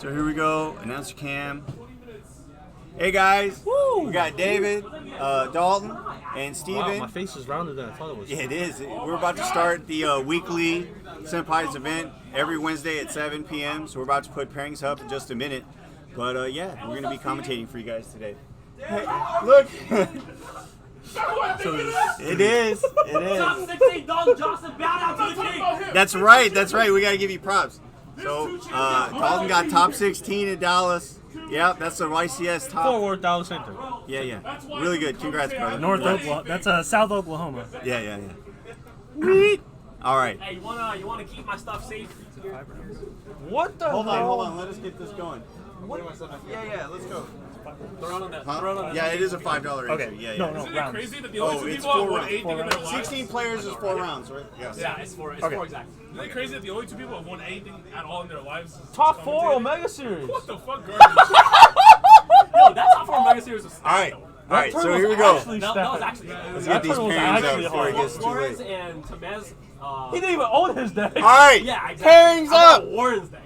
So here we go. Announcer cam. Hey guys, we got David, Dalton, and Steven. Wow, my face is rounder than I thought it was. Yeah, it is. We're about to start the weekly Senpai's event every Wednesday at 7 p.m. So we're about to put pairings up in just a minute. But yeah, we're going to be commentating for you guys today. Hey, look. It is. That's right. We got to give you props. So Dalton got top 16 in Dallas. Yep, that's the YCS top. Fort Worth, Dallas Center. Yeah. Really good. Congrats, brother. North Oklahoma. That's South Oklahoma. Yeah. All right. Hey, you wanna keep my stuff safe? What the Hold hell? on. Let us get this going. Yeah. Let's go. Throw it on that. Huh? Yeah, it is a $5 entry. Okay. Yeah. No, Isn't it rounds. crazy that the only two it's people have 4 won rounds. anything in their lives? 16 players is 4 rounds, right? Yes. Yeah, it's four exactly. Isn't it crazy that the only two people have won anything at all in their lives? Top 4 Omega Series. What the fuck, garbage? Yo, that top 4 Mega Series was All right. though. All right. So here we go. That was actually. Let's get these turn was pairings up actually before it hard. gets too Flores late. and Temez. He didn't even own his deck. All right. Yeah, exactly. Pairings How about up. Warren's deck.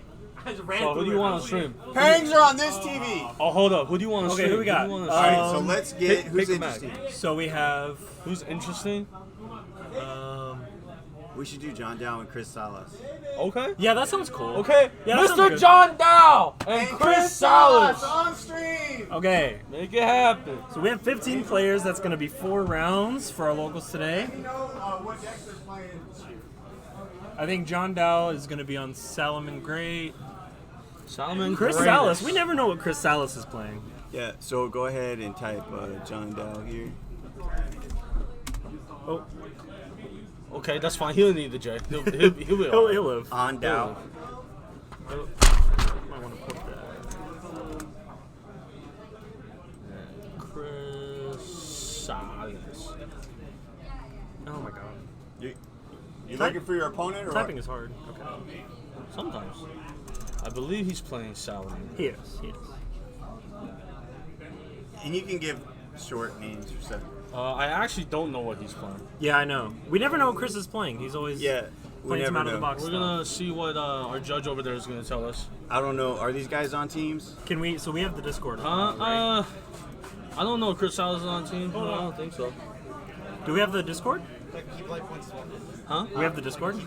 I just ran So who through do you it. want on stream? Pairings are on this TV. Oh, hold up. Who do you want to Okay, stream? who we got? do you wanna All stream? right. So let's get who's pick a match. interesting. So we have. Who's interesting? We should do John Dow and Chris Salas. Okay. Yeah, that sounds cool. Okay. Yeah, that sounds Mr. good. John Dow and Chris Salas. on stream. Okay. Make it happen. So we have 15 players. That's going to be 4 rounds for our locals today. You know what decks they're playing. I think John Dow is going to be on Salomon Great. Solomon. Chris Greatest. Salas. We never know what Chris Salas is playing. Yeah. So go ahead and type John Dow here. Oh, Okay, that's fine. He'll need the J. He'll be he'll live. On Dow. Might want to put that. Chris Salas. Oh my god. You looking for your opponent or Typing what? is hard. Okay. Sometimes. I believe he's playing Solomon. He is. And you can give short names for stuff. I actually don't know what he's playing. Yeah, I know. We never know what Chris is playing. He's always Yeah. We playing some never out of the know. box We're stuff. gonna see what our judge over there is gonna tell us. I don't know. Are these guys on teams? Can we? So we have the Discord. I don't know if Chris Salas is on team. No, I don't think so. Do we have the Discord? Huh? We have the Discord.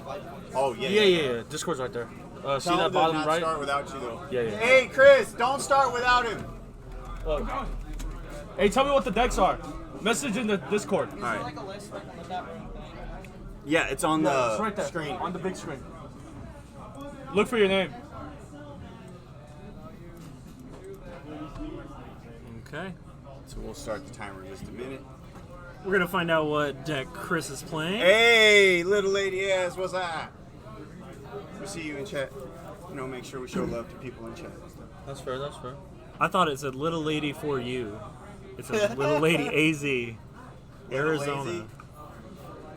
Oh yeah. Yeah. Discord's right there. See Tell that him to bottom not right? start without you though. Yeah. Hey Chris, don't start without him. Look. Hey, tell me what the decks are. Message in the Discord. All right. Yeah, it's on the It's right there. screen. On the big screen. Look for your name. Okay. So we'll start the timer in just a minute. We're gonna find out what deck Chris is playing. Hey, little lady ass, what's up? We see you in chat. Make sure we show love to people in chat. That's fair. I thought it said "Little Lady for You." It says "Little Lady AZ." Arizona. Lazy.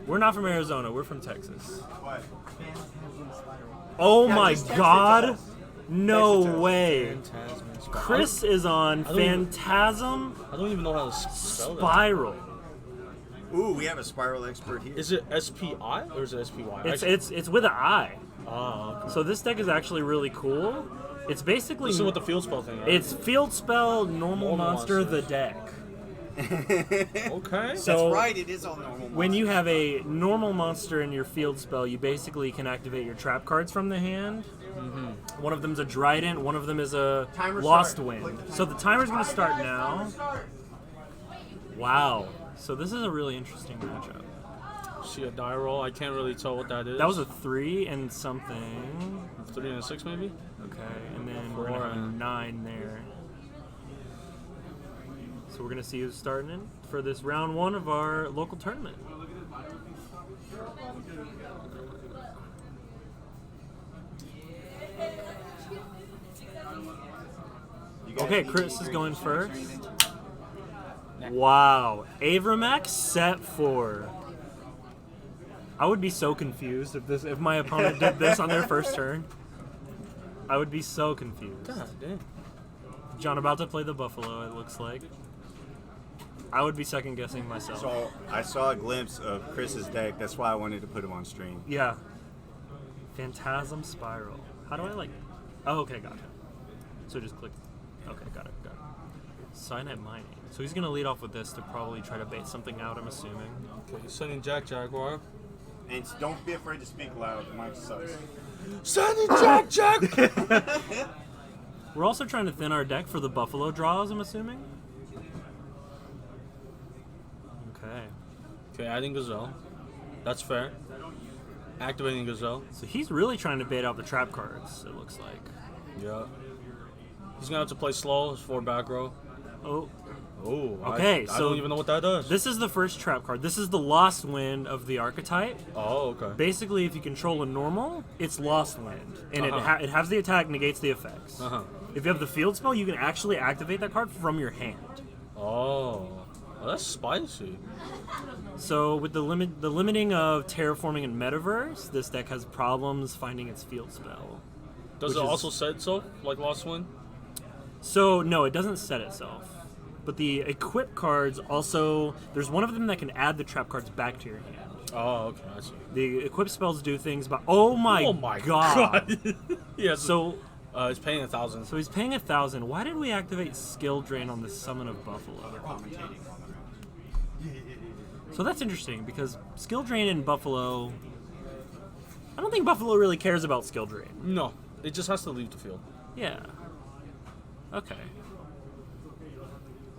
We're not from Arizona. We're from Texas. What? Oh Yeah, my just text it to God! us. No Text it to us. way. Chris is on don't even- Phantasm I don't even know how to spell that. Spiral. Ooh, we have a spiral expert here. Is it SPI or is it SPY? It's with an I. Okay. So this deck is actually really cool. It's basically This is what the field spell thing. Right? it's field spell normal monster the monsters. deck. Okay. So That's right, it is all normal. when you have a normal monster in your field spell, you basically can activate your trap cards from the hand. One of them's a Trident, one of them is a Timer Lost start. Wind. Click the So the timer's going to start now. Wow. So this is a really interesting matchup. See a die roll. I can't really tell what that is. That was a 3 and something. 3 and a 6 maybe. Okay, and then we're going to have a 9 there. So we're going to see who's starting in for this round 1 of our local tournament. Okay, Chris is going first. Wow, Avramax set 4. I would be so confused if my opponent did this on their first turn. I would be so confused. God damn. John about to play the Buffalo, it looks like. I would be second guessing myself. So I saw a glimpse of Chris's deck. That's why I wanted to put him on stream. Yeah. Phantasm Spiral. How do I Oh, okay, gotcha. So just click. Okay, got it. Cyanide mining. So he's gonna lead off with this to probably try to bait something out. I'm assuming. Okay, he's sending Jack Jaguar. And don't be afraid to speak loud. Mike sucks. Sending Jack. We're also trying to thin our deck for the Buffalo draws. I'm assuming. Okay. Okay, adding Gazelle. That's fair. Activating Gazelle. So he's really trying to bait out the trap cards. It looks like. Yeah. He's gonna have to play slow. His 4 back row. Oh. Oh. Okay, I so don't even know what that does. This is the first trap card. This is the Lost Wind of the archetype. Oh, okay. Basically, if you control a normal, it's Lost Wind, and it has the attack, negates the effects. If you have the field spell, you can actually activate that card from your hand. Oh, well, that's spicy. So with the limiting of terraforming and metaverse, this deck has problems finding its field spell. Does it also set itself like Lost Wind? So no, it doesn't set itself. But the equip cards also, there's one of them that can add the trap cards back to your hand. Oh, okay, I see. The equip spells do things, but oh my god! Yeah. So he's paying 1,000. So he's paying 1,000. Why did we activate Skill Drain on the Summon of Buffalo? So that's interesting because Skill Drain in Buffalo, I don't think Buffalo really cares about Skill Drain. No, it just has to leave the field. Yeah. Okay.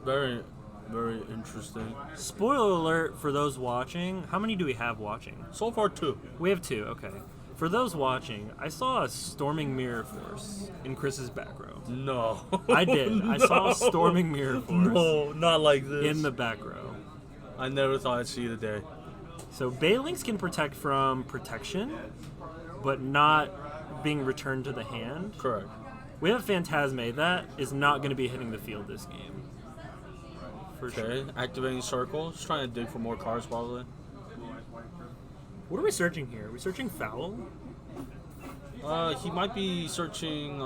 Very, very interesting. Spoiler alert for those watching. How many do we have watching? So far, 2. We have 2. Okay. For those watching, I saw a Storming Mirror Force in Chris's back row. No. I did. No. I saw a Storming Mirror Force. No, not like this. In the back row. I never thought I'd see the day. So Baylings can protect from protection, but not being returned to the hand. Correct. We have Phantasme. That is not going to be hitting the field this game. For Okay, sure. activating circle. Just trying to dig for more cards, probably. What are we searching here? Are we searching foul? He might be searching.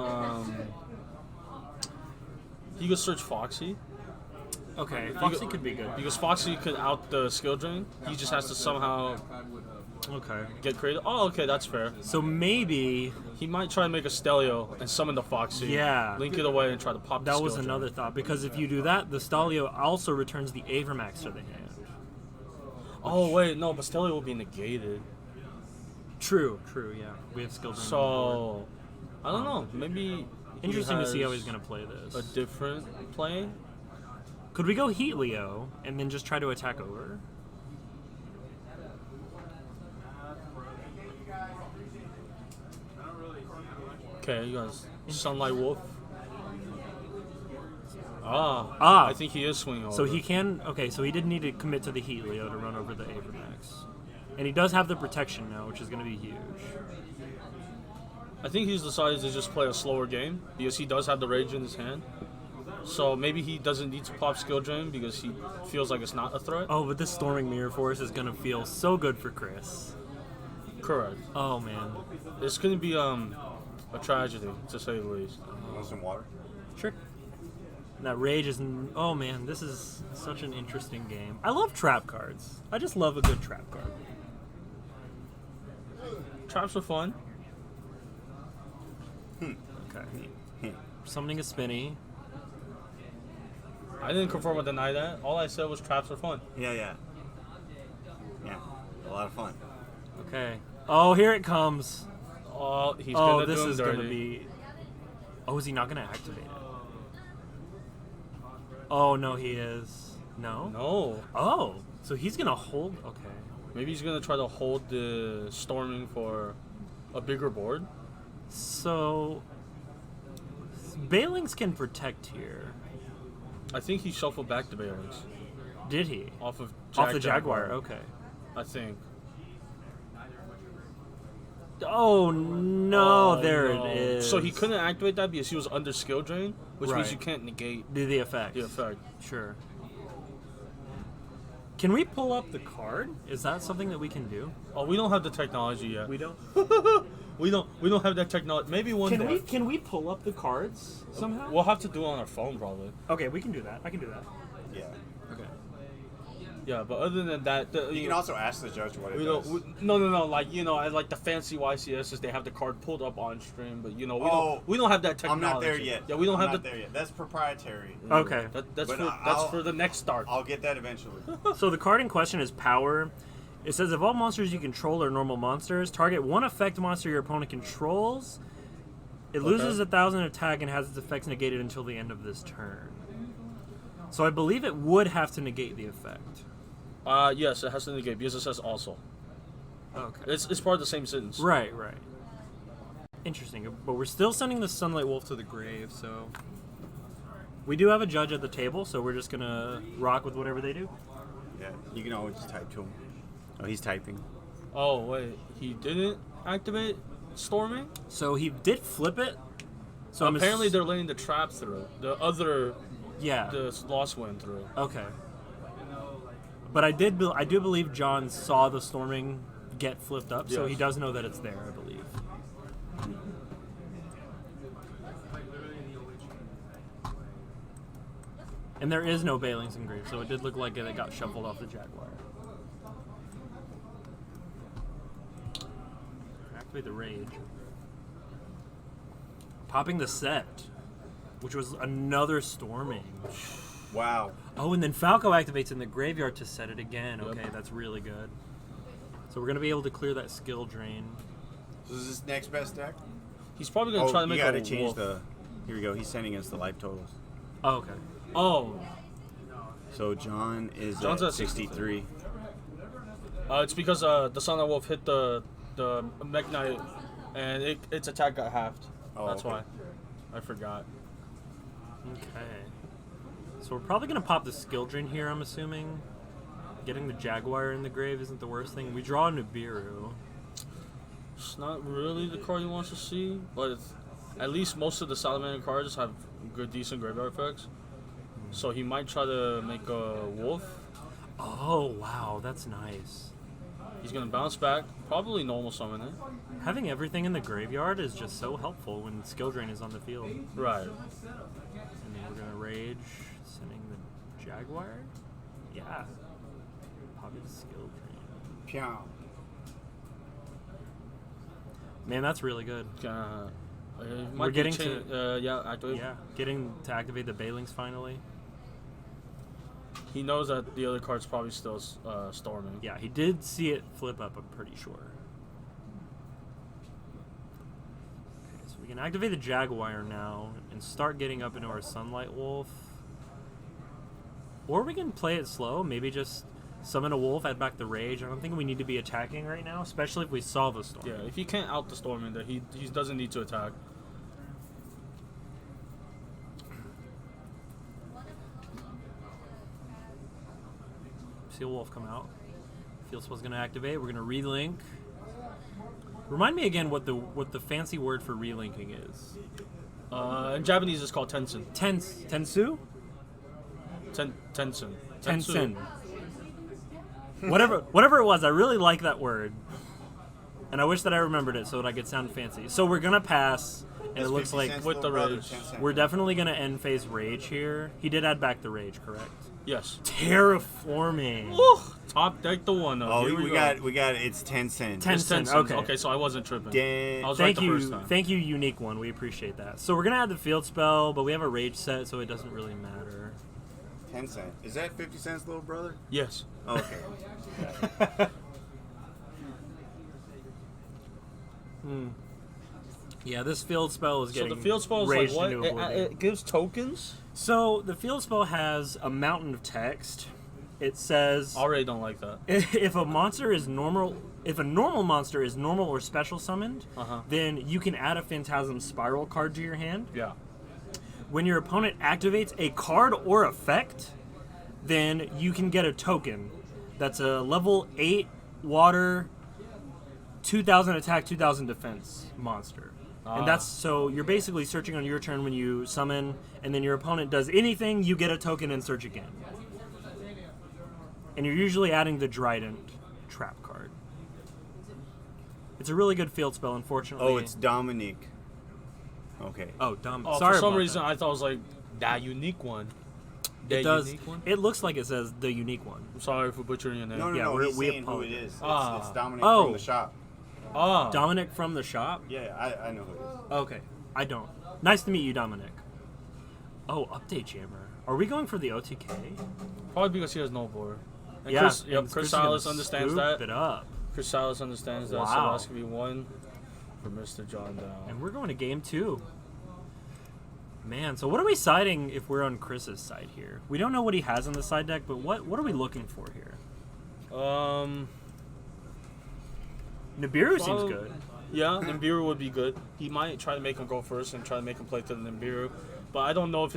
He could search Foxy. Okay, Foxy could be good. Because Foxy could out the skill drain. He just has to somehow Okay. get creative. Oh, okay, that's fair. So maybe He might try to make a Stelio and summon the Foxy. Yeah. Link it away and try to pop the that skill was drain. another thought, because if you do that, the Stalio also returns the Avermax to the hand. Oh, wait, no, but Stelio will be negated. True, yeah. We have skill drain. So, I don't know. Maybe. Interesting to see how he's has going to play this. a different play. Could we go Heat Leo and then just try to attack over? Okay, you guys. Sunlight Wolf. Ah, I think he is swinging over. So he can. Okay, so he didn't need to commit to the Heat Leo to run over the Avermax. And he does have the protection now, which is going to be huge. I think he's decided to just play a slower game because he does have the rage in his hand. So maybe he doesn't need to pop skill drain because he feels like it's not a threat. Oh, but this Storming Mirror Force is going to feel so good for Chris. Correct. Oh, man. It's going to be a tragedy, to say the least. Want some water? Sure. That rage is. Oh, man, this is such an interesting game. I love trap cards. I just love a good trap card. Traps are fun. Okay. Summoning a Spinny. I didn't confirm or deny that. All I said was traps are fun. Yeah. Yeah, a lot of fun. Okay. Oh, here it comes. Oh, he's Oh, gonna this do him is dirty. going to be... Oh, is he not going to activate it? Oh, no, he is. No? No. Oh, so he's going to hold... Okay. Maybe he's gonna try to hold the storming for a bigger board. So... Baylings can protect here. I think he shuffled back the Bailings Did he? off of Off the Jaguar, okay. I think. Oh, no, Oh, there no. it is. So he couldn't activate that because he was under skill drain, which means Right. you can't negate Do the effect. the effect. Sure. Can we pull up the card? Is that something that we can do? Oh, we don't have the technology yet. We don't. We don't have that technology. Maybe one day. Can we pull up the cards somehow? We'll have to do it on our phone probably. Okay, we can do that. I can do that. Yeah. Okay. Yeah, but other than that, You can also ask the judge what it we does. don't. No. Like I like the fancy YCSs. They have the card pulled up on stream, but we don't have that technology. I'm not there yet. Yeah, we don't I'm have not there yet. That's proprietary. Okay. That's But for the next start. I'll get that eventually. So the card in question is Power. It says if all monsters you control are normal monsters, target one effect monster your opponent controls. It loses 1,000 attack and has its effects negated until the end of this turn. So I believe it would have to negate the effect. Yes, it has to negate because it says also. Okay. It's part of the same sentence. Right. Interesting. But we're still sending the Sunlight Wolf to the grave, so... We do have a judge at the table, so we're just going to rock with whatever they do. Yeah, you can always just type to him. Oh, he's typing. Oh, wait. He didn't activate Storming? So he did flip it. So apparently they're letting the trap through. The other... Yeah. The Lost Wind through. Okay. But I do believe John saw the Storming get flipped up, so he does know that it's there, I believe. And there is no Bailings engraved, so it did look like it got shuffled off the Jaguar. Activate the Rage. Popping the Sept, which was another Storming. Wow. Oh, and then Falco activates in the graveyard to set it again. Yep. Okay, that's really good. So we're going to be able to clear that skill drain. So is this next best deck? He's probably going to try to make you gotta a change wolf. the... Here we go. He's sending us the life totals. Oh, okay. Oh. So John's at at 63. It's because the Sunlight Wolf hit the Mech Knight, and its attack got halved. Oh, That's okay. why. I forgot. Okay. So we're probably going to pop the skill drain here, I'm assuming. Getting the Jaguar in the grave isn't the worst thing. We draw Nibiru. It's not really the card he wants to see, but at least most of the Salamander cards have good, decent graveyard effects. So he might try to make a wolf. Oh, wow. That's nice. He's going to bounce back, probably normal summon it. Having everything in the graveyard is just so helpful when skill drain is on the field. Right. And then we're going to Rage, sending the Jaguar. Yeah. Popping the skill drain. Pew. Man, that's really good. We're getting getting to activate the Bailings finally. He knows that the other card's probably still Storming. Yeah, he did see it flip up, I'm pretty sure. Okay, so we can activate the Jaguar now and start getting up into our Sunlight Wolf. Or we can play it slow, maybe just summon a wolf, add back the Rage. I don't think we need to be attacking right now, especially if we solve the storm. Yeah, if he can't out the Storming, then he doesn't need to attack. See a wolf come out. Field spell's gonna activate. We're gonna relink. Remind me again what the fancy word for relinking is. In Japanese, it's called Tensen. Tensu? Tensen. Tensen. Whatever it was, I really like that word. And I wish that I remembered it so that I could sound fancy. So we're gonna pass, and it looks like with the Rage. we're definitely gonna end phase Rage here. He did add back the Rage, correct? Yes. Terraforming. Woo! Top deck the one. Oh, Here we got it's 10 cents. 10 It's 10 cents. cents. Okay. Okay, so I wasn't tripping. Dang. I was right the first time. Thank you, unique one. We appreciate that. So we're gonna add the field spell, but we have a Rage set, so it doesn't really matter. 10 cents. Is that 50 cents, little brother? Yes. Oh, okay. Yeah, this field spell is getting So the field spell is raged like into what? oblivion. It gives tokens? So the field spell has a mountain of text. It says I already don't like that. if a normal monster is normal or special summoned, then you can add a Phantasm Spiral card to your hand. Yeah. When your opponent activates a card or effect, then you can get a token. That's a level 8 water, 2,000 attack, 2,000 defense monster. And that's so you're basically searching on your turn when you summon, and then your opponent does anything, you get a token and search again. And you're usually adding the Drident trap card. It's a really good field spell, unfortunately. Oh, it's Dominique. Okay. Oh, dumb. Oh, Sorry for some about reason, that. I thought it was like that unique one. That It does. unique one? It looks like it says the unique one. I'm sorry for butchering your name. No, Yeah, he's we saying who it apologize. is. Ah. It's Dominic Oh. from the shop. Ah. Dominic from the shop? Yeah, I know who it is. Okay. I don't. Nice to meet you, Dominic. Oh, update jammer. Are we going for the OTK? Probably because he has no board. And Yeah. Chris, and yep, Chris is gonna Salas understands scoop that. it up. Chris Salas understands that, Wow. so that's going to be 1 for Mr. John Down. And we're going to game 2. Man, so what are we siding if we're on Chris's side here? We don't know what he has on the side deck, but what are we looking for here? Nibiru seems Probably- good. Yeah, Nibiru would be good. He might try to make him go first and try to make him play to the Nibiru, but I don't know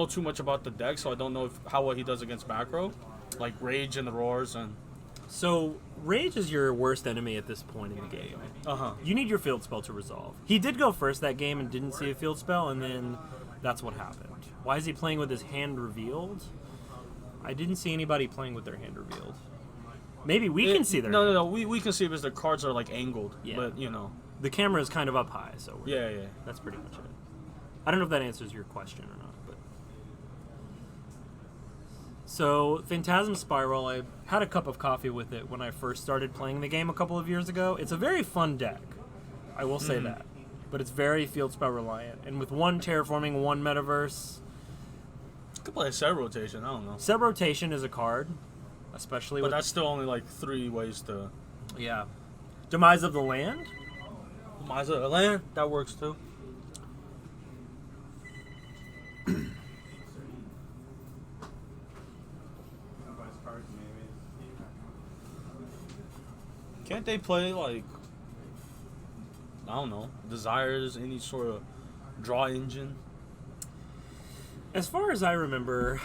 too much about the deck, so I don't know how well he does against back row, like Rage and the Roars and. So, Rage is your worst enemy at this point in the game. You need your field spell to resolve. He did go first that game and didn't see a field spell, and then that's what happened. Why is he playing with his hand revealed? I didn't see anybody playing with their hand revealed. Maybe we can see their hand. No. We can see because the cards are like angled, Yeah. but you know. The camera is kind of up high, so Yeah. that's pretty much it. I don't know if that answers your question or not, but so Phantasm Spiral, I had a cup of coffee with it when I first started playing the game a couple of years ago. It's a very fun deck, I will say that, but it's very field spell reliant, and with 1 terraforming, 1 metaverse, Could play a set rotation. I don't know, set rotation is a card, especially but with that's still only like 3 ways to. yeah, Demise of the Land. Miza Land, that works too. Can't they play like I don't know, Desires, any sort of draw engine? As far as I remember,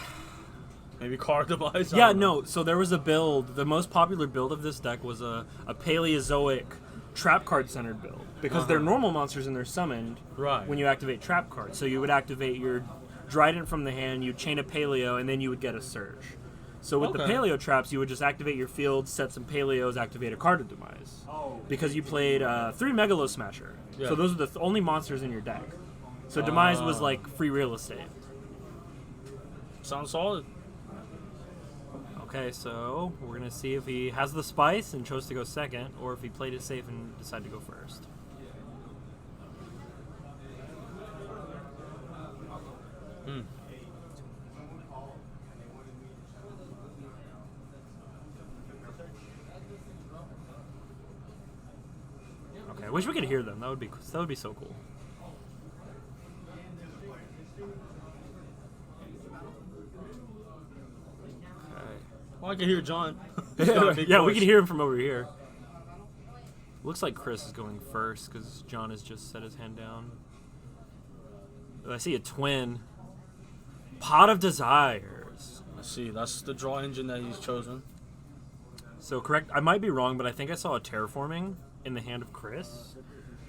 Maybe card device? I yeah, don't know. no. So there was a build. The most popular build of this deck was a Paleozoic trap card centered build because they're normal monsters and they're summoned Right. when you activate trap cards. So you would activate your Dryden from the hand, you'd chain a Paleo, and then you would get a Surge. So with the Okay. Paleo traps, you would just activate your field, set some Paleos, activate a card of Demise. Because you played 3 Megalo Smasher. Yeah. So those are the only monsters in your deck. So Demise was like free real estate. Sounds solid. Okay, so we're going to see if he has the spice and chose to go second, or if he played it safe and decided to go first. Okay, I wish we could hear them. That would be so cool. Well, I can hear John. He's got a big Yeah, we voice. can hear him from over here. Looks like Chris is going first because John has just set his hand down. Oh, I see a twin. Pot of Desires. Let's see, that's the draw engine that he's chosen. So correct, I might be wrong, but I think I saw a terraforming in the hand of Chris.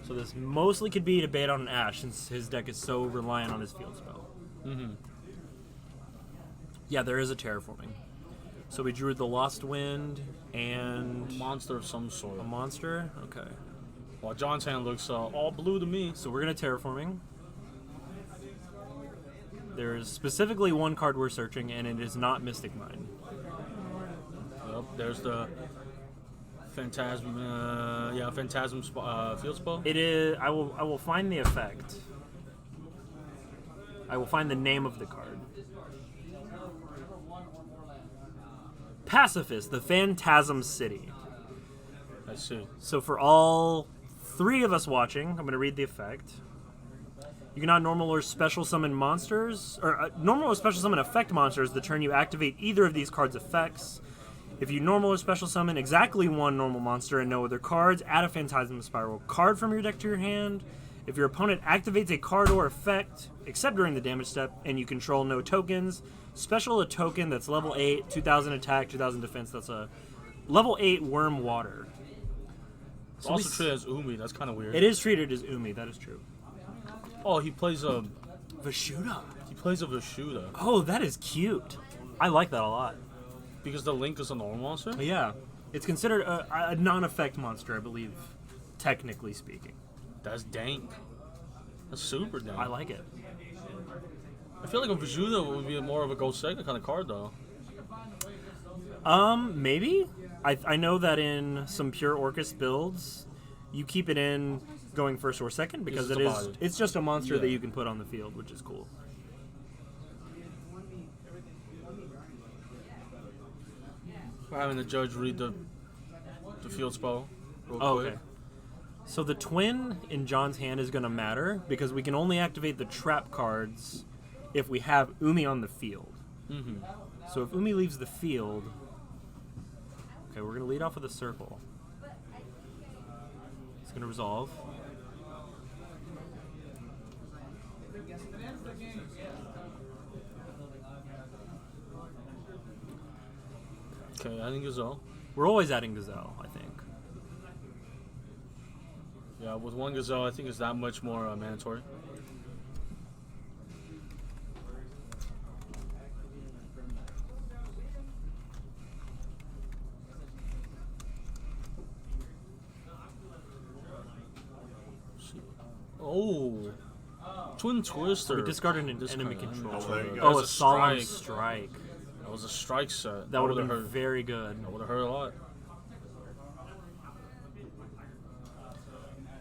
So this mostly could be to bait on an Ash since his deck is so reliant on his field spell. Yeah, there is a terraforming. So we drew the Lost Wind and Monster of some sort. a monster. Okay. Well, John's hand looks all blue to me. So we're going to terraforming. There's specifically 1 card we're searching, and it is not Mystic Mine. Yep, there's the Phantasm. Phantasm field spell. It is. I will find the effect. I will find the name of the card. Pacifist, the Phantasm City. I see. So for all 3 of us watching, I'm going to read the effect. You cannot normal or special summon monsters, or normal or special summon effect monsters the turn you activate either of these cards' effects. If you normal or special summon exactly 1 normal monster and no other cards, add a Phantasm Spiral card from your deck to your hand. If your opponent activates a card or effect, except during the damage step, and you control no tokens, special a token that's level 8, 2000 attack, 2000 defense. That's a level 8 Worm Water. It's also treated as Umi. That's kind of weird. It is treated as Umi, that is true. Oh, he plays a Vashuda. Vashuda Oh, that is cute. I like that a lot. because the Link is a normal monster. Yeah. It's considered a non-effect monster, I believe, technically speaking. That's dank. That's super dank. I like it. I feel like a Vegeta would be more of a Go Sega kind of card, though. Maybe. I know that in some pure Orcus builds, you keep it in going first or second because it's just a monster that you can put on the field, which is cool. We're having the judge read the field spell. Real quick. Okay. So the twin in John's hand is going to matter because we can only activate the trap cards if we have Umi on the field. Mm-hmm. So if Umi leaves the field, okay, we're going to lead off with a circle. It's going to resolve. Okay, adding Gazelle. We're always adding Gazelle, I think. Yeah, with one Gazelle, I think it's that much more mandatory. Oh, Twin Twister. We discarded an This enemy kinda- control. Oh, there you go. Oh, a That's a solemn strike. strike. That was a strike set. That would have would've been very good. That would have hurt a lot.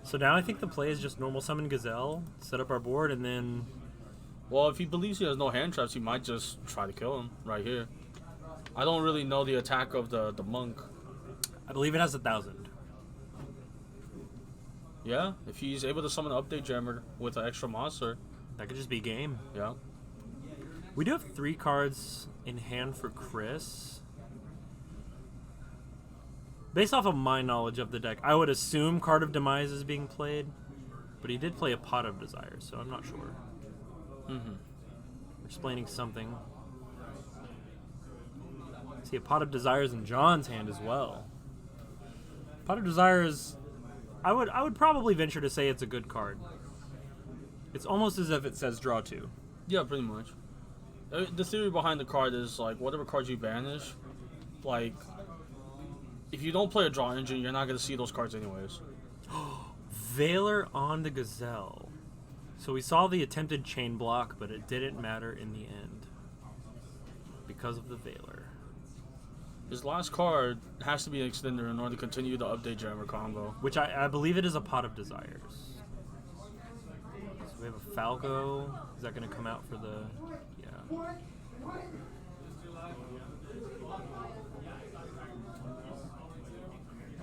So now I think the play is just normal summon Gazelle, set up our board, and then Well, if he believes he has no hand traps, he might just try to kill him right here. I don't really know the attack of the monk. I believe it has 1,000. Yeah, if he's able to summon an update jammer with an extra monster, That could just be game. yeah. We do have 3 cards in hand for Chris. Based off of my knowledge of the deck, I would assume Card of Demise is being played, but he did play a Pot of Desires, so I'm not sure. Mm-hmm. Explaining something. See a Pot of Desires in John's hand as well. Pot of Desires, I would probably venture to say it's a good card. It's almost as if it says draw 2. Yeah, pretty much. The theory behind the card is, like, whatever cards you banish, like, if you don't play a draw engine, you're not going to see those cards anyways. Valor on the Gazelle. So we saw the attempted chain block, but it didn't matter in the end. Because of the Valor. His last card has to be an extender in order to continue the update jammer combo. Which I believe it is a Pot of Desires. So we have a Falco. Is that going to come out for the... Yeah.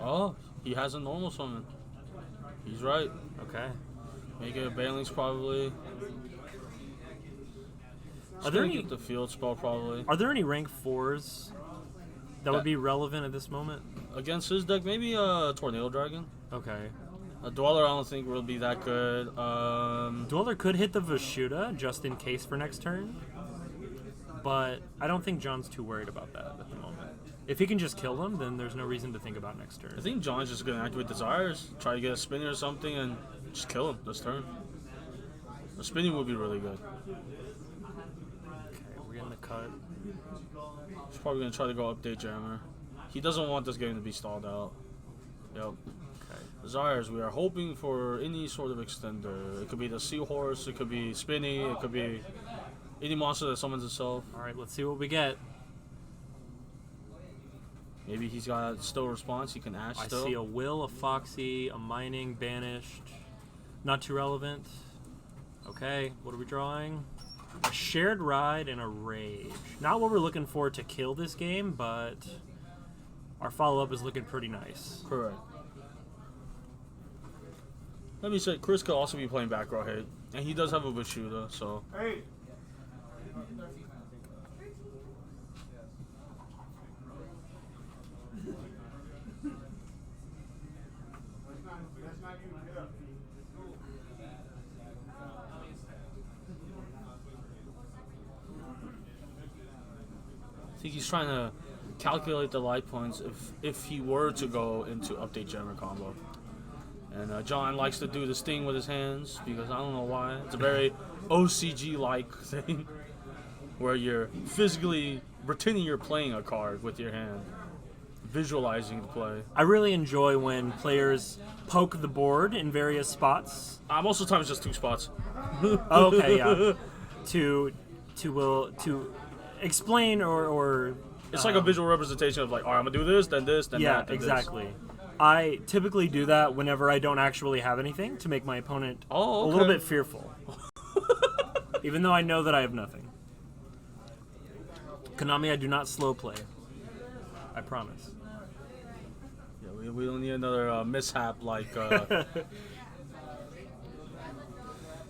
Oh, he has a normal summon. He's right. Okay. Make it a Banelings probably. Are there Gonna any- get the field spell probably. Are there any rank 4s that would be relevant at this moment? Against his deck, maybe a Tornado Dragon. Okay. A Dweller I don't think will be that good. Dweller could hit the Vashuda just in case for next turn. But I don't think John's too worried about that at the moment. If he can just kill them, then there's no reason to think about next turn. I think John's just gonna activate Desires, try to get a spinning or something, and just kill him this turn. The spinning would be really good. Okay, we're getting the cut. He's probably gonna try to go update jammer. He doesn't want this game to be stalled out. Yep. Okay. Desires, we are hoping for any sort of extender. It could be the Seahorse, it could be Spinny, it could be any monster that summons itself. Alright, let's see what we get. Maybe he's got a still response, he can Ash I still. see a Will, a Foxy, a Mining, Banished. Not too relevant. Okay, what are we drawing? A Shared Ride and a Rage. Not what we're looking for to kill this game, but our follow-up is looking pretty nice. Correct. Let me say, Chris could also be playing back row hit, and he does have a Vashuda, so. Hey. I think he's trying to calculate the life points if he were to go into update jammer combo. And John likes to do this thing with his hands because I don't know why. It's a very OCG-like thing where you're physically pretending you're playing a card with your hand, visualizing the play. I really enjoy when players poke the board in various spots. Most of the time it's just 2 spots. Okay, yeah. To to explain or It's like a visual representation of like, all right, I'm gonna do this, then yeah, that, then exactly. I typically do that whenever I don't actually have anything to make my opponent a little bit fearful. Even though I know that I have nothing. Konami, I do not slow play. I promise. Yeah, we don't need another mishap like.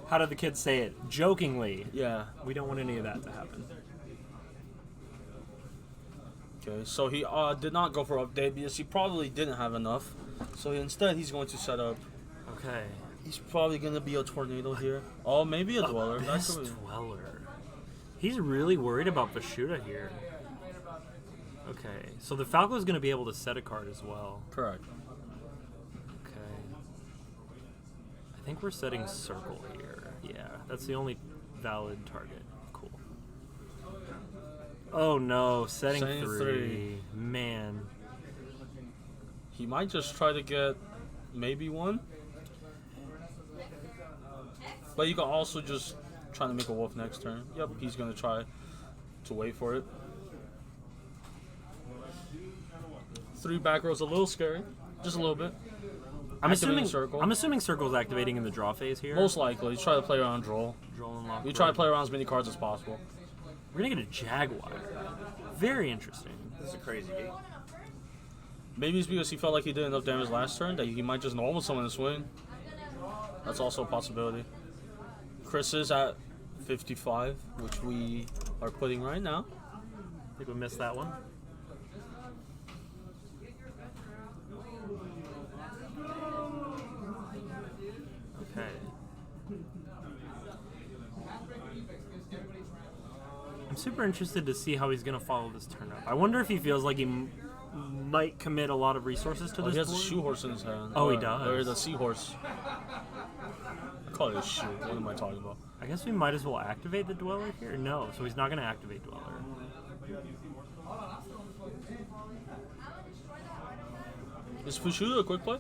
How did the kids say it? Jokingly. Yeah. We don't want any of that to happen. Okay, so he did not go for update because he probably didn't have enough. So instead, he's going to set up. Okay. He's probably going to be a tornado here. Oh, maybe a dweller. Best That's dweller. He's really worried about Vashuda here. Okay, so the Falco is going to be able to set a card as well. correct. Okay. I think we're setting circle here. Yeah, that's the only valid target. Cool. Oh no, setting three. Man. He might just try to get maybe one. But you can also just try to make a wolf next turn. Yep, he's going to try to wait for it. 3 back row's a little scary. Just a little bit. I'm Activating assuming circle's activating in the draw phase here. Most likely. Try to play around Droll. Droll and lock. You try to play around as many cards as possible. We're gonna get a Jaguar. Very interesting. This is a crazy game. Maybe it's because he felt like he did enough damage last turn that he might just normal summon and swing. That's also a possibility. Chris is at 55, which we are putting right now. I think we missed that one. Okay. I'm super interested to see how he's going to follow this turn up. I wonder if he feels like he might commit a lot of resources to this He has board. a shoe horse in his hand. Oh, he does. Or the seahorse. I call it a shoe. What am I talking about? I guess we might as well activate the Dweller here. No, so he's not going to activate Dweller. Is Fushuda a quick play?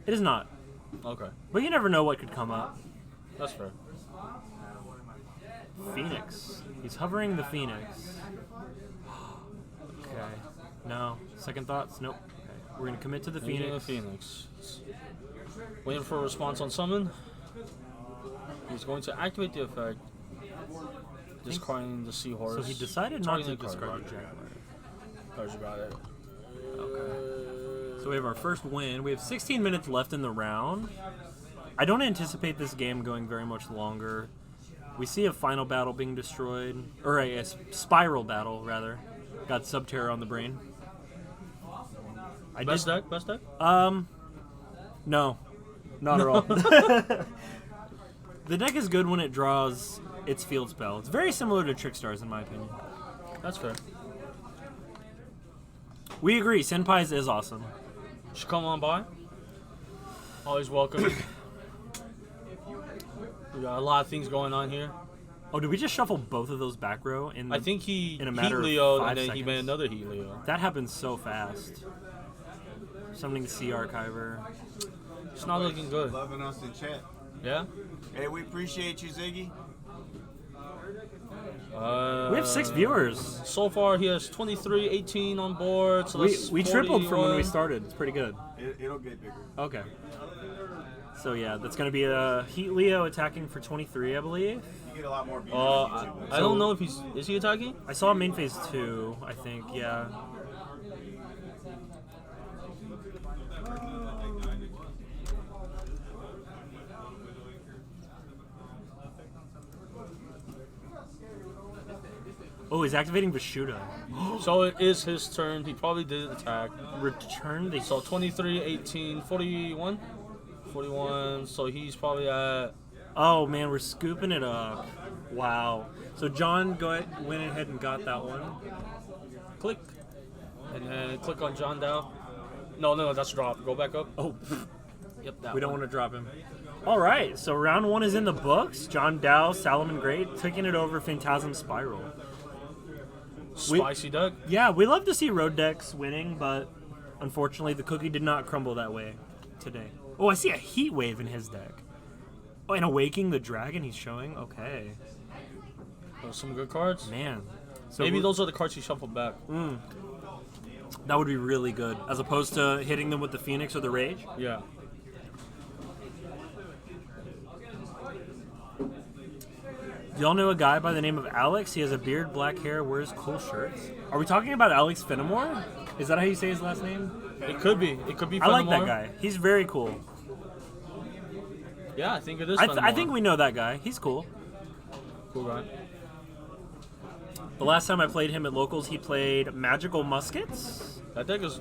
It is not. Okay, But you never know what could come up. that's fair. Phoenix. He's hovering the Phoenix. Okay. No. Second thoughts? Nope. Okay. We're going to commit to the Using Phoenix. the Phoenix. Waiting for a response on summon. He's going to activate the effect. Discarding the seahorse. So he decided not to Targeting the discard card. the Jaguar. Cards about it. Okay. So we have our first win. We have 16 minutes left in the round. I don't anticipate this game going very much longer. We see a final battle being destroyed. Or a spiral battle, rather. Got Subterror on the brain. Best deck? Best deck? No. Not at all. The deck is good when it draws its field spell. It's very similar to Trickstars, in my opinion. That's fair. We agree. Senpai's is awesome. Should come on by. Always welcome. We got a lot of things going on here. Oh, did we just shuffle both of those back row? I think he in a Heat matter of Leo 5 and then he seconds. made another Heat Leo. That happens so fast. Summoning the Sea Archiver. It's not looking good. Loving us in chat. Yeah? Hey, we appreciate you, Ziggy. We have 6 viewers. So far, he has 23, 18 on board. So that's We tripled from when we 41. started. It's pretty good. It'll get bigger. Okay. So yeah, that's going to be a Heat Leo attacking for 23, I believe. You get a lot more views. I don't know if is he attacking? I saw main phase 2, I think, yeah. Oh, he's activating Vashuda. So it is his turn. He probably did attack. Return the... So 23, 18, 41? 41. So he's probably at... Oh, man, we're scooping it up. Wow. So John went ahead and got that one. Click. And then click on John Dow. No, that's drop. Go back up. Oh, Yep, that we don't one. want to drop him. All right, so round 1 is in the books. John Dow, Salomon Great, taking it over Phantasm Spiral. Spicy deck. Yeah, we love to see road decks winning, but unfortunately the cookie did not crumble that way today. Oh, I see a Heat Wave in his deck. Oh, and Awaking the Dragon he's showing? Okay. Those some good cards. Man. So Maybe those are the cards he shuffled back. that would be really good, as opposed to hitting them with the Phoenix or the Rage. Yeah. Do y'all know a guy by the name of Alex? He has a beard, black hair, wears cool shirts. Are we talking about Alex Fenimore? Is that how you say his last name? It could be. It could be. I like that Fenimore. guy. He's very cool. Yeah, I think it is. I Fenimore. think we know that guy. He's cool. Cool guy. The last time I played him at locals, he played Magical Muskets. That deck is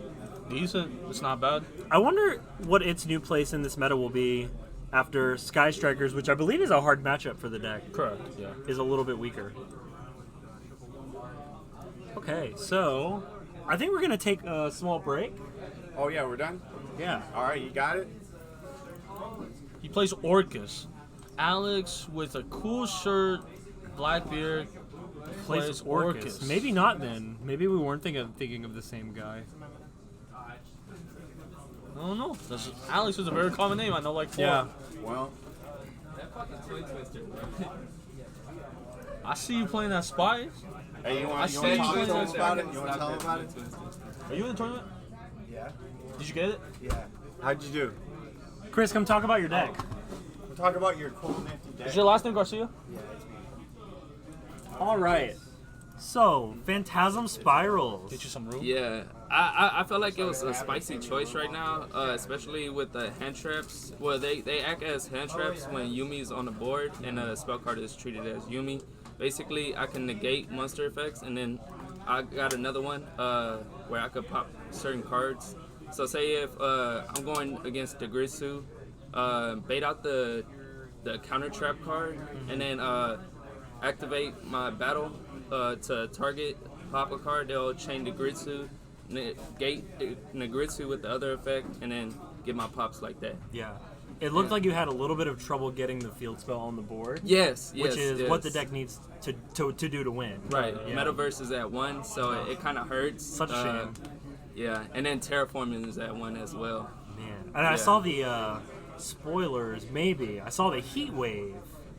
decent. It's not bad. I wonder what its new place in this meta will be after Sky Strikers, which I believe is a hard matchup for the deck, Correct. Yeah. is a little bit weaker. Okay, so I think we're going to take a small break. Oh yeah, we're done. Yeah. All right, you got it. He plays Orcus. Alex with a cool shirt, black beard. Plays Orcus. Maybe not then. Maybe we weren't thinking of the same guy. I don't know. Alex is a very common name. I know like 4. Yeah. Well, I see you playing that Spy. hey, you I want to see you talk to playing them that about it? You want to tell them about it? Are you in the tournament? Yeah. Did you get it? Yeah. How'd you do? Chris, come talk about your deck. We'll talk about your cool nifty deck. Is your last name Garcia? Yeah, it's me. All right. So, Phantasm Spirals. Get you some room. Yeah, I felt like it was a spicy choice right now, especially with the hand traps. Well, they act as hand traps when Yumi's on the board and a spell card is treated as Yumi. Basically, I can negate monster effects, and then I got another one where I could pop certain cards. So say if I'm going against the Gritsu, bait out the counter trap card, and then activate my battle to target, pop a card, they'll chain the Gritsu, negate the Gritsu with the other effect, and then get my pops like that. Yeah. It looked like you had a little bit of trouble getting the field spell on the board. Yes, Which is what the yes. deck needs to do to win. Right, Yeah. Metaverse is at 1, so it kind of hurts. Such a shame. Yeah, and then Terraforming is at 1 as well. Man. And I Yeah. saw the spoilers, maybe. I saw the Heat Wave.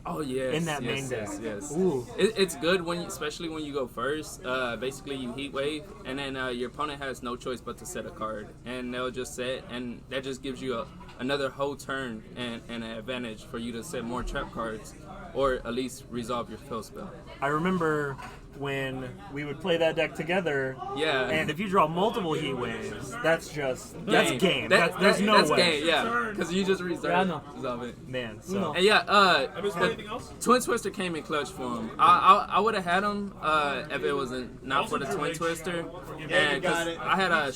Oh yes, In that yes, main yes, deck. yes. Ooh. It's good when, especially when you go first. Basically, you heat wave, and then your opponent has no choice but to set a card, and they'll just set, and that just gives you another whole turn and an advantage for you to set more trap cards, or at least resolve your fill spell. I remember when we would play that deck together. Yeah. And if you draw multiple Heat Waves, that's game. There's no that's way. game, yeah, because you just resolve, Yeah, I know. resolve it. Man, so And yeah, I missed anything else? Twin Twister came in clutch for him. I would have had him if it wasn't not for the Twin Twister, Yeah, you and got 'cause it. I had a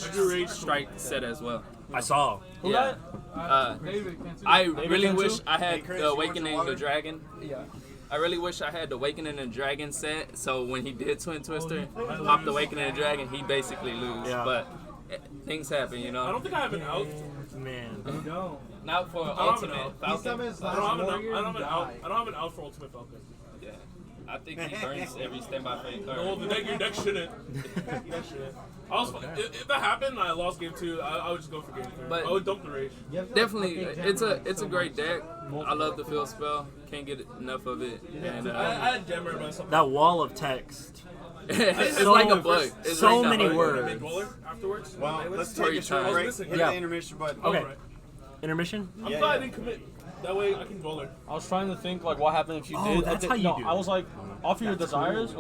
strike set as well. I saw. Yeah. I really can wish too? I Hey, had Chris, the you want Awakening some water? the Dragon. Yeah. I really wish I had the Awakening the Dragon set, so when he did Twin Twister, pop the Awakening the Dragon, he basically lose. Yeah. But things happen, you I know. don't think I have an out. Man. Not for I don't have an Ultimate out. Falcon. I don't have an out for Ultimate Falcon. Yeah. I think he burns every standby phase Well, card. your deck shouldn't. Deck shouldn't. If that happened and I lost game 2, I would just go for game 3. But- I would dump the Rage. Definitely, it's a great deck. I love the field spell. Can't get enough of it. And I had Jammer, but something. That wall of text. it's So- like a bug. It's so like a many bug. words. Mid roller afterwards. Well, let's Or take you a short try. break. Listen, Hit yeah. the intermission button. Okay. Alright. Intermission? I'm Yeah, glad yeah. I didn't commit. That way I can roller. I was trying to think like what happened if you Oh, did. that's I how you no, do I it. was like, offer your desires.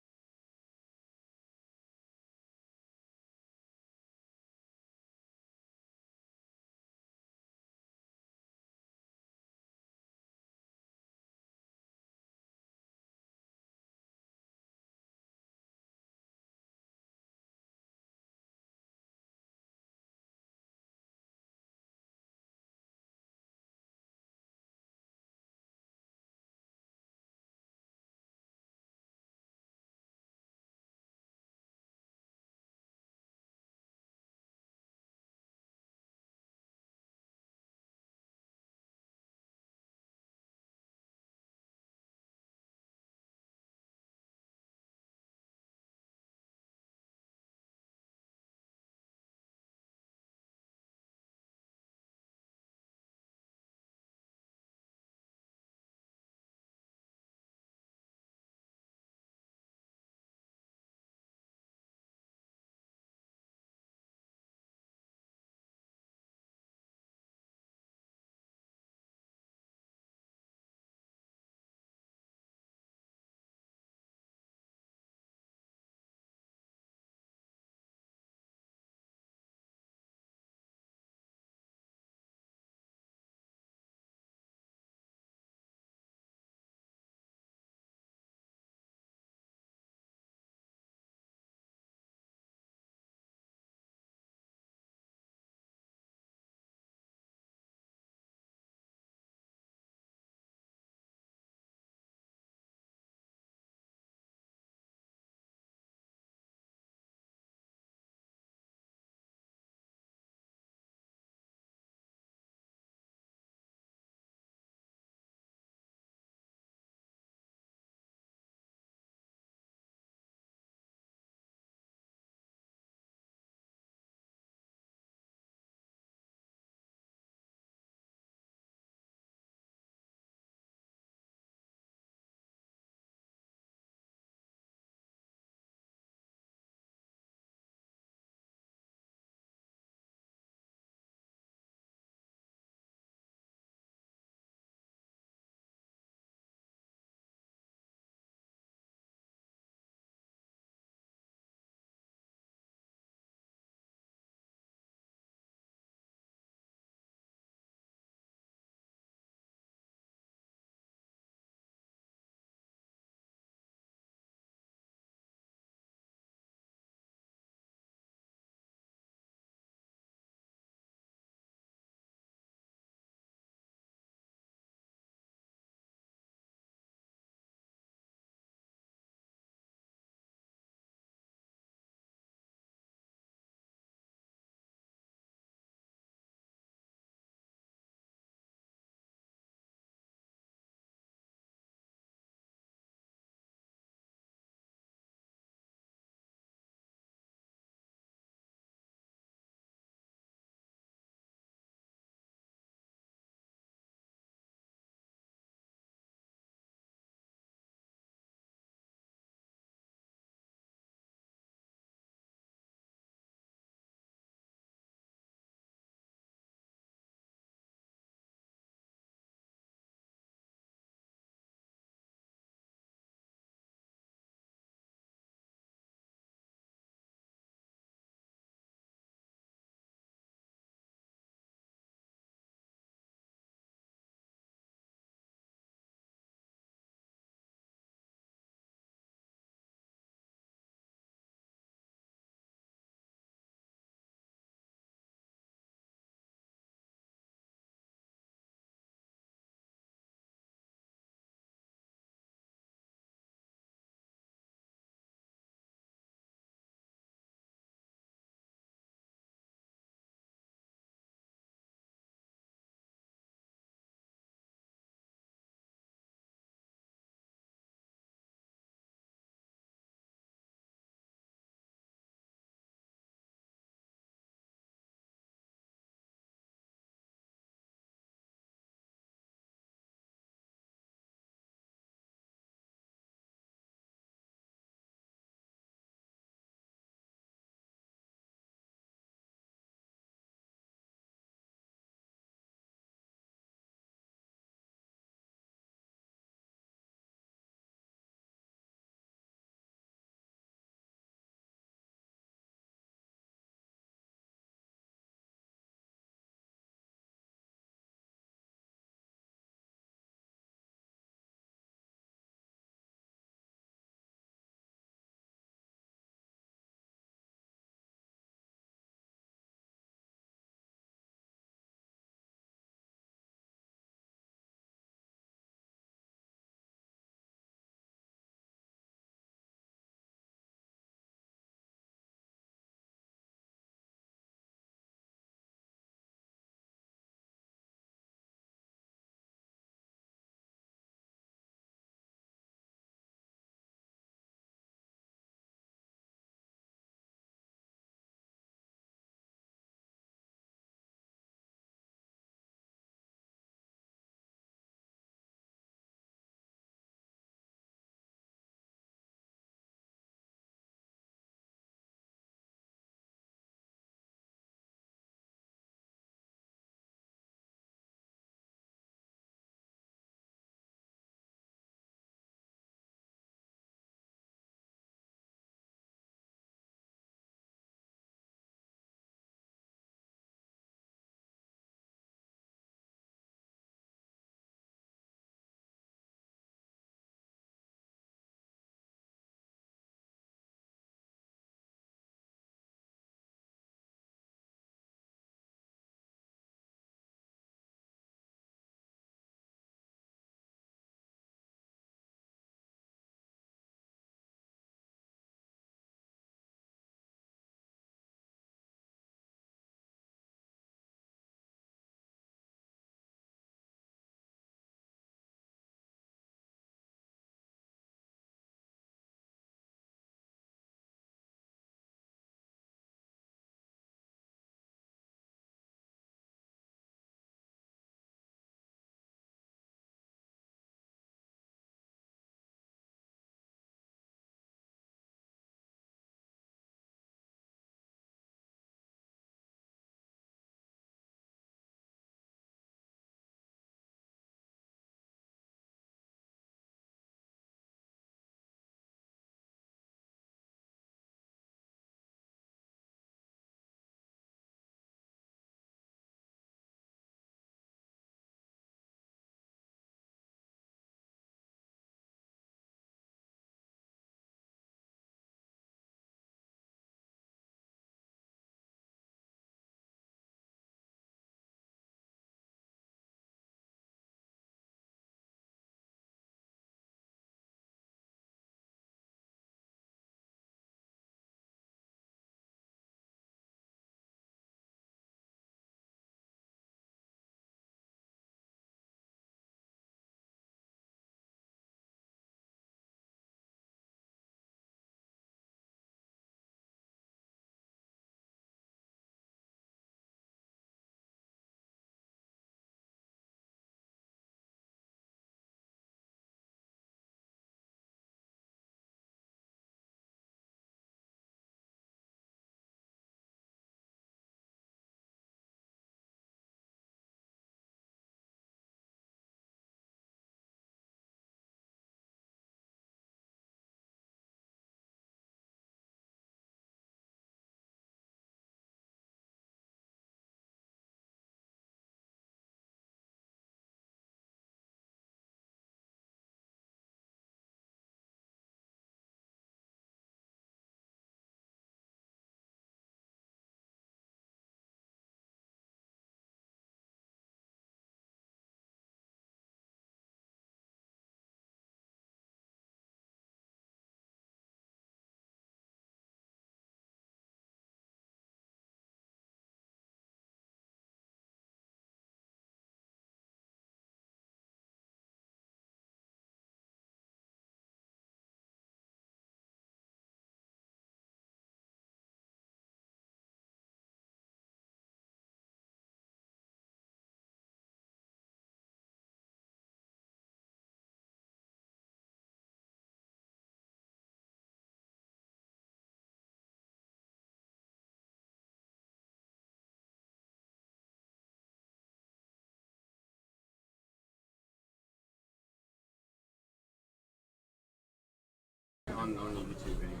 on the YouTube anyway.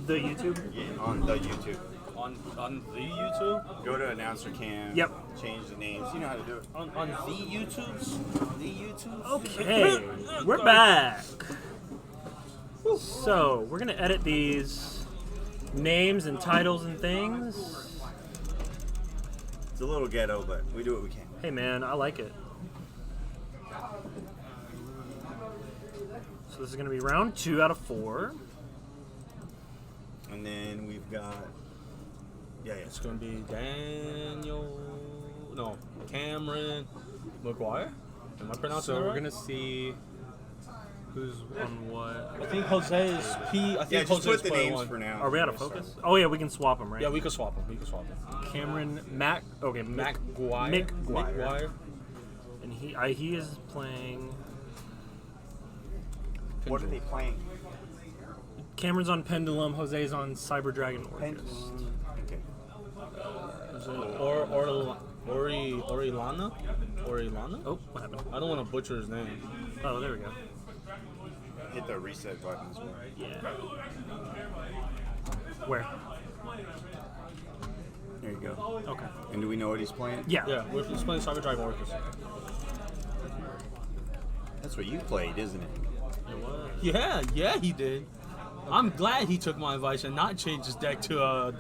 The YouTube? Yeah, on the YouTube. On the YouTube? Go to announcer cam. Yep. Change the names. You know how to do it. On the YouTubes? The YouTubes? Okay, we're back. So, we're going to edit these names and titles and things. It's a little ghetto, but we do what we can. Hey man, I like it. So this is going to be round 2 out of 4. And then we've got. Yeah. It's going to be Cameron McGuire. Am I pronouncing So that we're right? going to see who's on what. I think Jose is P. I Yeah, think just Jose's put the player names one. for now. Are we out of focus? Oh yeah, we can swap them, right? Yeah, we could swap them. Cameron Mac. Okay, McGuire. McGuire. And he is playing. What are they playing? Cameron's on Pendulum. Jose's on Cyber Dragon Orchest. Okay. Is it Orilana? Oh, what happened? I don't want to butcher his name. Oh, there we go. Hit the reset button as well. Yeah. Where? There you go. Okay. And do we know what he's playing? Yeah. Yeah, we're just playing Cyber Dragon Orchestra. That's what you played, isn't it? It was. Yeah, he did. I'm glad he took my advice and not changed his deck to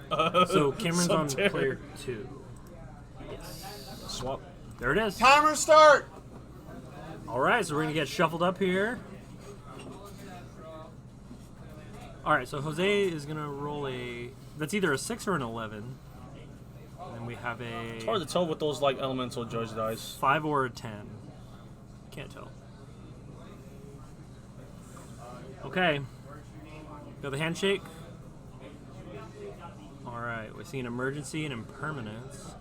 So Cameron's on Subterra. player 2. Yes. Swap. There it is. Timer start! All right, so we're gonna get shuffled up here. All right, so Jose is gonna roll a. That's either a 6 or an 11. And then we have It's hard a to tell with those like elemental judge dice. 5 or a 10. Can't tell. Okay. Got the handshake. All right, we're seeing emergency and impermanence.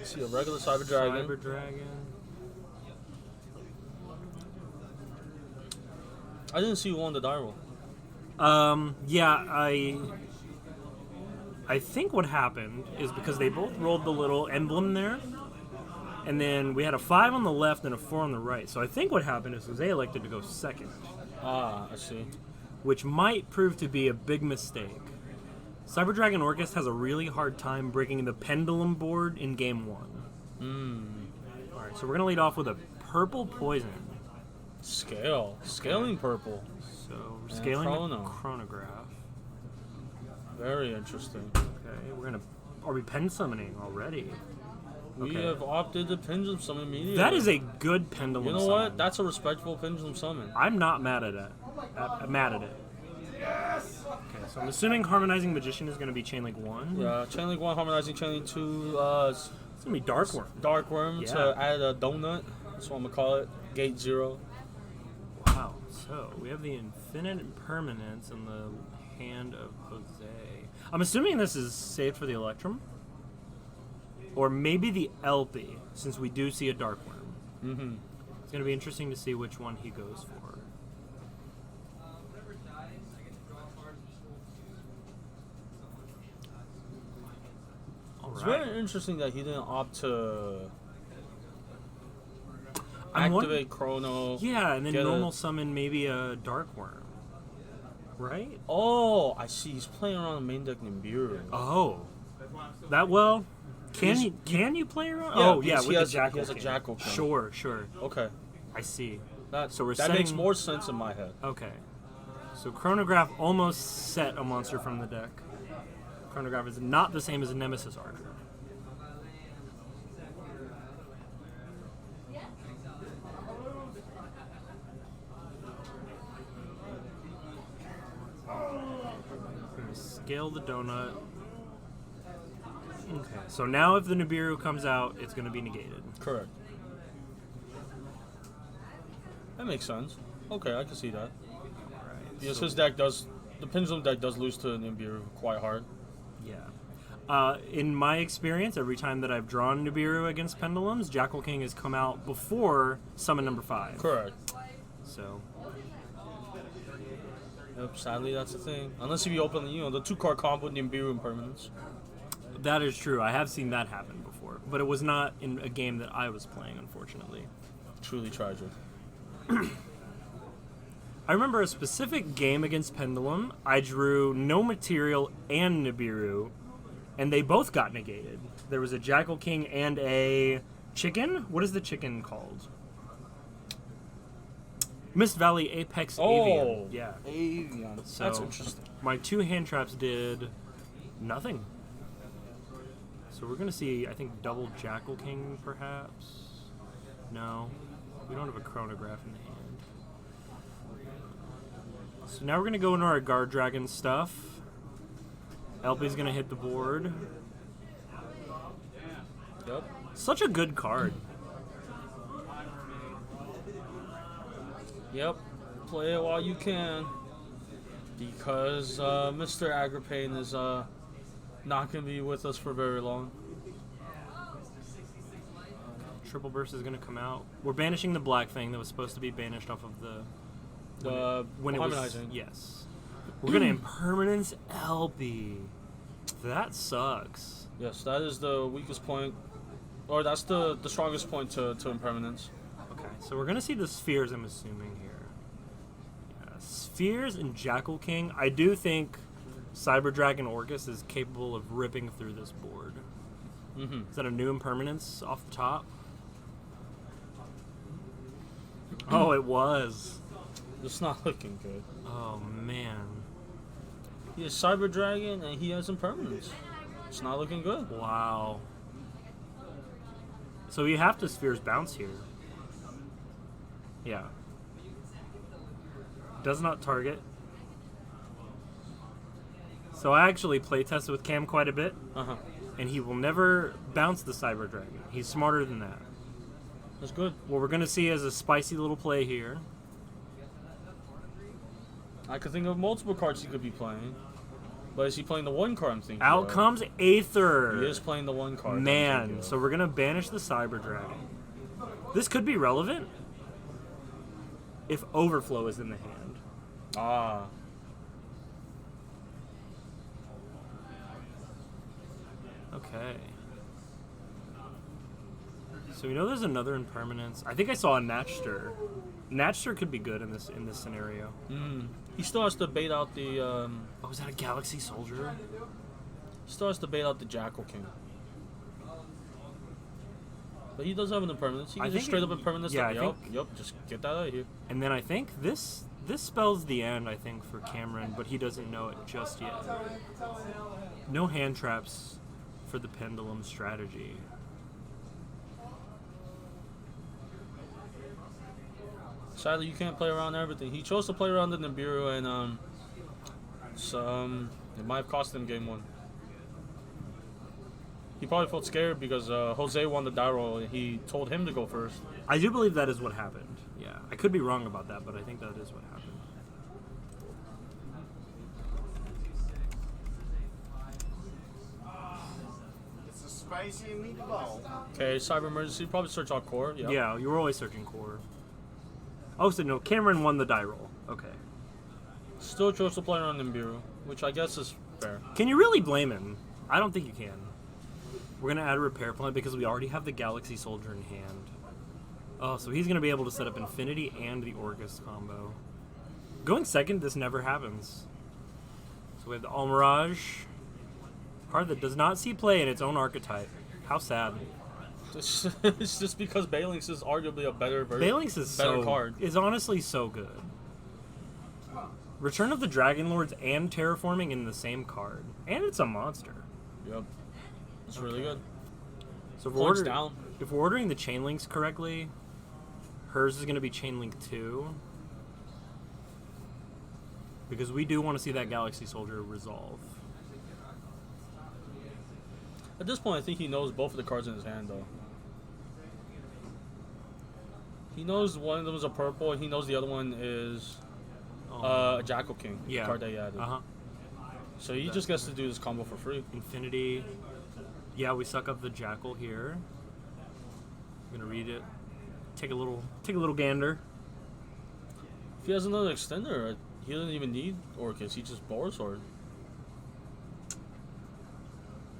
See a regular Cyber Dragon. Cyber Dragon. I didn't see you on the die roll. Yeah, I think what happened is because they both rolled the little emblem there, and then we had a 5 on the left and a 4 on the right. So I think what happened is Jose elected to go second, Ah, I see. which might prove to be a big mistake. Cyber Dragon Orchest has a really hard time breaking the pendulum board in game 1. All right, so we're gonna lead off with a purple poison. Scaling purple. So we're scaling chrono. the chronograph. Very interesting. Okay, are we pen summoning already? We Okay. have opted to pendulum summon immediately. That is a good pendulum You know summon. what? That's a respectful pendulum summon. I'm not mad at it. I'm mad at it. Yes. Okay, so I'm assuming Harmonizing Magician is going to be Chainlink 1. Yeah, Chain Link 1 harmonizing Chain Link 2, It's going to be Dark Worm. Dark Worm Yeah. to add a donut. That's what I'm gonna call it. Gate 0. Wow. So we have the Infinite Impermanence in the hand of Jose. I'm assuming this is saved for the Electrum. Or maybe the LP, since we do see a Dark Worm. Mm-hmm. It's going to be interesting to see which one he goes for. It's Alright. very interesting that he didn't opt to I'm activate Chrono. Yeah, and then get normal summon maybe a Dark Worm. Right? Oh, I see. He's playing around the main deck Nibiru. Oh. That well He's- can you play around? Yeah, oh yeah, because with he has- the Jackal. he has a King. Jackal King. Sure. Okay, I see. so we're that makes setting- more sense in my head. Okay. So Chronograph almost set a monster from the deck. Chronograph is not the same as a Nemesis Archer. We're gonna scale the donut. Okay, so now if the Nibiru comes out, it's going to be negated. Correct. That makes sense. Okay, I can see that. Because his deck does, the Pendulum deck does lose to Nibiru quite hard. Yeah. In my experience, every time that I've drawn Nibiru against Pendulums, Jackal King has come out before summon number 5. Correct. So, Yep, sadly that's the thing. Unless if you open, the 2-card combo Nibiru Impermanence. that is true. I have seen that happen before. But it was not in a game that I was playing, unfortunately. Truly tragic. I remember a specific game against Pendulum. I drew no material and Nibiru, and they both got negated. There was a Jackal King and a chicken. What is the chicken called? Mist Valley Apex Avian. Yeah. Avian. So That's interesting. my 2 hand traps did nothing. So we're gonna see, I think, double Jackal King, perhaps. No, we don't have a chronograph in hand. So now we're gonna go into our Guard Dragon stuff. LP's gonna hit the board. Yep. Such a good card. Yep. Play it while you can. Because Mr. Agripane is not going to be with us for very long. Triple Burst is gonna come out. We're banishing the Black Fang that was supposed to be banished off of the when it was. Harmonizing. Yes. We're gonna impermanence LP. That sucks. Yes, that is the weakest point. Or that's the strongest point to impermanence. Okay, so we're gonna see the spheres, I'm assuming here. Yeah, spheres and Jackal King. I do think Cyber Dragon Orcus is capable of ripping through this board. Mm-hmm. Is that a new impermanence off the top? Oh, it was. It's not looking good. Oh man. He has Cyber Dragon and he has impermanence. It's not looking good. Wow. So you have to spheres bounce here. Yeah. Does not target. So I actually playtested with Cam quite a bit, Uh-huh. and he will never bounce the Cyber Dragon. He's smarter than that. That's good. What we're going to see is a spicy little play here. I could think of multiple cards he could be playing. But is he playing the one card I'm thinking Out of? comes Aether. He is playing the one card. Man, so we're going to banish the Cyber Dragon. This could be relevant if Overflow is in the hand. Ah. Okay. So we know there's another impermanence. I think I saw a Natchster. Natchster could be good in this scenario. He still has to bait out the Oh, is that a Galaxy Soldier? still has to bait out the Jackal King. But he does have an impermanence. He I can think just straight it- up impermanence. yeah, like, I yup, think- yup, just get that out of here. And then I think this spells the end, I think, for Cameron, but he doesn't know it just yet. No hand traps for the Pendulum strategy. Sadly, you can't play around everything. He chose to play around the Nibiru, and it might have cost him game one. He probably felt scared because Jose won the die roll, and he told him to go first. I do believe that is what happened. Yeah, I could be wrong about that, but I think that is what happened. It's a spicy meatball. Okay, Cyber Emergency, probably search out core. Yep. Yeah, you were always searching core. Oh, so no, Cameron won the die roll. Okay. Still chose to play around Nibiru, which I guess is fair. Can you really blame him? I don't think you can. We're going to add a repair plan because we already have the Galaxy Soldier in hand. Oh, so he's going to be able to set up Infinity and the Orcus combo. Going second, this never happens. So we have the Almirage. Card that does not see play in its own archetype. How sad. It's just because Balinx is arguably a better version. Balinx is better card. is honestly so good. Return of the Dragon Lords and Terraforming in the same card. And it's a monster. Yep. It's really good. So Points down. if we're ordering the chain links correctly, hers is going to be chain link 2. Because we do want to see that Galaxy Soldier resolve. At this point, I think he knows both of the cards in his hand, though. He knows one of them is a purple, and he knows the other one is a Jackal King, the card that he added. Uh-huh. So he just gets to do this combo for free. Infinity. Yeah, we suck up the Jackal here. I'm gonna read it. Take a little gander. If he has another extender, he doesn't even need Orcus. He just Borisword.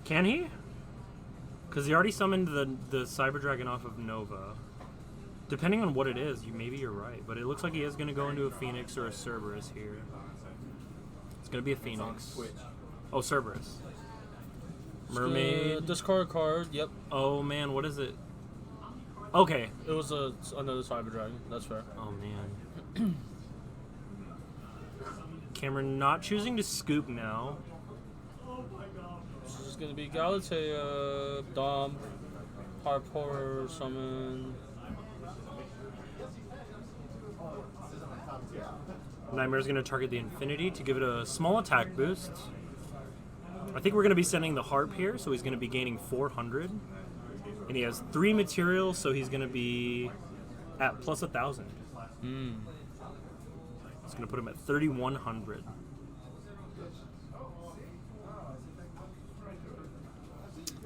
Can he? Because he already summoned the Cyber Dragon off of Nova. Depending on what it is, maybe you're right. But it looks like he is going to go into a Phoenix or a Cerberus here. It's going to be a Phoenix. Oh, Cerberus. Mermaid. Discard card. Yep. Oh, man, what is it? Okay. It was another Cyber Dragon. That's fair. Oh, man. Cameron not choosing to scoop now. This is going to be Galatea, Dom, Harpor, Summon. Nightmare's going to target the Infinity to give it a small attack boost. I think we're going to be sending the Harp here, so he's going to be gaining 400. And he has 3 materials, so he's going to be at plus 1,000. It's going to put him at 3,100.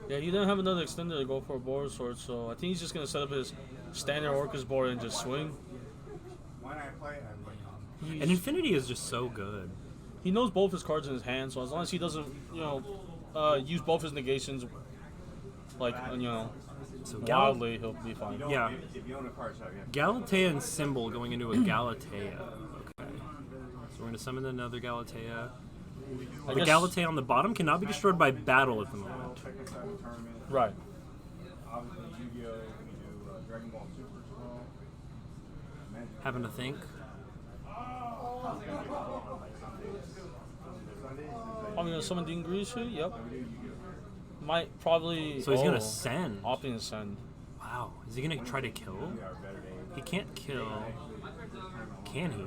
Yeah, he didn't have another extender to go for a board sword, so I think he's just going to set up his standard Orcus board and just swing. And Infinity is just so good. He knows both his cards in his hand, so as long as he doesn't, use both his negations, So wildly, he'll be fine. Yeah. Galatea and Symbol going into a Galatea. Okay. So we're going to summon another Galatea. The guess- Galatea on the bottom cannot be destroyed by battle at the moment. Right. Having to think. I'm going to summon Dean Grishu, yep. Might probably... So he's going to send. Opting to send. Wow. Is he going to try to kill? He can't kill. Can he?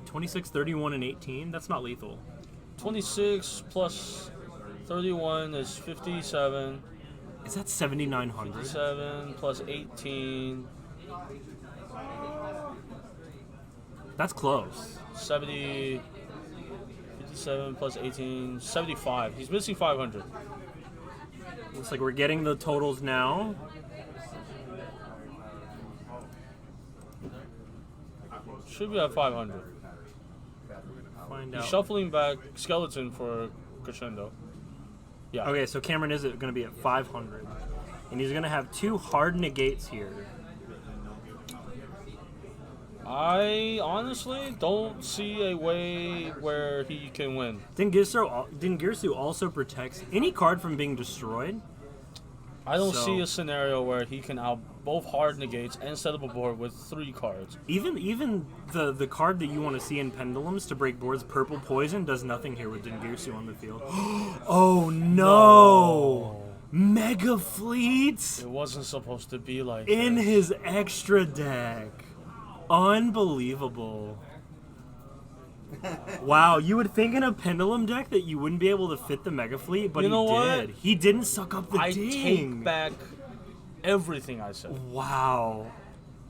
26, 31, and 18? That's not lethal. 26 plus 31 is 57. Is that 7,900? 57 plus 18, That's close. 70, 57 plus 18, 75. He's missing 500. Looks like we're getting the totals now. Should be at 500. Find He's out. shuffling back Skeleton for Crescendo. Yeah. Okay, so Cameron is going to be at 500. And he's going to have 2 hard negates here. I honestly don't see a way where he can win. Dingirsu also protects any card from being destroyed. I don't So- see a scenario where he can out both hard negates and set up a board with 3 cards. Even the card that you want to see in Pendulums to break boards, Purple Poison, does nothing here with Dingirsu on the field. Oh no! Mega Fleets It wasn't supposed to be like in this. his extra deck. Unbelievable. Wow, you would think in a Pendulum deck that you wouldn't be able to fit the Mega Fleet, but You know he what? did. He didn't suck up the I ding. take back everything I said. Wow.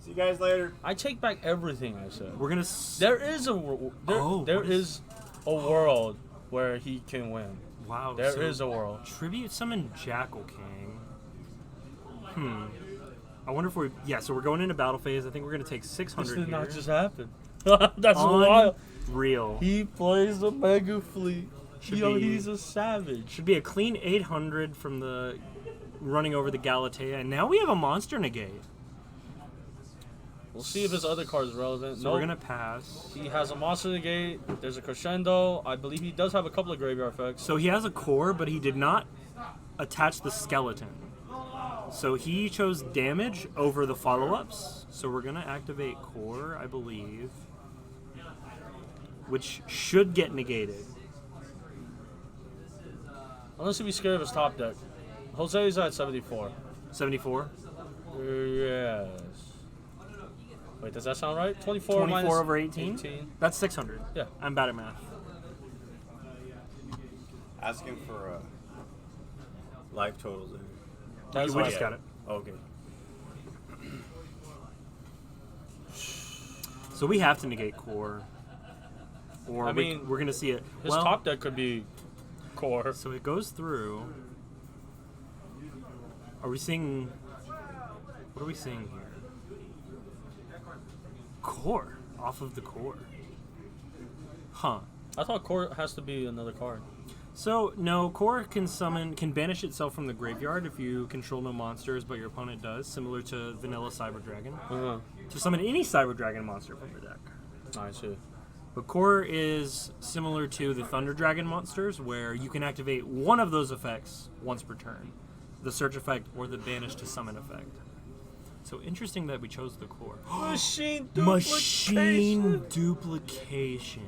See you guys later. I take back everything I said. We're gonna. There is a there what is a world where he can win. Wow. There is a world. Tribute summon Jackal King. I wonder if we. Yeah, so we're going into battle phase. I think we're gonna take 600 This here. did not just happen. That's wild. Real. He plays the Mega Fleet. Should Yo, be- he's a savage. Should be a clean 800 from the running over the Galatea, and now we have a monster negate. We'll see if his other card is relevant. So we're gonna pass. He has a monster negate. There's a crescendo. I believe he does have a couple of graveyard effects. So he has a core, but he did not attach the skeleton. So he chose damage over the follow-ups. So we're gonna activate core, I believe, which should get negated. Unless he'd be scared of his top deck. Jose's at 74. 74. Yes. Wait, does that sound right? 24 24 minus over 18? That's 600. Yeah. I'm bad at math. Asking for life totals. That's We right. just got it. Okay. So we have to negate core. Or I mean, we're gonna see it. His Well, top deck could be core. so it goes through. Are we seeing? What are we seeing here? Core off of the core. Huh. I thought core has to be another card. So no, core can banish itself from the graveyard if you control no monsters, but your opponent does, similar to vanilla Cyber Dragon. To summon any Cyber Dragon monster from your deck. I see. But core is similar to the Thunder Dragon monsters, where you can activate one of those effects once per turn, the search effect or the banish to summon effect. So interesting that we chose the core. Machine Machine duplication.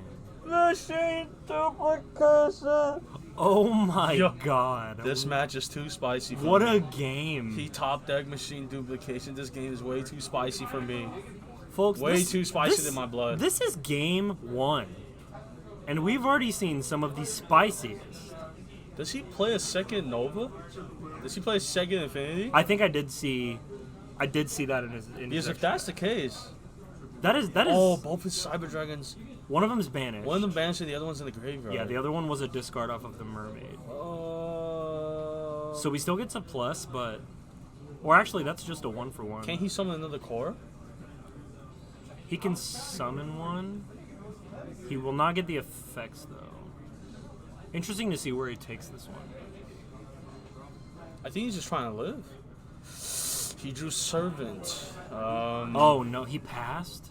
Machine duplication. Oh my Yo, god. This match is too spicy for What me. a game. He top deck machine duplication. This game is way too spicy for me. Folks, Way too spicy than my blood. This is game 1. And we've already seen some of the spiciest. Does he play a second Nova? Does he play a second Infinity? I think I did see that in his Because if that's the case, that is oh, both his Cyber Dragons. one of them's banished. One of them banished and the other one's in the graveyard. Yeah, the other one was a discard off of the mermaid. Oh. So he still gets a plus, but or actually that's just a 1-for-1. Can't he summon another core? He can summon one. He will not get the effects though. Interesting to see where he takes this one. I think he's just trying to live. He drew Servant. Oh no, he passed.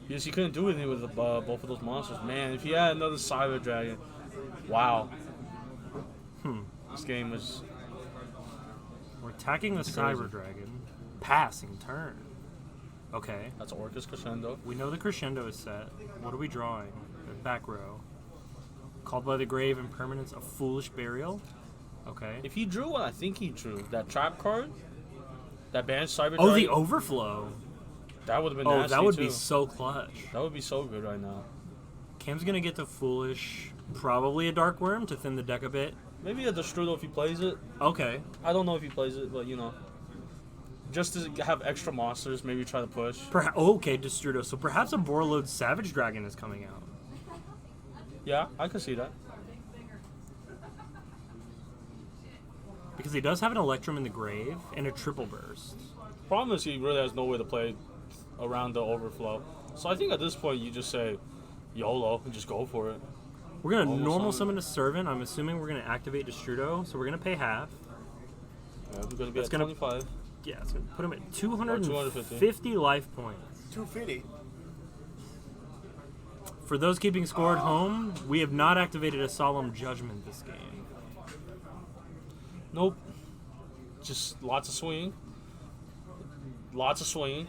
Because he couldn't do anything with both of those monsters. Man, if he had another Cyber Dragon, wow. This game was. We're attacking the Cyber Dragon. Passing turn. Okay. That's Orcus Crescendo. We know the crescendo is set. What are we drawing? The back row. Called by the grave impermanence of foolish burial. Okay. If he drew what I think he drew, that trap card, that banished Cyber Oh, Dragon, the overflow. that would have been Oh, nasty that would too. be so clutch. That would be so good right now. Cam's gonna get the foolish, probably a dark worm to thin the deck a bit. Maybe a Destrudo if he plays it. Okay. I don't know if he plays it, but you know. Just to have extra monsters, maybe try to push. Okay, Destrudo. So perhaps a Borreload Savage Dragon is coming out. Yeah, I could see that. Because he does have an Electrum in the grave and a Triple Burst. Problem is he really has no way to play around the overflow. So I think at this point you just say YOLO and just go for it. We're gonna Almost normal on. summon a Servant. I'm assuming we're gonna activate Destrudo, so we're gonna pay half. Yeah, we're gonna be That's at gonna- 25. Yeah, it's gonna put him at 250 250. life points. 250. For those keeping score at home, we have not activated a Solemn Judgment this game. Nope. Just lots of swing. Lots of swing.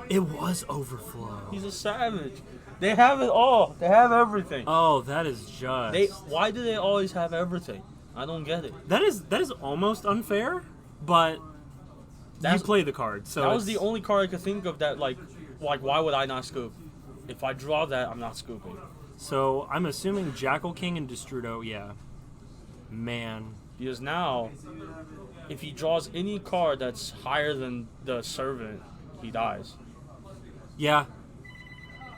It was Overflow. He's a savage. They have it all. They have everything. Oh, that is just. Why do they always have everything? I don't get it. That is almost unfair, but you play the card. So That was the it's- only card I could think of that like why would I not scoop? If I draw that, I'm not scooping. So I'm assuming Jackal King and Destrudo. Yeah. Man. Because now, if he draws any card that's higher than the Servant, he dies. Yeah.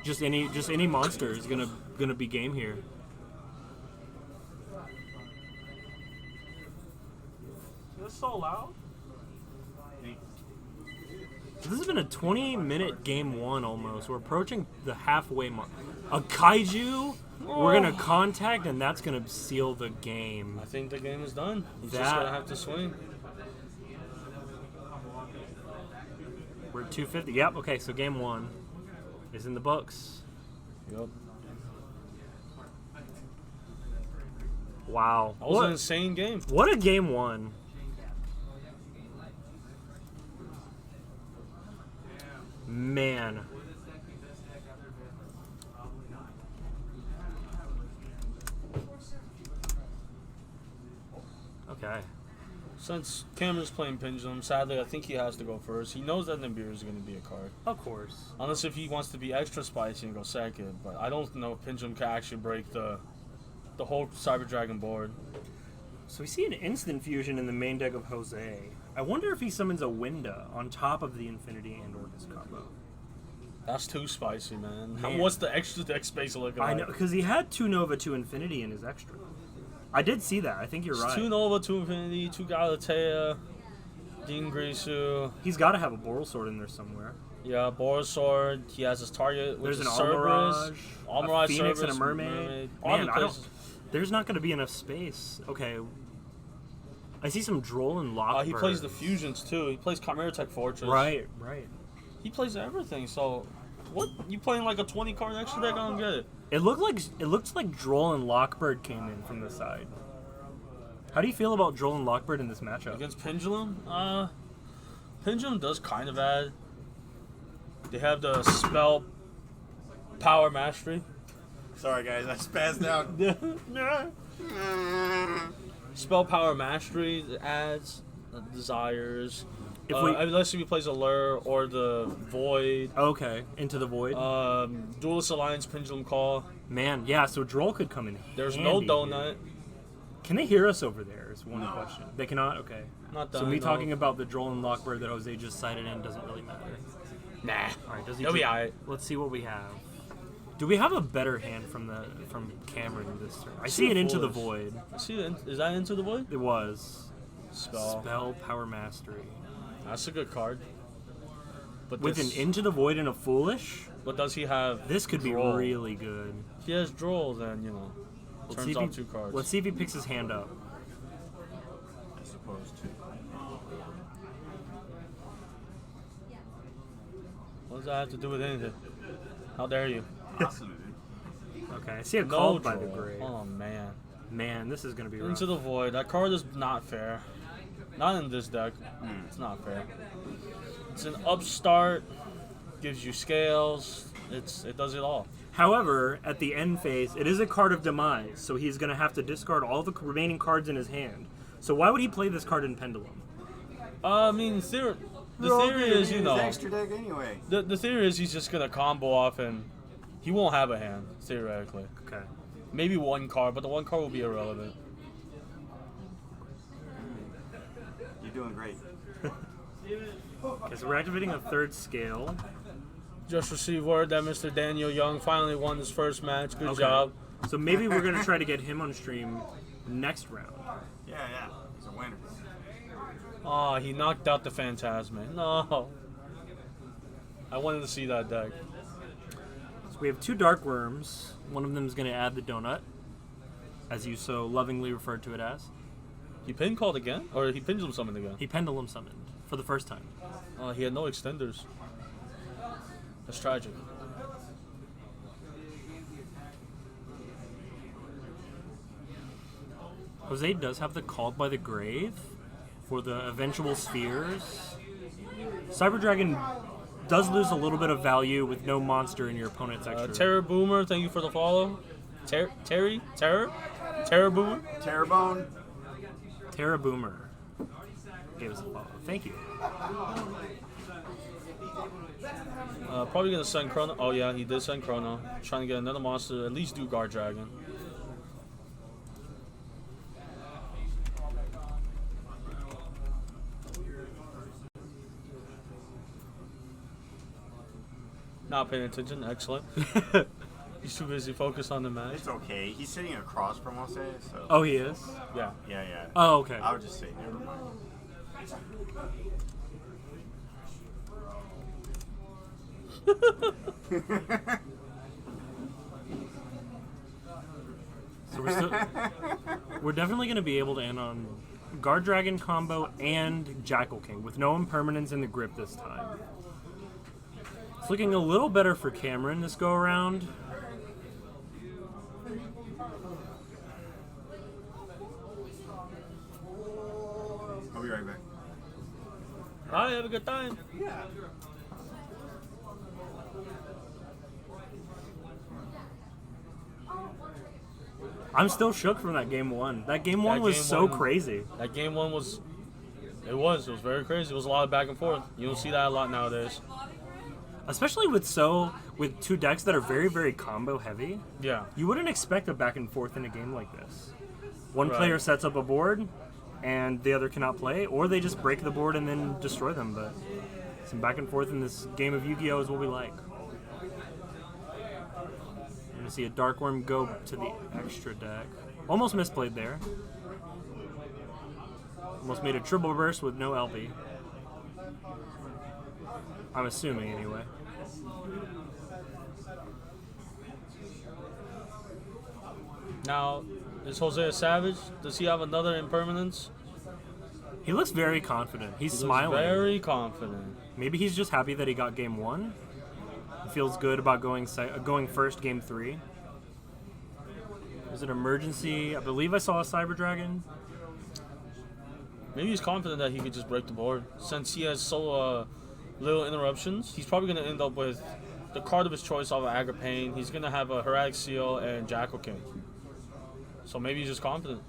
Just any monster is gonna be game here. Is this so loud? This has been a 20-minute game 1 almost. We're approaching the halfway mark. A Kaiju, we're gonna contact, and that's gonna seal the game. I think the game is done. He's just That- gonna have to swing. We're at 250. Yep. Okay. So game 1 is in the books. Yep. Wow. That was an insane game. What a game 1. Man. Okay. Since Cameron's playing Pendulum, sadly, I think he has to go first. He knows that Nibiru is going to be a card. Of course. Unless if he wants to be extra spicy and go second. But I don't know if Pendulum can actually break the whole Cyber Dragon board. So we see an instant fusion in the main deck of Jose. I wonder if he summons a Winda on top of the Infinity and Orcus combo. That's too spicy, man. Man. What's the extra deck space looking like? I know, because he had 2 Nova, 2 Infinity in his extra. I did see that. I think you're It's right. 2 Nova, 2 Infinity, 2 Galatea. Dean Grisu. He's got to have a Boral Sword in there somewhere. Yeah, Boris Sword. He has his target, which There's is an Cerberus. Almirage, a Phoenix, Cerberus, and a Mermaid. All Man, the I don't, places. there's not going to be enough space. Okay. I see some Droll and Lockbird. He plays the fusions too. He plays Chimera Tech Fortress. Right. He plays everything. So, what? You playing like a 20 card extra deck? I don't get it. It looks like Droll and Lockbird came in from the side. How do you feel about Droll and Lockbird in this matchup? Against Pendulum? Pendulum does kind of add. They have the spell power mastery. Sorry, guys, I spazzed out. Spell power mastery adds desires. If we unless he plays a lure or the void. okay, Into the Void. Duelist Alliance Pendulum Call. Man, yeah. So Droll could come in. There's no handy donut. here. Can they hear us over there? Is one question. They cannot. Okay. Not So done. me talking about the Droll and Lockbird that Jose just cited in doesn't really matter. Nah. All right. Does he? He'll be alright. Let's see what we have. Do we have a better hand from Cameron this turn? I see an Into the Void. See, is that Into the Void? It was Spell. Spell Power Mastery That's a good card. But with this, an Into the Void and a Foolish. But does he have? This could Droll? be really good. If he has Droll, then Let's see turns if off 2 cards. Let's see if he picks his hand up. I suppose too. What does that have to do with anything? How dare you? Awesome, dude. Okay, I see a No Called by the Droll. Grave. Oh man. Man, this is gonna be rough. Into the Void. That card is not fair. Not in this deck. It's not fair. It's an upstart. Gives you scales. It does it all. However, at the end phase, it is a card of demise, so he's gonna have to discard all the remaining cards in his hand. So why would he play this card in Pendulum? I mean, the theory is, extra deck anyway. the theory is he's just gonna combo off and he won't have a hand theoretically. Okay. Maybe 1 card, but the 1 card will be irrelevant. You're doing great. Okay, so we're activating a 3rd scale. Just received word that Mr. Daniel Young finally won his first match. Good Okay. job. So maybe we're gonna try to get him on stream next round. Yeah, he's a winner. Oh, he knocked out the Phantasmic. No. I wanted to see that deck. So we have 2 Dark Worms. One of them is gonna add the donut, as you so lovingly referred to it as. He pin called again? Or he pendulum summoned again? He Pendulum summoned for the first time. He had no extenders. That's tragic. Jose does have the Called by the Grave for the eventual spheres. Cyber Dragon does lose a little bit of value with no monster in your opponent's extra. Terror Boomer, thank you for the follow. Terror Boomer? Terrebone. Terra Boomer gave us a follow. Thank you. Probably gonna send Chrono. Oh yeah, he did send Chrono. Trying to get another monster, at least do Guard Dragon. Not paying attention, excellent. He's too busy focused on the match. It's okay. He's sitting across from Jose, so. Oh, he is? Yeah. Yeah. Oh, okay. I would just say never mind. So we're definitely going to be able to end on Guard Dragon combo and Jackal King with no impermanence in the grip this time. It's looking a little better for Cameron this go around. I'll be right back. Bye, have a good time. I'm still shook from that game 1. That game 1 was game so 1 crazy. That game 1 was. It was very crazy. It was a lot of back and forth. You don't see that a lot nowadays. Especially with 2 decks that are very, very combo heavy. Yeah. You wouldn't expect a back and forth in a game like this. One Right. player sets up a board, and the other cannot play, or they just break the board and then destroy them. But some back and forth in this game of Yu-Gi-Oh! Is what we like. You're going to see a Dark Worm go to the extra deck. Almost misplayed there. Almost made a triple burst with no LP. I'm assuming, anyway. Now, is Jose a savage? Does he have another impermanence? He looks very confident. He's He looks smiling. very confident. Maybe he's just happy that he got game 1. He feels good about going first game 3. Is it emergency? I believe I saw a Cyber Dragon. Maybe he's confident that he could just break the board. Since he has so little interruptions, he's probably going to end up with the card of his choice off of Agripane. He's going to have a Heraldic Seal and Jackal King. So maybe he's just confident.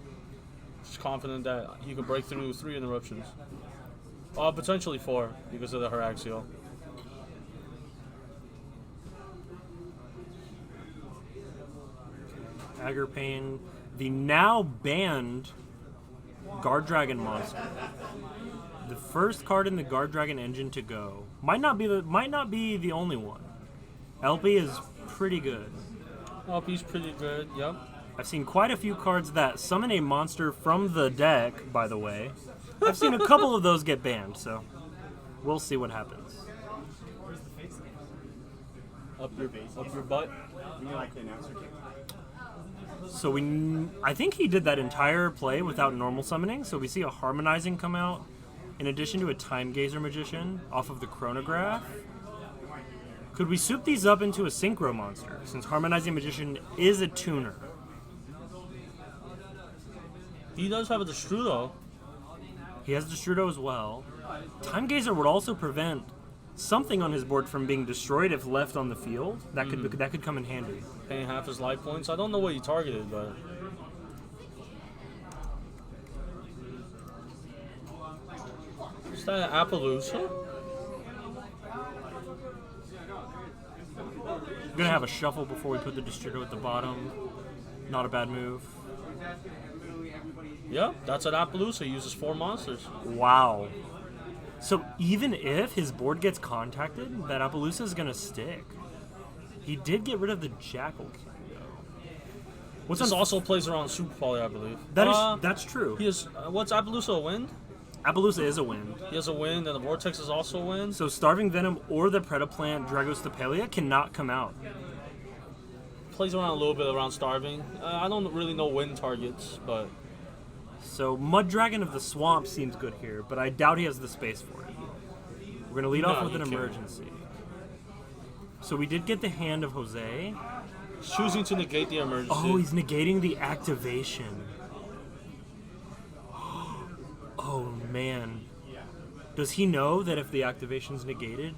Just confident that he could break through 3 interruptions. Potentially 4 because of the Heraldic Seal. Agripane, the now banned Guard Dragon monster. The first card in the Guard Dragon engine to go. Might not be the only one. LP is pretty good. LP's pretty good, yep. I've seen quite a few cards that summon a monster from the deck, by the way. I've seen a couple of those get banned, so we'll see what happens. Up your butt. You mean like the announcer kick? So I think he did that entire play without normal summoning, so we see a Harmonizing come out, in addition to a Time Gazer Magician off of the Chronograph. Could we soup these up into a Synchro monster, since Harmonizing Magician is a tuner? He does have a Destrudo. He has Destrudo as well. Time Gazer would also prevent something on his board from being destroyed if left on the field. That could come in handy. Paying half his life points. I don't know what he targeted, but... Is that an Appaloosa? Gonna have a shuffle before we put the Destrudo at the bottom. Not a bad move. Yep, that's an Appaloosa. He uses 4 monsters. Wow. So even if his board gets contacted, that Appaloosa is gonna stick. He did get rid of the Jackal King, though. This also plays around Super Poly, I believe. That's true. He is, what's Appaloosa, a wind? Appaloosa is a wind. He has a wind, and the Vortex is also a wind. So Starving Venom or the Predaplant Dragostapelia cannot come out. Plays around a little bit around Starving. I don't really know wind targets, but... So Mud Dragon of the Swamp seems good here, but I doubt he has the space for it. We're gonna lead off with an emergency. So we did get the hand of Jose. He's choosing to negate the emergency. Oh, he's negating the activation. Oh man. Does he know that if the activation's negated,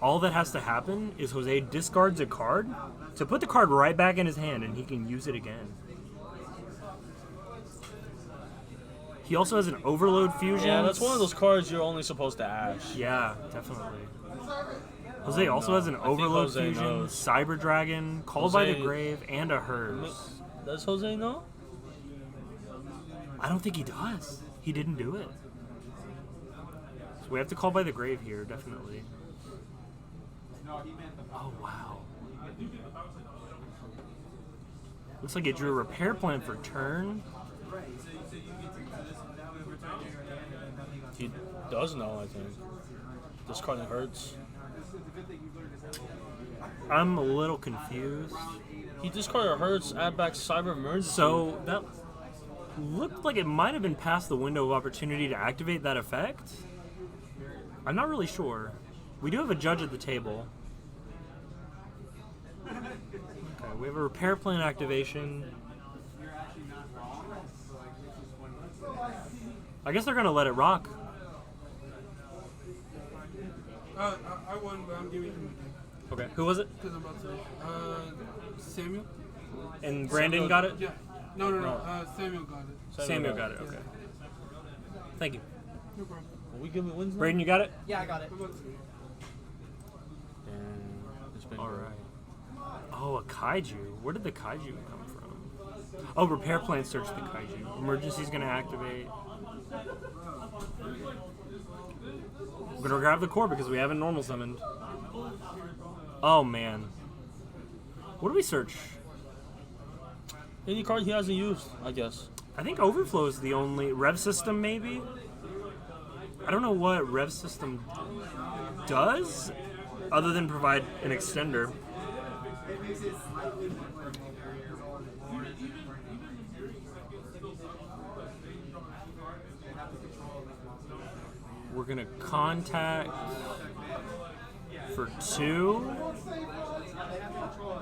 all that has to happen is Jose discards a card to put the card right back in his hand and he can use it again? He also has an Overload Fusion. Yeah, that's one of those cards you're only supposed to ash. Yeah, definitely. Jose also has an Overload Jose Fusion, knows. Cyber Dragon, Called by the Grave, and a Hers. Does Jose know? I don't think he does. He didn't do it. So we have to Call by the Grave here, definitely. Oh, wow. Looks like it drew a Repair Plan for turn. He does know, I think. This card hurts. I'm a little confused. He discarded Hurts, add back Cyber Emergency. So that looked like it might have been past the window of opportunity to activate that effect. I'm not really sure. We do have a judge at the table. Okay, we have a Repair Plan activation. I guess they're gonna let it rock. I won, but I'm giving him the game. Okay. Who was it? Because I'm about to. Samuel? And Brandon got it? Yeah. No. Samuel got it. Samuel got it, okay. Thank you. No problem. Are we giving wins now? Brayden, you got it? Yeah, I got it. I'm about to. It's been Alright. Oh, a Kaiju. Where did the Kaiju come from? Oh, Repair Plan searched the Kaiju. Emergency's gonna activate. We're gonna grab the core because we haven't normal summoned. Oh man. What do we search? Any card he hasn't used, I guess. I think Overflow is the only Rev System, maybe. I don't know what Rev System does other than provide an extender. We're gonna contact for 2.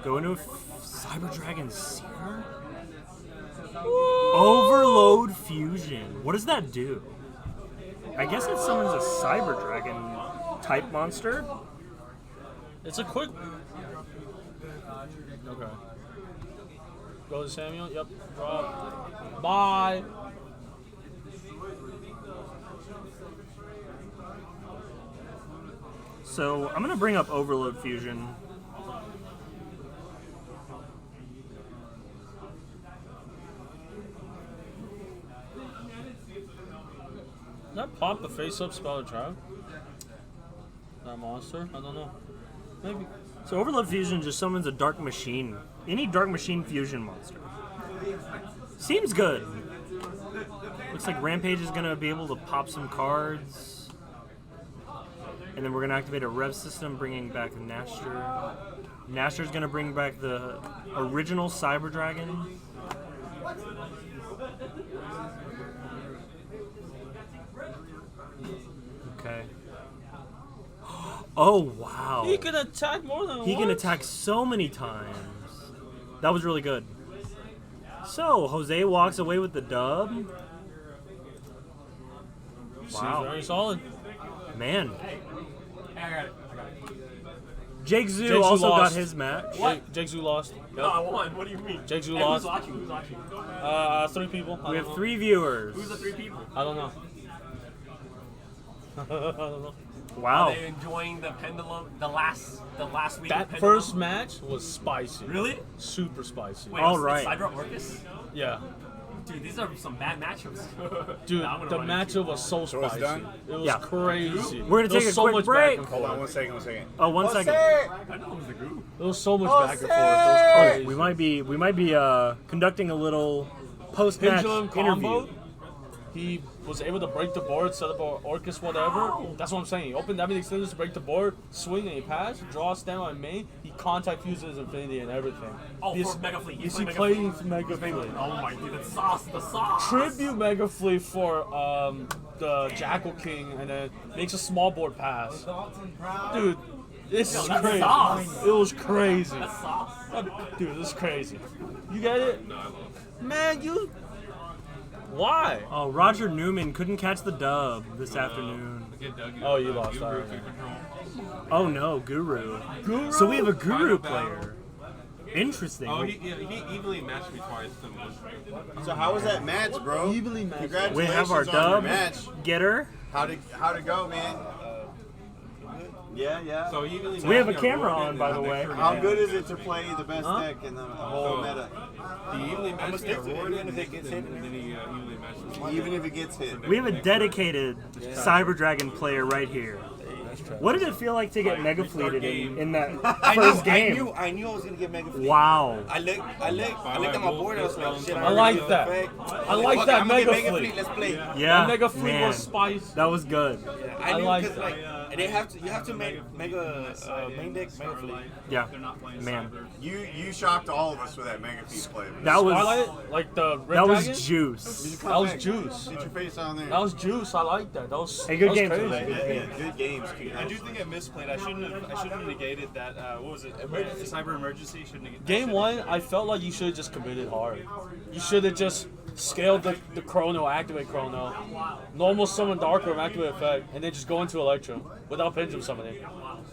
Go into Cyber Dragon Seer. Overload Fusion. What does that do? I guess it summons a Cyber Dragon type monster. It's a quick. Okay. Go to Samuel. Yep. Drop. Bye. So I'm gonna bring up Overload Fusion. Did that pop the face-up spell trap? That monster? I don't know. Maybe. So Overload Fusion just summons a Dark Machine. Any Dark Machine Fusion monster. Seems good. Looks like Rampage is gonna be able to pop some cards. And then we're gonna activate a Rev System, bringing back Nashter. Nashter's gonna bring back the original Cyber Dragon. Okay. Oh wow! He can attack more than He can once? attack so many times. That was really good. So Jose walks away with the dub. Wow. Very solid. Man. Jake Zoo Jake Zoo also lost. got his match. Jake Zoo lost. No, I won. What do you mean? Jake Zoo Hey, lost. Who's watching? Who's watching? 3 people. I We don't have know. 3 viewers. Who's the 3 people? I don't know. I don't know. Wow. Are they enjoying the pendulum? The last week. That of pendulum? first match was spicy. Really? Super spicy. Wait, All was it right. Cyber Orcus? Yeah. Dude, these are some bad matchups. Dude, Nah, I'm gonna the run into matchup was so So it's spicy. done? It was Yeah. crazy. We're gonna There was take a so quick much break. Back and Hold on forth. one second. Oh, 1 second. I know it was the group. There was so much back and forth. It Oh, was crazy. we might be conducting a little post-match Pendulum interview. combo. He was able to break the board, set up an Orcus, whatever. That's what I'm saying. He opened that many extenders to break the board, swing and he passed, draw a stem on main. He contact fuses Infinity and everything. Oh, He's- for Mega Fleet. Is He's he playing playing Mega Fleet? Oh my dude, the sauce, the sauce. Tribute Mega Fleet for the Jackal King and then makes a small board pass. Dude, this is that's crazy. sauce. It was crazy. That's sauce. Dude, this is crazy. You get it? Man, you. Why? Oh, Roger Newman couldn't catch the dub this afternoon. Oh, you lost. All right. Oh no, Guru. So we have a Guru player. Interesting. Oh, he evenly matched me twice. So how was that match, bro? Evenly matched. Congratulations We have our on your dub match. getter. How'd it go, man? Yeah. So evenly We have a matched camera Rogan, on, and by I the make way. sure he How had- good is it to play the best deck in the whole So- meta? He evenly matched me stick to it, Rogan, even if it gets hit. and then he evenly matched me. Even if it gets hit. We have a dedicated Cyber Dragon player right here. What did it feel like to get mega fleeted in that first game? I knew I was gonna get Mega Fleet. Wow. I looked at my board. I was like, shit. I like that. I like that Mega Fleet. Let's play. Yeah. That Mega Fleet man. was spicy. That was good. I knew like 'cause, that. like, you have to make Mega main deck Mega Fleet. Yeah. Man. You shocked all of us with that Mega Feast play. That was Twilight, like the Red that Dragon? was juice. That was juice. Get your face on there. That was juice. I like that. That was Hey, good that was game crazy. today. Good games. I do think I misplayed. I shouldn't have negated that. What was it? Cyber emergency. Shouldn't have. Game 1, I felt like you should have just committed hard. You should have just scaled the chrono, activate chrono, normal summon dark room, activate effect, and then just go into Electrum without pendulum summoning.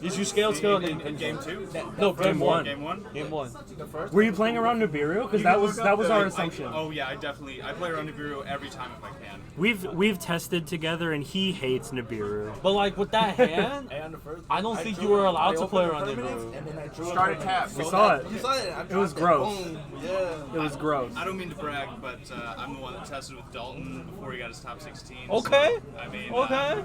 You scaled, In game 2. No, game 1. Game 1. Game 1. Were you playing around Nibiru? Because that was our assumption. Oh yeah, I play around Nibiru every time if I can. We've tested together and he hates Nibiru. But like with that hand, I don't think you were allowed to play around Nibiru. And then I drew Started tap. We saw it. You saw it. It was gross. Boom. Yeah. It was gross. I don't mean to brag, but I'm the one that tested with Dalton before he got his top 16. Okay. So, I mean, Okay.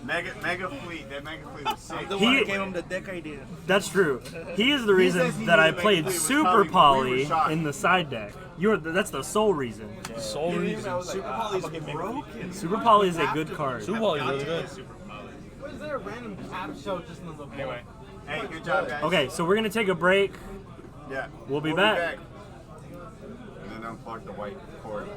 Mega Fleet. That Mega Fleet was sick. The He- one that gave him the deck idea. That's true. He is the says reason he that knew I Mega played Fleet was Super coming, but we were Poly shocked. in the side deck. That's the sole reason. Sole reason. Super Poly's broken. Super Poly is a good card. Super Poly is really good. Is there a random cap show just in the Anyway. Hey, good job, guys. Okay, so we're gonna take a break. Yeah. We'll be back. And then unplug the white cord.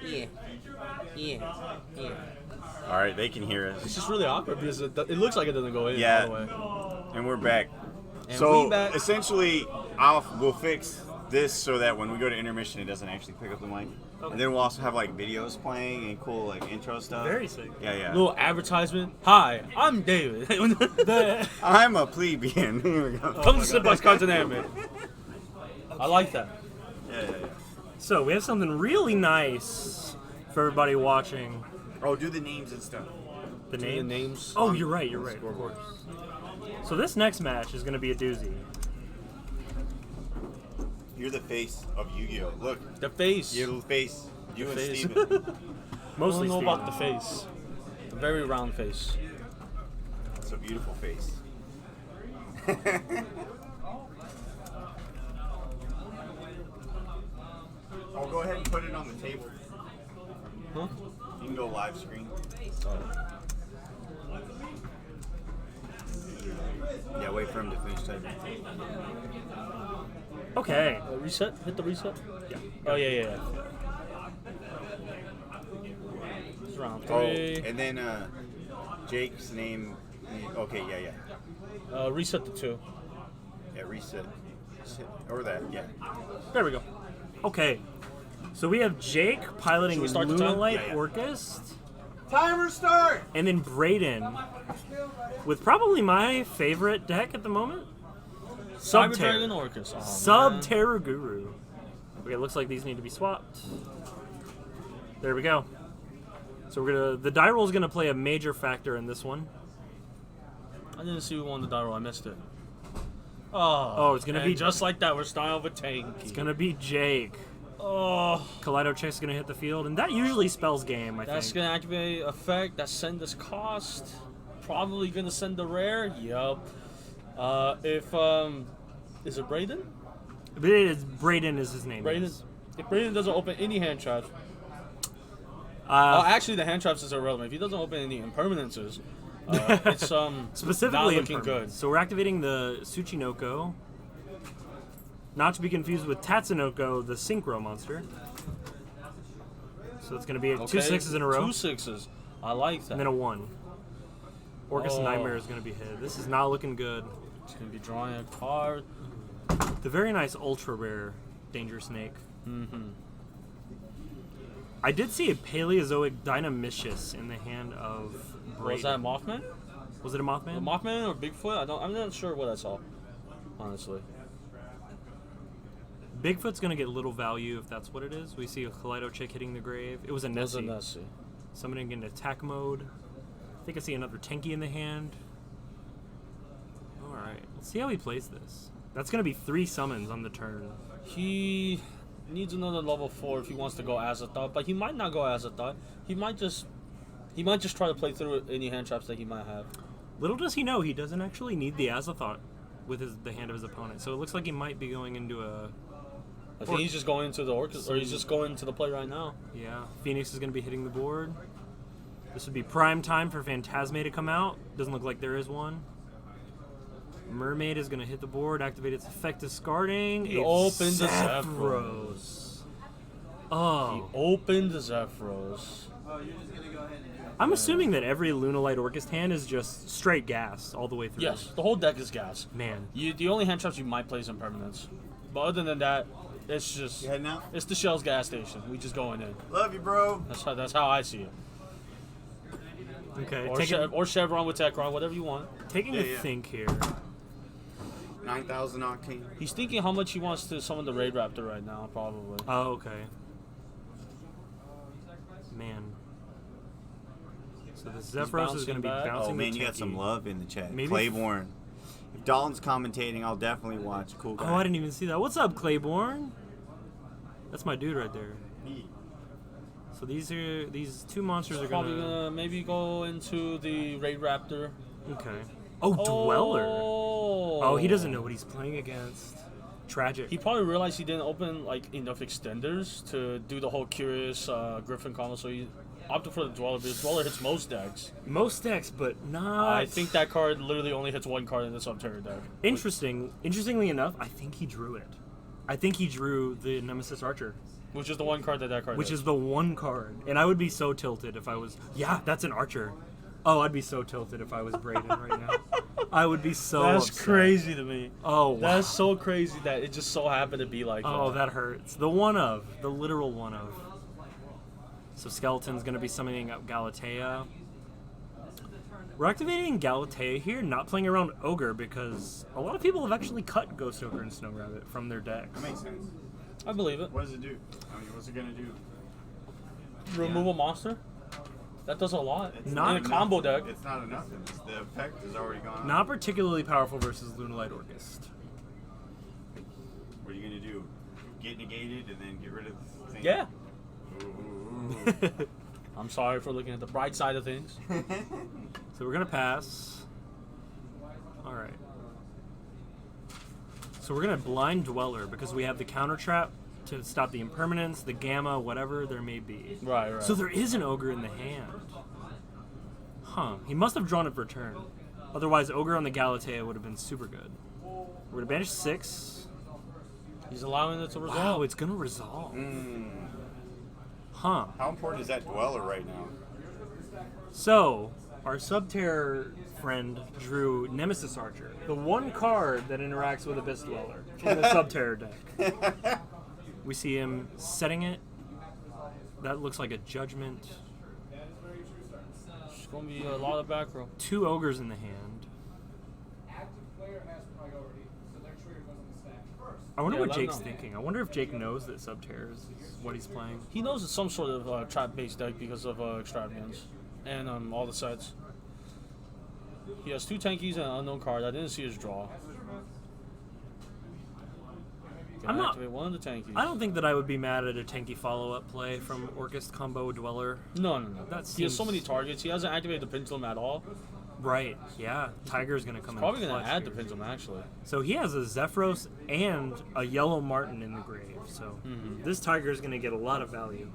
Yeah. Yeah. Yeah. All right, they can hear us. It's just really awkward because it looks like it doesn't go in Yeah. all the way. And we're back. And So we back. essentially, we'll fix this so that when we go to intermission, it doesn't actually pick up the mic. And then we'll also have like videos playing and cool like intro stuff. Very sick. Yeah. Little advertisement. Hi, I'm David. I'm a plebeian. Here we go. Come to Senpai's Content Anime. I like that. Yeah. So we have something really nice for everybody watching. Oh, do the names and stuff. The The names. names. Oh, you're right. You're right. Of course. So this next match is going to be a doozy. You're the face of Yu-Gi-Oh. Look, The face. you're the face. You The and face. Steven. Mostly I don't know about Steven. the face. The very round face. It's a beautiful face. I'll go ahead and put it on the table. Huh? You can go live screen. Yeah, wait for him to finish typing. Okay. Reset? Hit the reset? Yeah. Oh, yeah. It's round Oh, 3. and then Jake's name. Okay, yeah. Reset the 2. Yeah, reset. Or that, yeah. There we go. Okay. So we have Jake piloting Should we start the time? Lunalight Yeah, yeah. Orchest. Timer start! And then Brayden with probably my favorite deck at the moment. Cyber Subterra. Dragon Orcus. Oh, Subterra Guru. Okay, it looks like these need to be swapped. There we go. So the die roll is gonna play a major factor in this one. I didn't see who won the die roll. I missed it. Oh, it's gonna and be- just like that. We're starting with Tanky. It's gonna be Jake. Oh, Kaleido Check's gonna hit the field, and that usually spells game, I that's think. gonna activate effect. That send this cost. Probably gonna send the rare. Yup. If is it Brayden? But it is Brayden is his name. Brayden. yes. If Brayden doesn't open any hand traps, actually the hand traps is irrelevant. If he doesn't open any impermanences, it's Specifically not looking good. impermanent. So we're activating the Tsuchinoko. Not to be confused with Tatsunoko, the Synchro monster. So it's going to be 2 6s in a row, 2 6s. I like that. and then a 1. Orcus Oh. Nightmare is going to be hit. This is not looking good. It's gonna be drawing a card. The very nice ultra rare Danger Snake. Mm-hmm. I did see a Paleozoic Dynamicius in the hand of Brayden. Was that Mothman? Was it a Mothman? Mothman or Bigfoot? I'm not sure what I saw. Honestly. Bigfoot's going to get little value if that's what it is. We see a Kaleido Chick hitting the grave. It was a Was Nessie. it Nessie? Summoning into attack mode. I think I see another Tenki in the hand. Alright, let's see how he plays this. That's going to be 3 summons on the turn. He needs another level 4 if he wants to go Azathoth, but he might not go Azathoth. He might just try to play through any hand traps that he might have. Little does he know, he doesn't actually need the Azathoth with the hand of his opponent. So it looks like he might be going into a... I think he's just going to the Orcus, or he's just going to the play right now. Yeah, Phoenix is going to be hitting the board. This would be prime time for Phantasme to come out. Doesn't look like there is one. Mermaid is going to hit the board, activate its effect discarding. He It's opened the Zephyros. Oh. He opened the Zephyros. I'm assuming that every Lunalight Orchest hand is just straight gas all the way through. Yes, the whole deck is gas. Man. The only hand traps you might play is impermanence. But other than that, it's just... You heading out? It's the Shell's gas station. We just going in. Love you, bro. That's how I see it. Okay, Or Chevron with Techron, whatever you want. taking Yeah, a yeah. think here. 9,000 octane. He's thinking how much he wants to summon the Raid Raptor right now, probably. Oh, okay. Man. So the Zephyros is going to be bouncing back. bouncing Oh man, the you got some Tenki. love in the chat. Maybe- Claiborne. If Dalton's commentating, I'll definitely watch. Cool guy. Oh, I didn't even see that. What's up, Claiborne? That's my dude right there. So these 2 monsters are Probably gonna. gonna maybe go into the Raid Raptor. Okay. Oh, Dweller. Oh, he doesn't know what he's playing against. Tragic. He probably realized he didn't open like enough extenders to do the whole Curious Griffin combo, so he opted for the Dweller. Because Dweller hits most decks. Most decks, but not. I think that card literally only hits 1 card in the Subterra deck. Interestingly enough, I think he drew it. I think he drew the Nemesis Archer, Which is the 1 card that card which hits. is the 1 card. And I would be so tilted if I was. Yeah, that's an Archer. Oh, I'd be so tilted if I was Brayden right now. I would be so. That's upset. crazy to me. Oh, wow. That's so crazy that it just so happened to be like Oh, that. that hurts. The one of. The literal one of. So Skeleton's going to be summoning up Galatea. We're activating Galatea here, not playing around Ogre, because a lot of people have actually cut Ghost Ogre and Snow Rabbit from their decks. That makes sense. I believe it. What does it do? I mean, what's it gonna do? Remove a monster? That does a lot. It's Not in a combo deck. It's not enough. The effect is already gone. Not particularly powerful versus Lunalight Orchest. What are you gonna do? get negated and then get rid of the thing? Yeah. Ooh. I'm sorry for looking at the bright side of things. So we're gonna pass. All right. So we're gonna blind Dweller because we have the counter trap to stop the impermanence, the gamma, whatever there may be. Right. So there is an ogre in the hand. Huh. He must have drawn it for turn. Otherwise, ogre on the Galatea would have been super good. We're gonna banish 6. He's allowing it to resolve. Wow, it's gonna resolve. Huh. How important is that Dweller right now? So, our Subterror friend drew Nemesis Archer, the one card that interacts with Abyss Dweller in the Subterror deck. We see him setting it. That looks like a Judgment. It's going to be a lot of back row. 2 ogres in the hand. I wonder Yeah, what let him Jake's know. thinking. I wonder if Jake knows that Subterror is what he's playing. He knows it's some sort of trap-based deck because of Extravagance and all the sets. He has 2 tankies and an unknown card. I didn't see his draw. I'm not- Activate one of the tankies. I don't think that I would be mad at a tanky follow-up play from Orcust combo Dweller. No. That He has so seems- many targets. He hasn't activated the pendulum at all. Right, yeah. Tiger's going to come in Probably going clutch to add here. the pendulum, actually. So he has a Zephyros and a Yellow Martin in the grave. So this Tiger is going to get a lot of value.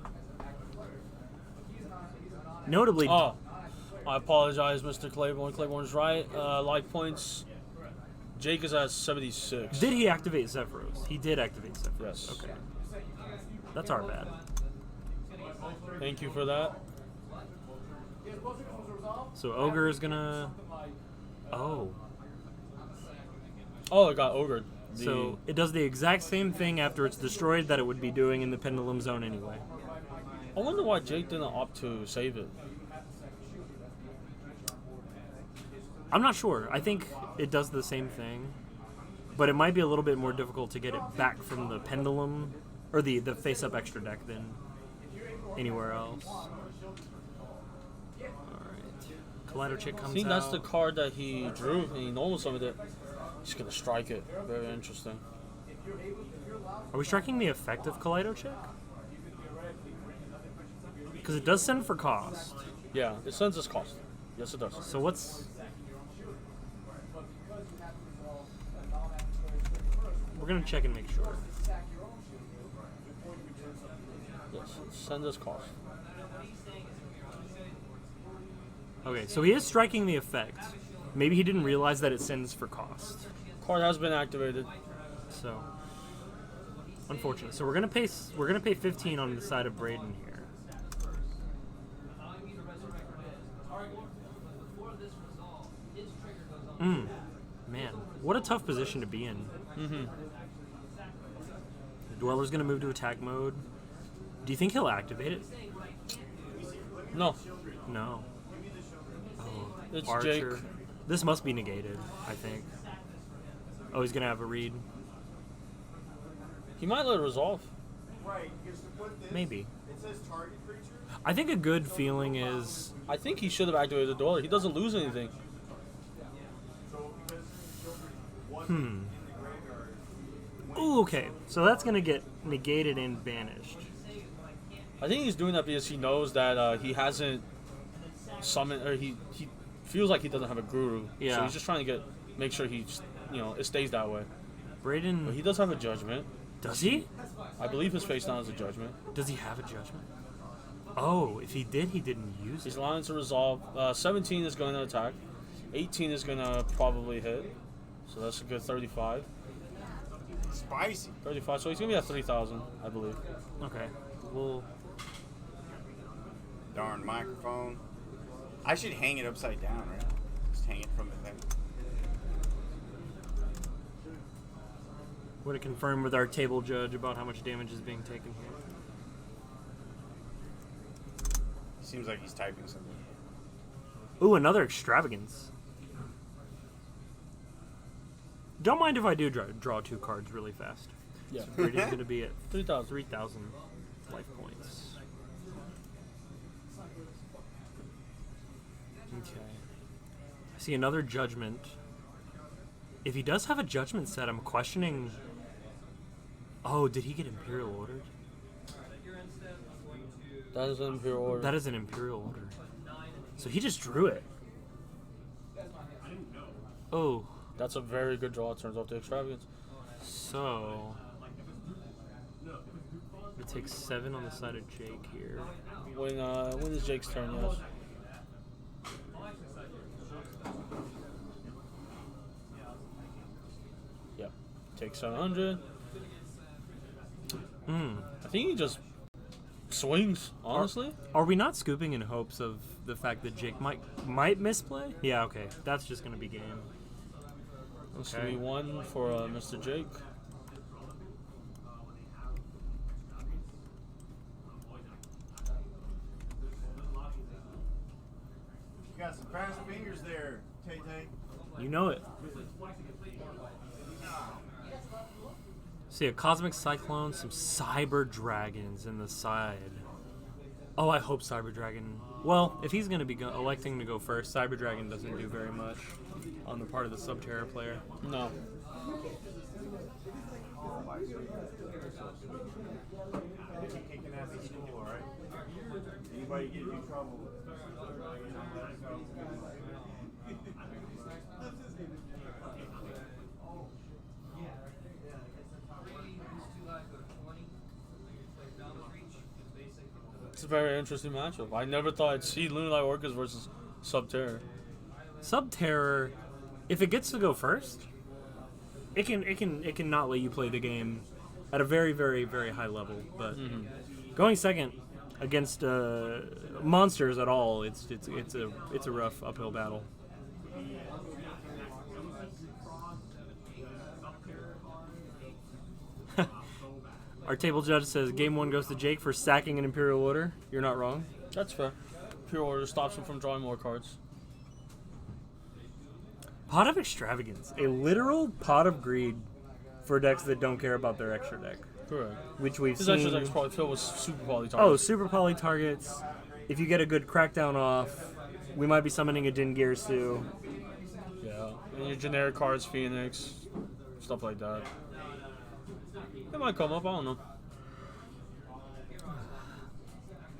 Notably, Oh, I apologize, Mr. Claiborne. Claiborne's right. Life points. Jake is at 76. did he activate Zephyros? He did activate Zephyros. Yes. Okay. That's our bad. Thank you for that. So Ogre is going to... Oh. Oh, it got ogred. So it does the exact same thing after it's destroyed that it would be doing in the Pendulum Zone anyway. I wonder why Jake didn't opt to save it. I'm not sure. I think it does the same thing, but it might be a little bit more difficult to get it back from the Pendulum, or the face-up extra deck than anywhere else. Alright. Kaleido Chick comes I think out. that's the card that he drew, and he normal summoned it. He's going to strike it. Very interesting. Are we striking the effect of Kaleido Chick? Because it does send for cost. Yeah, it sends us cost. Yes, it does. So what's... We're going to check and make sure. Yes, it sends us cost. Okay, so he is striking the effect. Maybe he didn't realize that it sends for cost. Card has been activated. So unfortunate. So we're gonna pay 15 on the side of Braden here. Man, what a tough position to be in. Mm-hmm. The Dweller's gonna move to attack mode. Do you think he'll activate it? No, No. Oh, it's Archer. Jake. This must be negated, I think. Oh, he's gonna have a read. He might let it resolve. Maybe. I think a good feeling is I think he should have activated the door. He doesn't lose anything. Ooh, okay. So that's gonna get negated and banished. I think he's doing that because he knows that he hasn't summoned, or he feels like he doesn't have a guru. Yeah. So he's just trying to make sure it stays that way. Braden, But he does have a judgment. does he? I believe his face down is a judgment. Does he have a judgment? Oh, if he did, he didn't use He's it. allowing to resolve. 17 is going to attack. 18 is going to probably hit. So that's a good 35. Spicy. 35. So he's going to be at 3,000, I believe. Okay. Well, Darn microphone. I should hang it upside down, right? Just hang it from the thing. we're gonna confirm with our table judge about how much damage is being taken here. Seems like he's typing something. Ooh, another extravagance. Don't mind if I do draw 2 cards really fast. Yeah. Braden's gonna be at 3,000. 3,000 life points. Okay. I see another judgment. If he does have a judgment set, I'm questioning Oh, did he get Imperial ordered? That is an Imperial order. That is an Imperial order. So he just drew it. Oh, That's a very good draw. It turns off the extravagance. so it takes 7 on the side of Jake here. When is Jake's turn? Yes. Yep. Take 700. I think he just swings. Honestly. Are we not scooping in hopes of the fact that Jake might misplay? Yeah, okay. That's just gonna be game. This will be 1 for Mr. Jake. You got some fast fingers there, Tay-Tay. You know it. See a Cosmic Cyclone, some Cyber Dragons in the side. Oh, I hope Cyber Dragon. Well, if he's going to be electing to go first, Cyber Dragon doesn't do very much on the part of the Subterra player. No. Kicking ass at school, all right? Anybody get in trouble? It's a very interesting matchup. I never thought I'd see Lunalight Orcas versus Subterror. Subterror, if it gets to go first, it can not let you play the game at a very, very, very high level. But going second against monsters at all, it's a rough uphill battle. Our table judge says game 1 goes to Jake for sacking an Imperial Order. You're not wrong. That's fair. Pure Order stops him from drawing more cards. Pot of Extravagance, a literal pot of greed for decks that don't care about their extra deck. Correct. Which we've His seen. extra deck's probably filled with super poly Oh, targets. super poly targets. If you get a good crackdown off, we might be summoning a Din Girsu. Yeah. And your generic cards, Phoenix, stuff like that. It might come up, I don't know.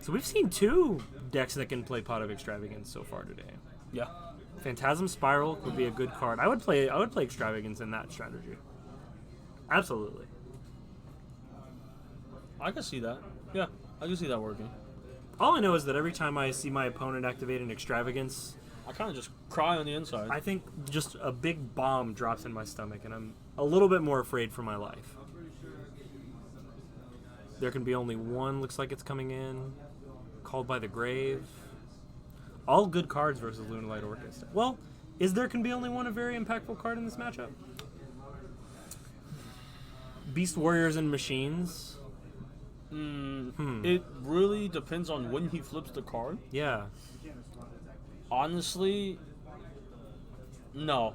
So we've seen 2 decks that can play Pot of Extravagance so far today. Yeah. Phantasm Spiral would be a good card. I would play Extravagance in that strategy. Absolutely. I can see that. Yeah, I can see that working. All I know is that every time I see my opponent activate an Extravagance, I kind of just cry on the inside. I think just a big bomb drops in my stomach, and I'm a little bit more afraid for my life. There can be only one. Looks like it's coming in. Called by the Grave. All good cards versus Lunalight Orcas. Well, is there can be only one a very impactful card in this matchup? Beast Warriors and Machines. It really depends on when he flips the card. Yeah. Honestly, no.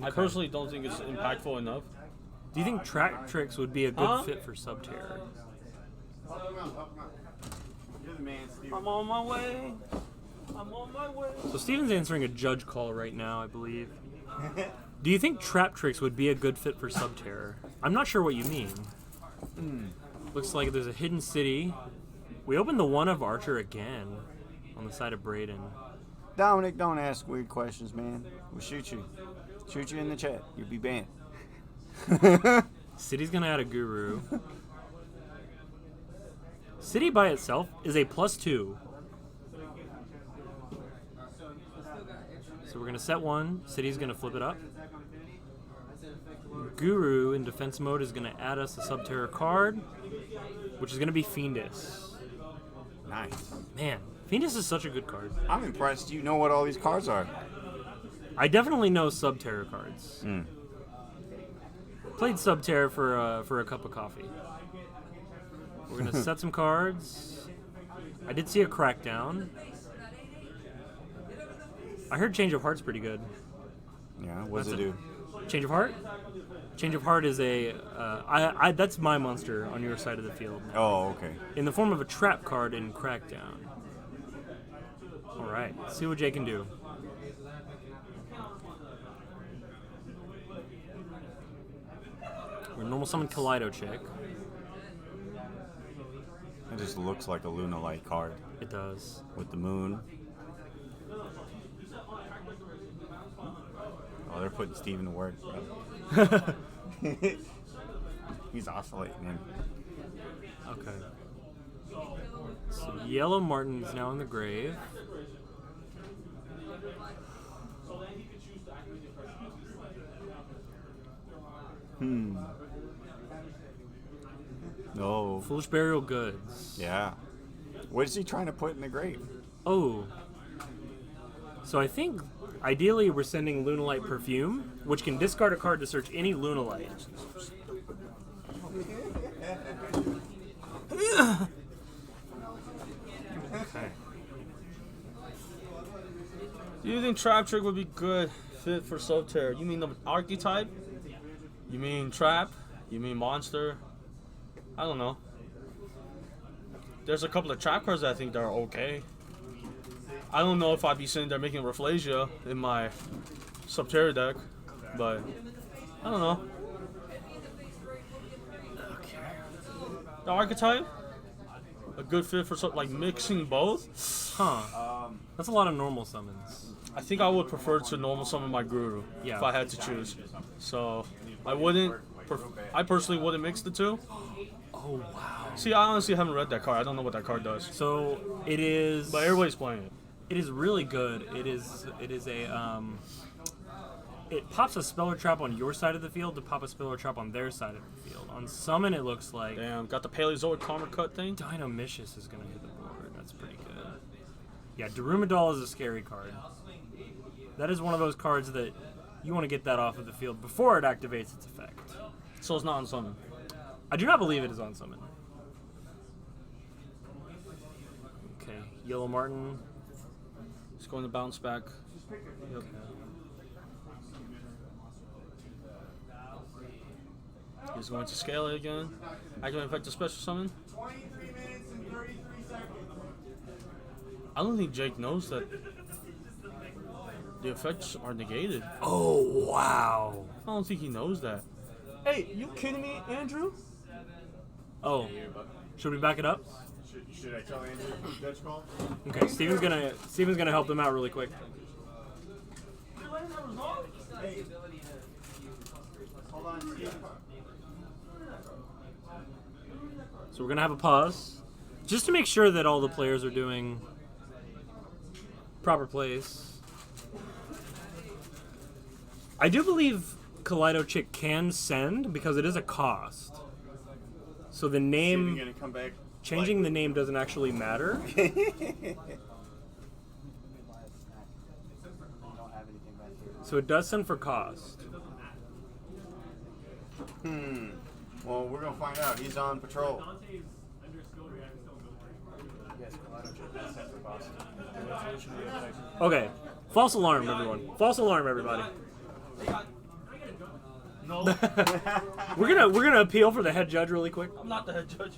I personally don't think it's impactful enough. Do you think Track Tricks would be a good fit for Subterror? You're the man, Steve. I'm on my way. I'm on my way. So Steven's answering a judge call right now, I believe. Do you think Trap Tricks would be a good fit for Subterror? I'm not sure what you mean. Looks like there's a hidden city. We opened the 1 of Archer again on the side of Braden. Dominic, don't ask weird questions, man. We'll shoot you. Shoot you in the chat. You'll be banned. City's gonna add a Guru. City by itself is a +2. So we're gonna set 1. City's gonna flip it up. Guru in defense mode is gonna add us a Subterror card, which is gonna be Fiendus. Nice. Man, Fiendus is such a good card. I'm impressed you know what all these cards are. I definitely know Subterror cards. Played Subterror for a cup of coffee. We're gonna set some cards. I did see a Crackdown. I heard Change of Heart's pretty good. Yeah, what does it do? Change of Heart? Change of Heart is a that's my monster on your side of the field now. Oh, okay. In the form of a trap card in Crackdown. Alright, see what Jay can do. We're normal summon Kaleido Chick. It just looks like a Luna Light card It does. with the moon. Oh, they're putting Steven to work, bro. He's oscillating, man. Okay. So Yellow Martin is now in the grave. No. Foolish Burial Goods. Yeah. What is he trying to put in the grave? Oh. So I think ideally we're sending Lunalite Perfume, which can discard a card to search any Lunalite. Okay. Do you think Trap Trick would be good fit for Subterror? You mean the archetype? You mean Trap? You mean Monster? I don't know. There's a couple of Trap cards that I think that are okay. I don't know if I'd be sitting there making Rafflesia in my Subterror deck, but I don't know. The archetype? A good fit for like mixing both? Huh. That's a lot of normal summons. I think I would prefer to normal summon my Guru Yeah. if I had to choose. So I wouldn't. I personally wouldn't mix the two. Oh wow. See, I honestly haven't read that card. I don't know what that card does. So it is. But everybody's playing it. It is really good. It is a it pops a Speller Trap on your side of the field to pop a Speller Trap on their side of the field. On summon, it looks like Damn, got the Paleozoic Karma Cut thing. Dynamicious is going to hit the board. That's pretty good. Yeah, Darumadal is a scary card. That is one of those cards that you want to get that off of the field before it activates its effect. So it's not on summon. I do not believe it is on summon. Okay, Yellow Martin. It's going to bounce back. Yep. He's going to scale it again. Activate effect to special summon. 23 minutes and 33 seconds. I don't think Jake knows that the effects are negated. Oh, wow. I don't think he knows that. Hey, you kidding me, Andrew? Oh, should we back it up? Should I tell Andrew Dutch call? Okay, Steven's gonna help them out really quick. Hold on, Steve. So we're gonna have a pause, just to make sure that all the players are doing proper plays. I do believe Kaleido Chick can send because it is a cost. So the name, Gonna come back. changing the name doesn't actually matter. So it does send for cost. Well, we're gonna find out. He's on patrol. Okay, false alarm, everyone. False alarm, everybody. No, We're gonna appeal for the head judge really quick. I'm not the head judge.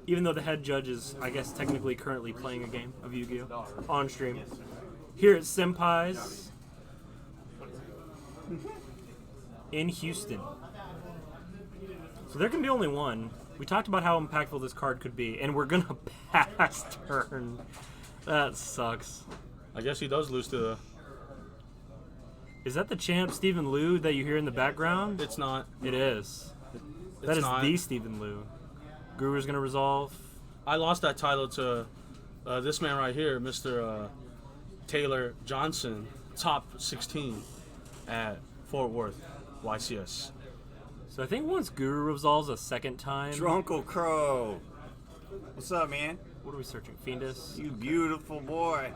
Even though the head judge is, I guess, technically currently playing a game of Yu-Gi-Oh! On stream. Here at Senpai's in Houston. So there can be only one. We talked about how impactful this card could be, and we're gonna pass turn. That sucks. I guess he does lose to the... Is that the champ Stephen Liu that you hear in the background? It's not. It is. That It's is not. the Stephen Liu. Guru's gonna resolve. I lost that title to this man right here, Mr. Taylor Johnson, top 16 at Fort Worth, YCS. So I think once Guru resolves a second time. Drunkle Crow. What's up, man? What are we searching? Fiendus? You beautiful boy.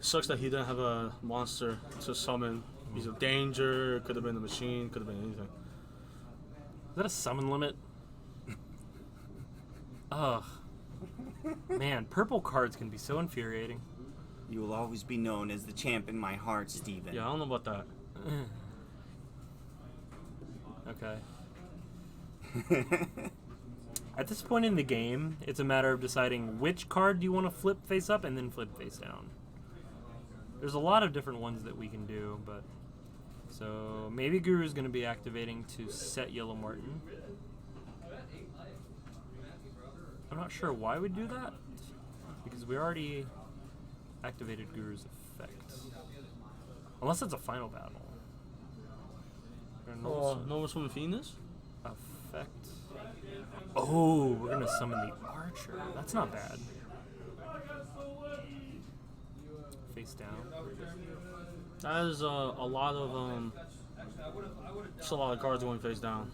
Sucks that he didn't have a monster to summon. He's a danger, could have been a machine, could have been anything. Is that a summon limit? Ugh. Man, purple cards can be so infuriating. You will always be known as the champ in my heart, Steven. Yeah, I don't know about that. Okay. At this point in the game, it's a matter of deciding which card do you want to flip face up and then flip face down. There's a lot of different ones that we can do, but So maybe Guru's going to be activating to set Yellow Martin. I'm not sure why we do that, because we already activated Guru's effect. Unless it's a final battle. No summon Phoenix? Effect. Oh, we're going to summon the Archer. That's not bad. Face down. That is a lot of just a lot of cards going face down.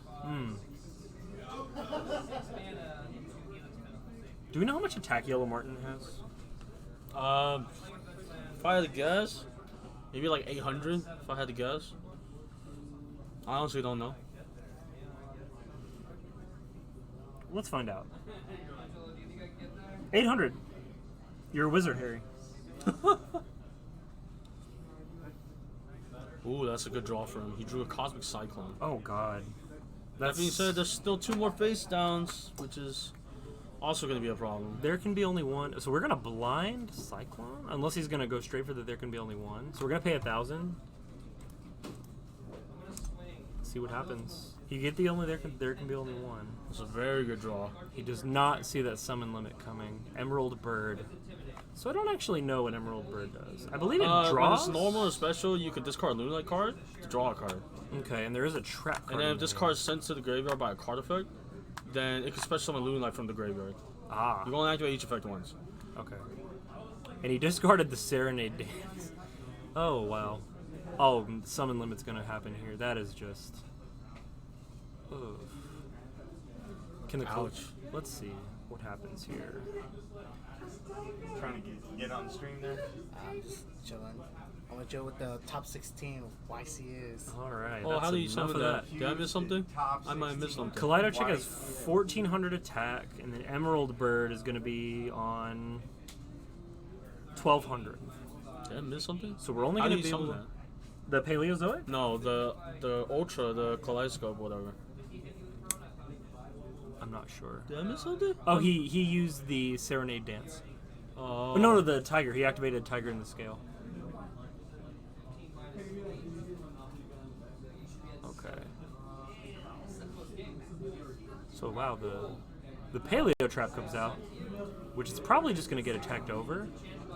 Do we know how much attack Yellow Martin has? If I had to guess, maybe like 800. If I had to guess, I honestly don't know. Let's find out. 800. You're a wizard, Harry. Ooh, that's a good draw for him. He drew a Cosmic Cyclone. Oh God. That being said, there's still 2 more face downs, which is also going to be a problem. There can be only one. So we're gonna blind Cyclone, unless he's gonna go straight for the there can be only one. So we're gonna pay 1,000. See what happens. You get the only there can be only one. It's a very good draw. He does not see that summon limit coming. Emerald Bird. So I don't actually know what Emerald Bird does. I believe it draws. When it's normal or special, you could discard a Lunalight card to draw a card. Okay, and there is a trap card. And then if this card is sent to the graveyard by a card effect, then it can special summon Lunalight from the graveyard. Ah. You can only activate each effect once. Okay. And he discarded the Serenade Dance. Oh, wow. Oh, summon limit's gonna happen here. That is just... Ugh. Can the coach... Let's see what happens here. Trying to get on the stream there. I'm just chilling. I'm gonna chill with the top 16 YCs. Alright. Oh, how do you summon that? Did I miss something? I might have missed something. Kaleido Chick has 1,400 attack, and then Emerald Bird is gonna be on 1,200. Did I miss something? So we're only How gonna do you be able summon to... The Paleozoic? No, the Ultra, the Kaleidoscope, whatever. I'm not sure. Did I miss something? Oh, he used the Serenade Dance. Oh. Oh, no, the Tiger. He activated Tiger in the scale. Okay. So, wow, the Paleo Trap comes out, which is probably just going to get attacked over.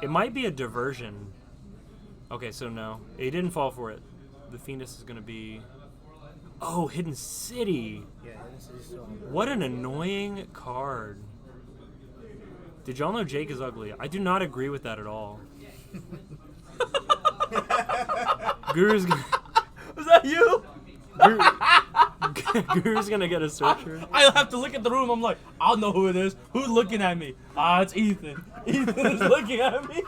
It might be a diversion. Okay, so no. He didn't fall for it. The Phoenix is going to be... Oh, Hidden City. Yeah, this is so... What an annoying card. Did y'all know Jake is ugly? I do not agree with that at all. Guru's gonna... Was that you? Guru's gonna get a searcher. I have to look at the room. I'm like, I'll know who it is. Who's looking at me? Ah, it's Ethan. Ethan is looking at me.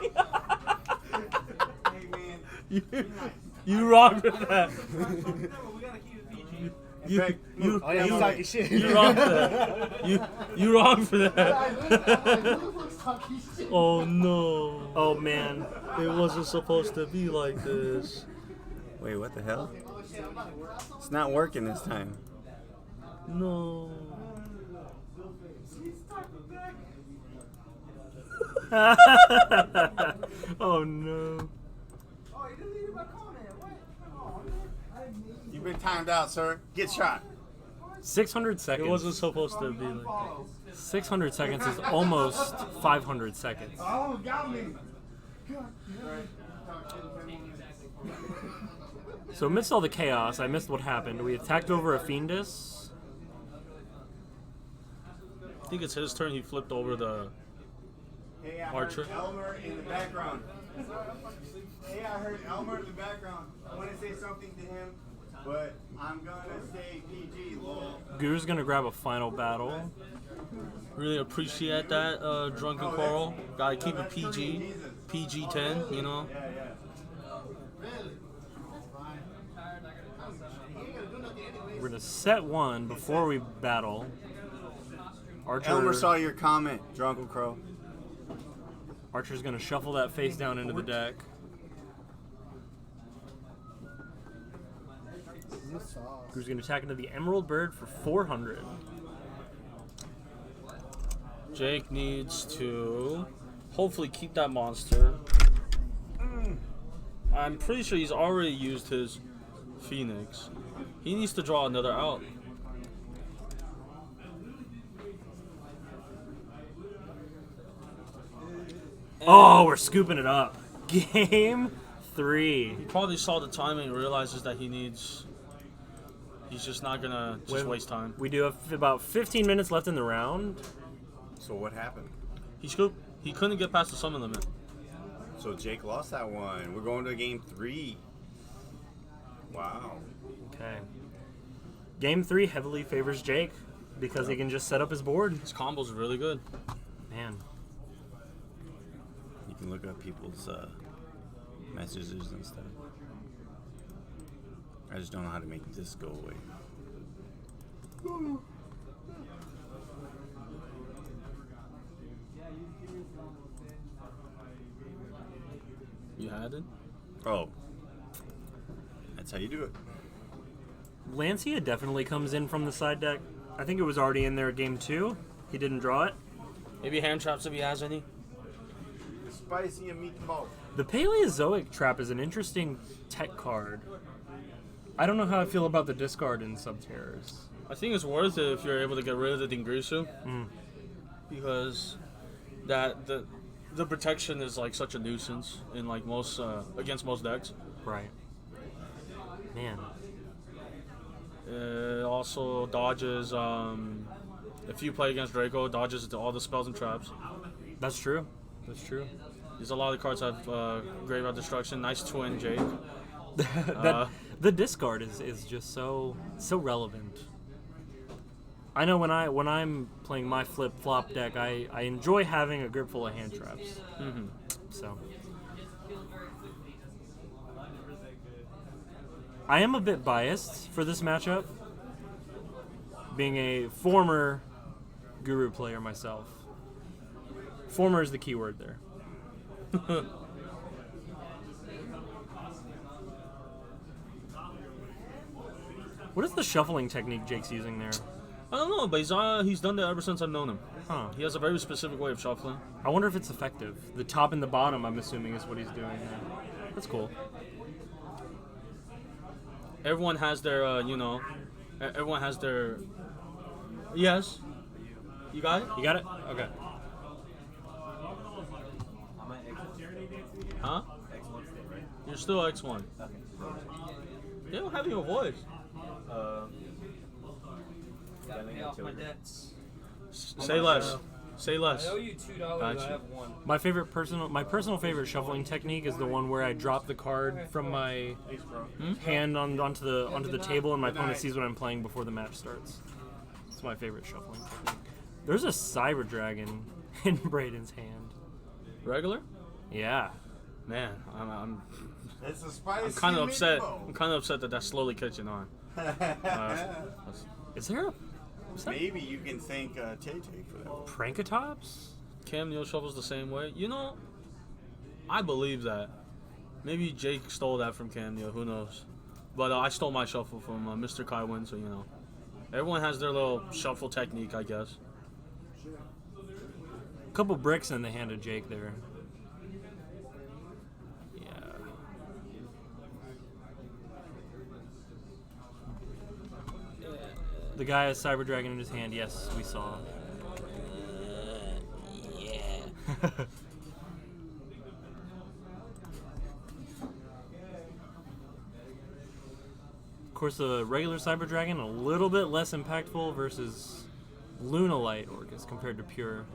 You wrong for that. You talking shit. You wrong for that. You wrong for that. Oh no. Oh man. It wasn't supposed to be like this. Wait, what the hell? It's not working this time. No. Oh no. You've been timed out, sir. Get shot. 600 seconds. It wasn't supposed to be like that. 600 seconds is almost 500 seconds. Oh, got me. So amidst all the chaos, I missed what happened. We attacked over a Fiendus. I think it's his turn. He flipped over the Hey, I Archer. heard Elmer in the background. Hey, I heard Elmer in the background. I want to say something to him, but I'm gonna say PG, lol. Guru's gonna grab a final battle. Really appreciate that, Drunken Coral. Gotta keep it PG. PG-10, you know? Yeah, yeah. We're gonna set one before we battle. Archer. Elmer saw your comment, Drunken Crow. Archer's gonna shuffle that face down into the deck. Guru's gonna attack into the Emerald Bird for 400. Jake needs to hopefully keep that monster. I'm pretty sure he's already used his Phoenix. He needs to draw another out. Oh, we're scooping it up. Game 3. He probably saw the timing and realizes that he's just not gonna waste time. We do have about 15 minutes left in the round. So what happened? He scooped. He couldn't get past the summon limit. So Jake lost that one. We're going to game 3. Wow. Okay. Game 3 heavily favors Jake because he can just set up his board. His combo's really good. Man. You can look up people's messages and stuff. I just don't know how to make this go away. You had it? Oh. That's how you do it. Lancia definitely comes in from the side deck. I think it was already in there game 2. He didn't draw it. Maybe hand traps if he has any. Spicy meatball. The Paleozoic Trap is an interesting tech card. I don't know how I feel about the discard in Subterrors. I think it's worth it if you're able to get rid of the Dingrisu. Because the protection is like such a nuisance in like most against most decks. Right. Man. Also dodges if you play against Draco, dodges all the spells and traps. That's true. That's true. There's a lot of cards that have Graveyard Destruction. Nice twin, Jake. The discard is just so relevant. I know when I'm playing my flip flop deck, I enjoy having a grip full of hand traps. So I am a bit biased for this matchup, being a former Guru player myself. Former is the key word there. What is the shuffling technique Jake's using there? I don't know, but he's done that ever since I've known him. Huh. He has a very specific way of shuffling. I wonder if it's effective. The top and the bottom, I'm assuming, is what he's doing there. That's cool. Everyone has their, everyone has their. Yes. You got it? You got it? Okay. Huh? You're still X1. They don't have your voice. Pay off my debts. Say less. Say less. I owe you $2. Gotcha. I have one. My personal favorite shuffling technique is the one where I drop the card from my hand onto the table, and my opponent sees what I'm playing before the match starts. It's my favorite shuffling technique. There's a Cyber Dragon in Braden's hand. Regular? Yeah. Man, I'm It's a spicy kind of upset. meatball. I'm kind of upset that that's slowly catching on. Is there a Maybe you can thank Tay-Tay for that. Prankatops? Cam Neill shuffles the same way. You know, I believe that. Maybe Jake stole that from Cam Neill. Who knows? But I stole my shuffle from Mr. Kaiwin, so you know. Everyone has their little shuffle technique, I guess. A couple bricks in the hand of Jake there. Yeah. The guy has Cyber Dragon in his hand. Yes, we saw. Yeah. Of course, the regular Cyber Dragon, a little bit less impactful versus Lunalight Orcus compared to Pure.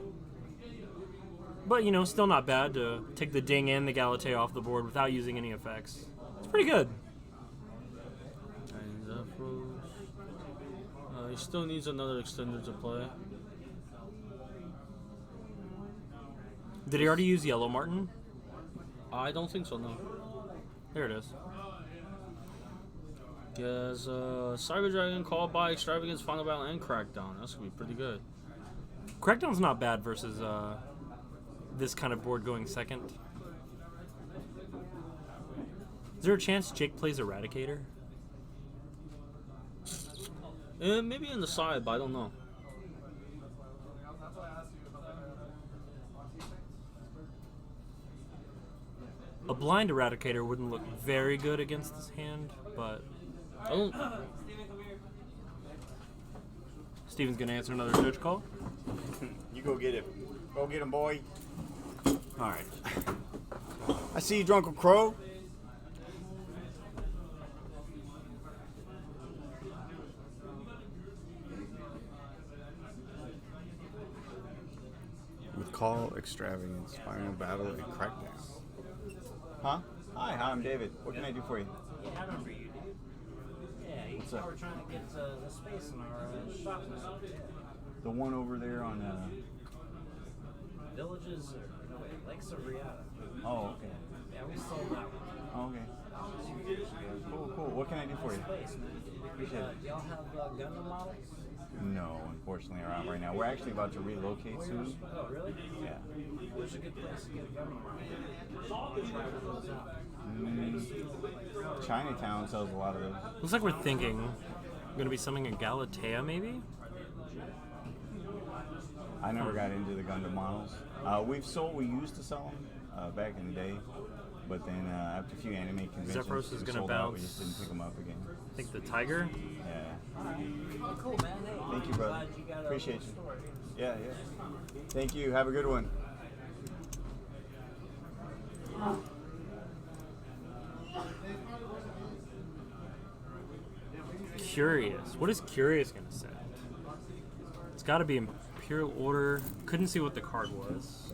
But, you know, still not bad to take the Ding and the Galatea off the board without using any effects. It's pretty good. And Zephyros. He still needs another extender to play. Did he already use Yellow Martin? I don't think so, no. There it is. He has Cyber Dragon, Called by Extravagance, Final Battle, and Crackdown. That's going to be pretty good. Crackdown's not bad versus this kind of board going second. Is there a chance Jake plays Eradicator? Maybe in the side, but I don't know. A blind Eradicator wouldn't look very good against this hand, but Oh, Steven's gonna answer another judge call. You go get it. Go get him, boy. All right. I see you, Drunkle Crow. With Call, Extravagance, Final Battle, and Crackdown. Huh? Hi, I'm David. What can I do for you? Yeah, I remember you, dude. Yeah, you What's up? were trying to get the space in our shop now. The one over there on, Villages, or no, wait, Lakes of Riata. oh, okay. Yeah, we sold that one. Oh, okay. Cool, cool. What can I do for you? Space, man. Appreciate it. Y'all have Gundam models? No, unfortunately, around right now. We're actually about to relocate soon. Oh, really? Yeah. Where's a good place to get a Gundam model? Try one of those out. Chinatown sells a lot of those. Looks like we're thinking gonna be something in Galatea, maybe. I never got into the Gundam models. We used to sell them back in the day, but then after a few anime conventions, Zephyros is we gonna sold out. We bounce. just didn't pick them up again. I think the Tiger. Yeah. Oh, cool, man. Hey, Thank you, brother. glad you got a Appreciate you. store. Yeah, yeah. Thank you. Have a good one. Curious. What is Curious gonna say? It's got to be Imperial Order. Couldn't see what the card was.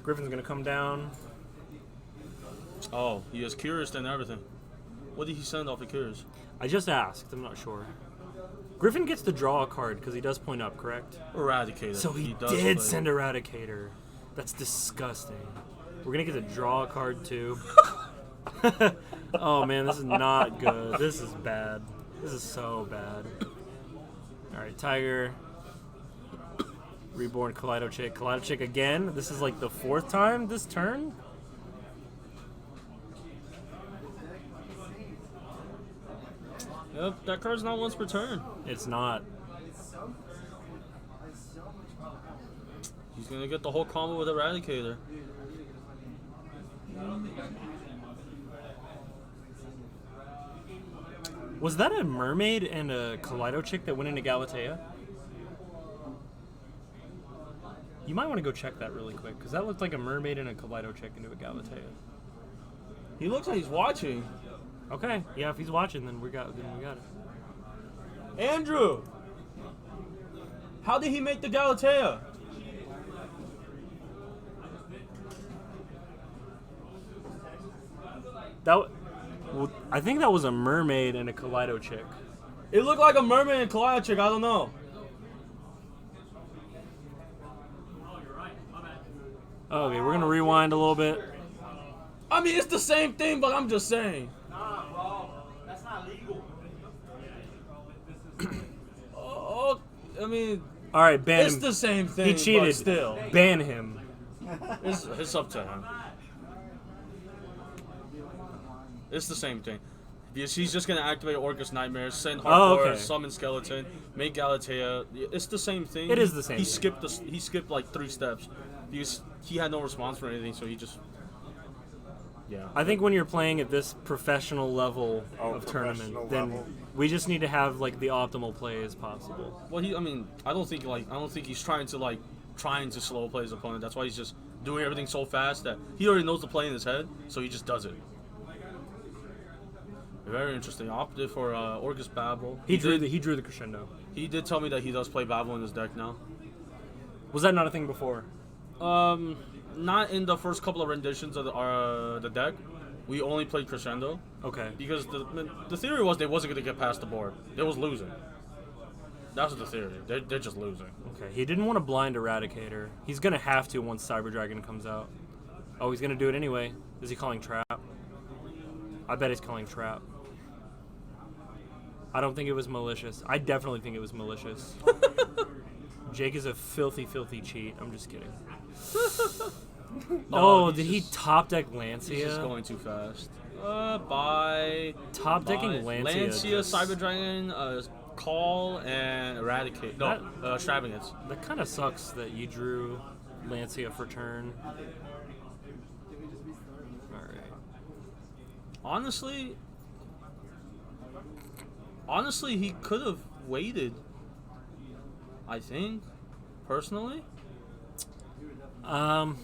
Griffin's gonna come down. oh, he is curious and everything. What did he send off of curious? I just asked. I'm not sure. Griffin gets to draw a card because he does point up, correct? Eradicated. So he does did play. send Eradicator. That's disgusting. We're gonna get to draw a card too. Oh man, this is not good. This is bad. This is so bad. Alright, Tiger. Reborn Kaleido Chick. Kaleido Chick again. This is like the 4th time this turn. Yep, that card's not once per turn. It's not. He's gonna get the whole combo with Eradicator. Was that a mermaid and a Kaleido Chick that went into Galatea? You might want to go check that really quick, because that looked like a mermaid and a Kaleido Chick into a Galatea. He looks like he's watching. Okay, yeah, if he's watching, then we got it. Andrew! How did he make the Galatea? I think that was a mermaid and a Kaleido Chick. It looked like a mermaid and Kaleido chick, I don't know. Okay, we're gonna rewind a little bit. I mean, it's the same thing, but I'm just saying. Nah, bro. That's not legal. Oh, I mean, All right, ban it's him. the same thing, He cheated. but still. Ban him. It's up to him. It's the same thing. Because he's just gonna activate Orcus Nightmare, send Hardcore, okay. summon Skeleton, make Galatea. It's the same thing. It is the same He thing. skipped like 3 steps because he had no response for anything, so he just. Yeah. I think when you're playing at this professional level of professional tournament, then level. we just need to have like the optimal play as possible. Well, I don't think he's trying to slow play his opponent. That's why he's just doing everything so fast that he already knows the play in his head, so he just does it. Very interesting. Opted for Orcus Babel. He drew the crescendo. He did tell me that he does play Babel in his deck now. Was that not a thing before? Not in the first couple of renditions of the deck. We only played Crescendo Okay. because the theory was they wasn't going to get past the board. They was losing. That's the theory. They're just losing. Okay. He didn't want to blind Eradicator. He's gonna have to once Cyber Dragon comes out. Oh, he's gonna do it anyway. Is he calling trap? I bet he's calling trap. I don't think it was malicious. I definitely think it was malicious. Jake is a filthy, filthy cheat. I'm just kidding. Oh, Oh, did he top deck He's Lancia? just going too fast. By Top decking Lancia. Cyber Dragon, Call, and Eradicate. No, Extravagance. That kind of sucks that you drew Lancia for turn. Alright. Honestly, he could have waited. I think, personally. I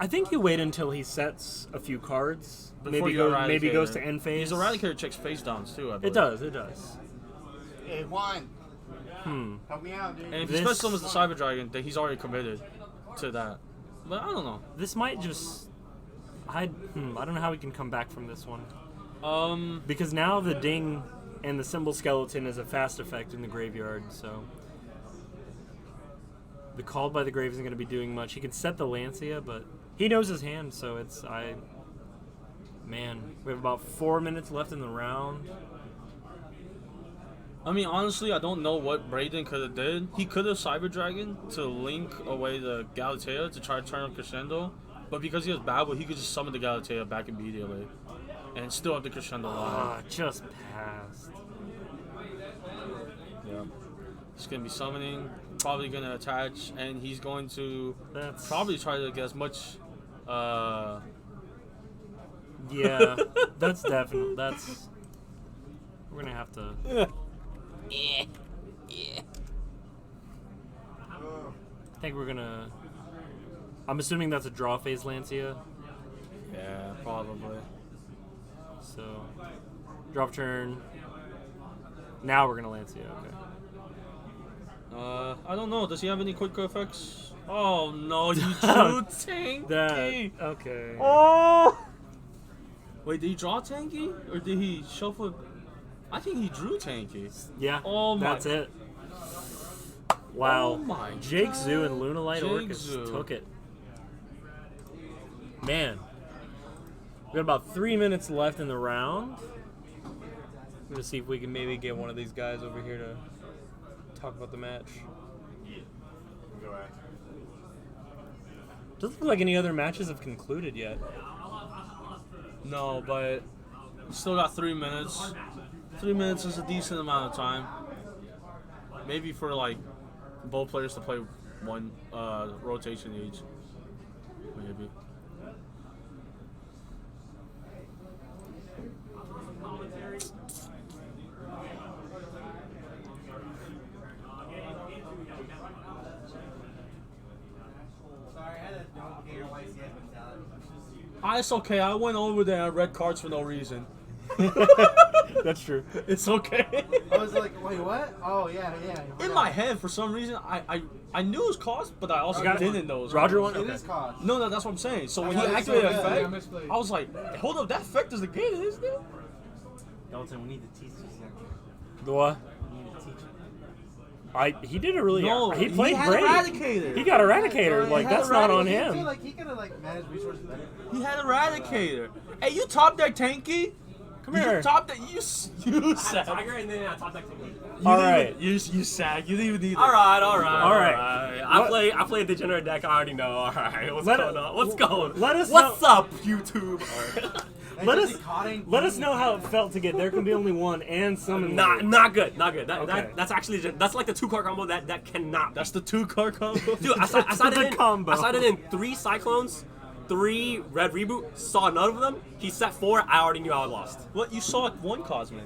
think you wait until he sets a few cards. Before Maybe goes to end phase. His Eradicator checks face downs too, I believe. It does. Hey, Juan. Help me out, dude. And if he special summons the Cyber Dragon, then he's already committed to that. But I don't know. This might just... I don't know how we can come back from this one. Because now the Ding and the Symbol Skeleton is a fast effect in the graveyard, so... The Called by the Grave isn't going to be doing much. He can set the Lancia, but he knows his hand, so it's... Man, we have about 4 minutes left in the round. I mean, honestly, I don't know what Braden could have did. He could have Cyber Dragon to link away the Galatea to try to turn on Crescendo. But because he has Babel, he could just summon the Galatea back immediately. And still have the Crescendo line. Just passed. Yeah. He's going to be summoning, probably going to attach, and he's going to probably try to get as much... Yeah, that's definitely... We're going to have to... Yeah. I think we're going to... I'm assuming that's a draw phase Lancia. Yeah, probably. So, drop turn. Now we're going to Lancia, okay. I don't know. Does he have any quick effects? Oh, no, you drew Tanky! Okay. Oh! Wait, did he draw Tanky? Or did he shuffle? I think he drew Tanky. Yeah, oh my. That's it. Wow. Oh my Jake God. Zoo and Lunalight Jake Orcus Zoo. took it. Man. We got about 3 minutes left in the round. I'm gonna see if we can maybe get one of these guys over here to talk about the match. Doesn't look like any other matches have concluded yet. No, but still got 3 minutes. 3 minutes is a decent amount of time. Maybe for like both players to play one rotation each. Maybe. It's okay. I went over there and read cards for no reason. That's true. It's okay. I was like, wait, what? Oh, yeah. In my head, for some reason, I knew it was cost, but I also didn't know it was Roger cost. one? It is cost. No, that's what I'm saying. So when he thought it was activated so the good. effect, I was like, hold up, that effect is negated, isn't it? Dalton, we need to teach you something. The what? We need to teach you. He did it really. No, he played had great. Eradicator. He got Eradicator. Like that's not on I feel him. like he could have managed resources better. He had Eradicator. Hey, you top deck Tanky? Come here. You top deck. You sag. Tiger and then I top deck All right. You sag. You didn't even need it. All right. What- I play a degenerate deck. I already know. All right, what's Let going it- on? What's going? let us What's know- up, YouTube? All right. Let us know how it felt to get There Can Be Only One and Summon. Not good. That, Okay. that's actually that's like the 2-card combo that cannot. That's the 2-card combo. Dude, I sided the in combo. I sided in 3 Cyclones, 3 Red Reboot. Saw none of them. He set 4. I already knew I was lost. What? You saw one Cosmic.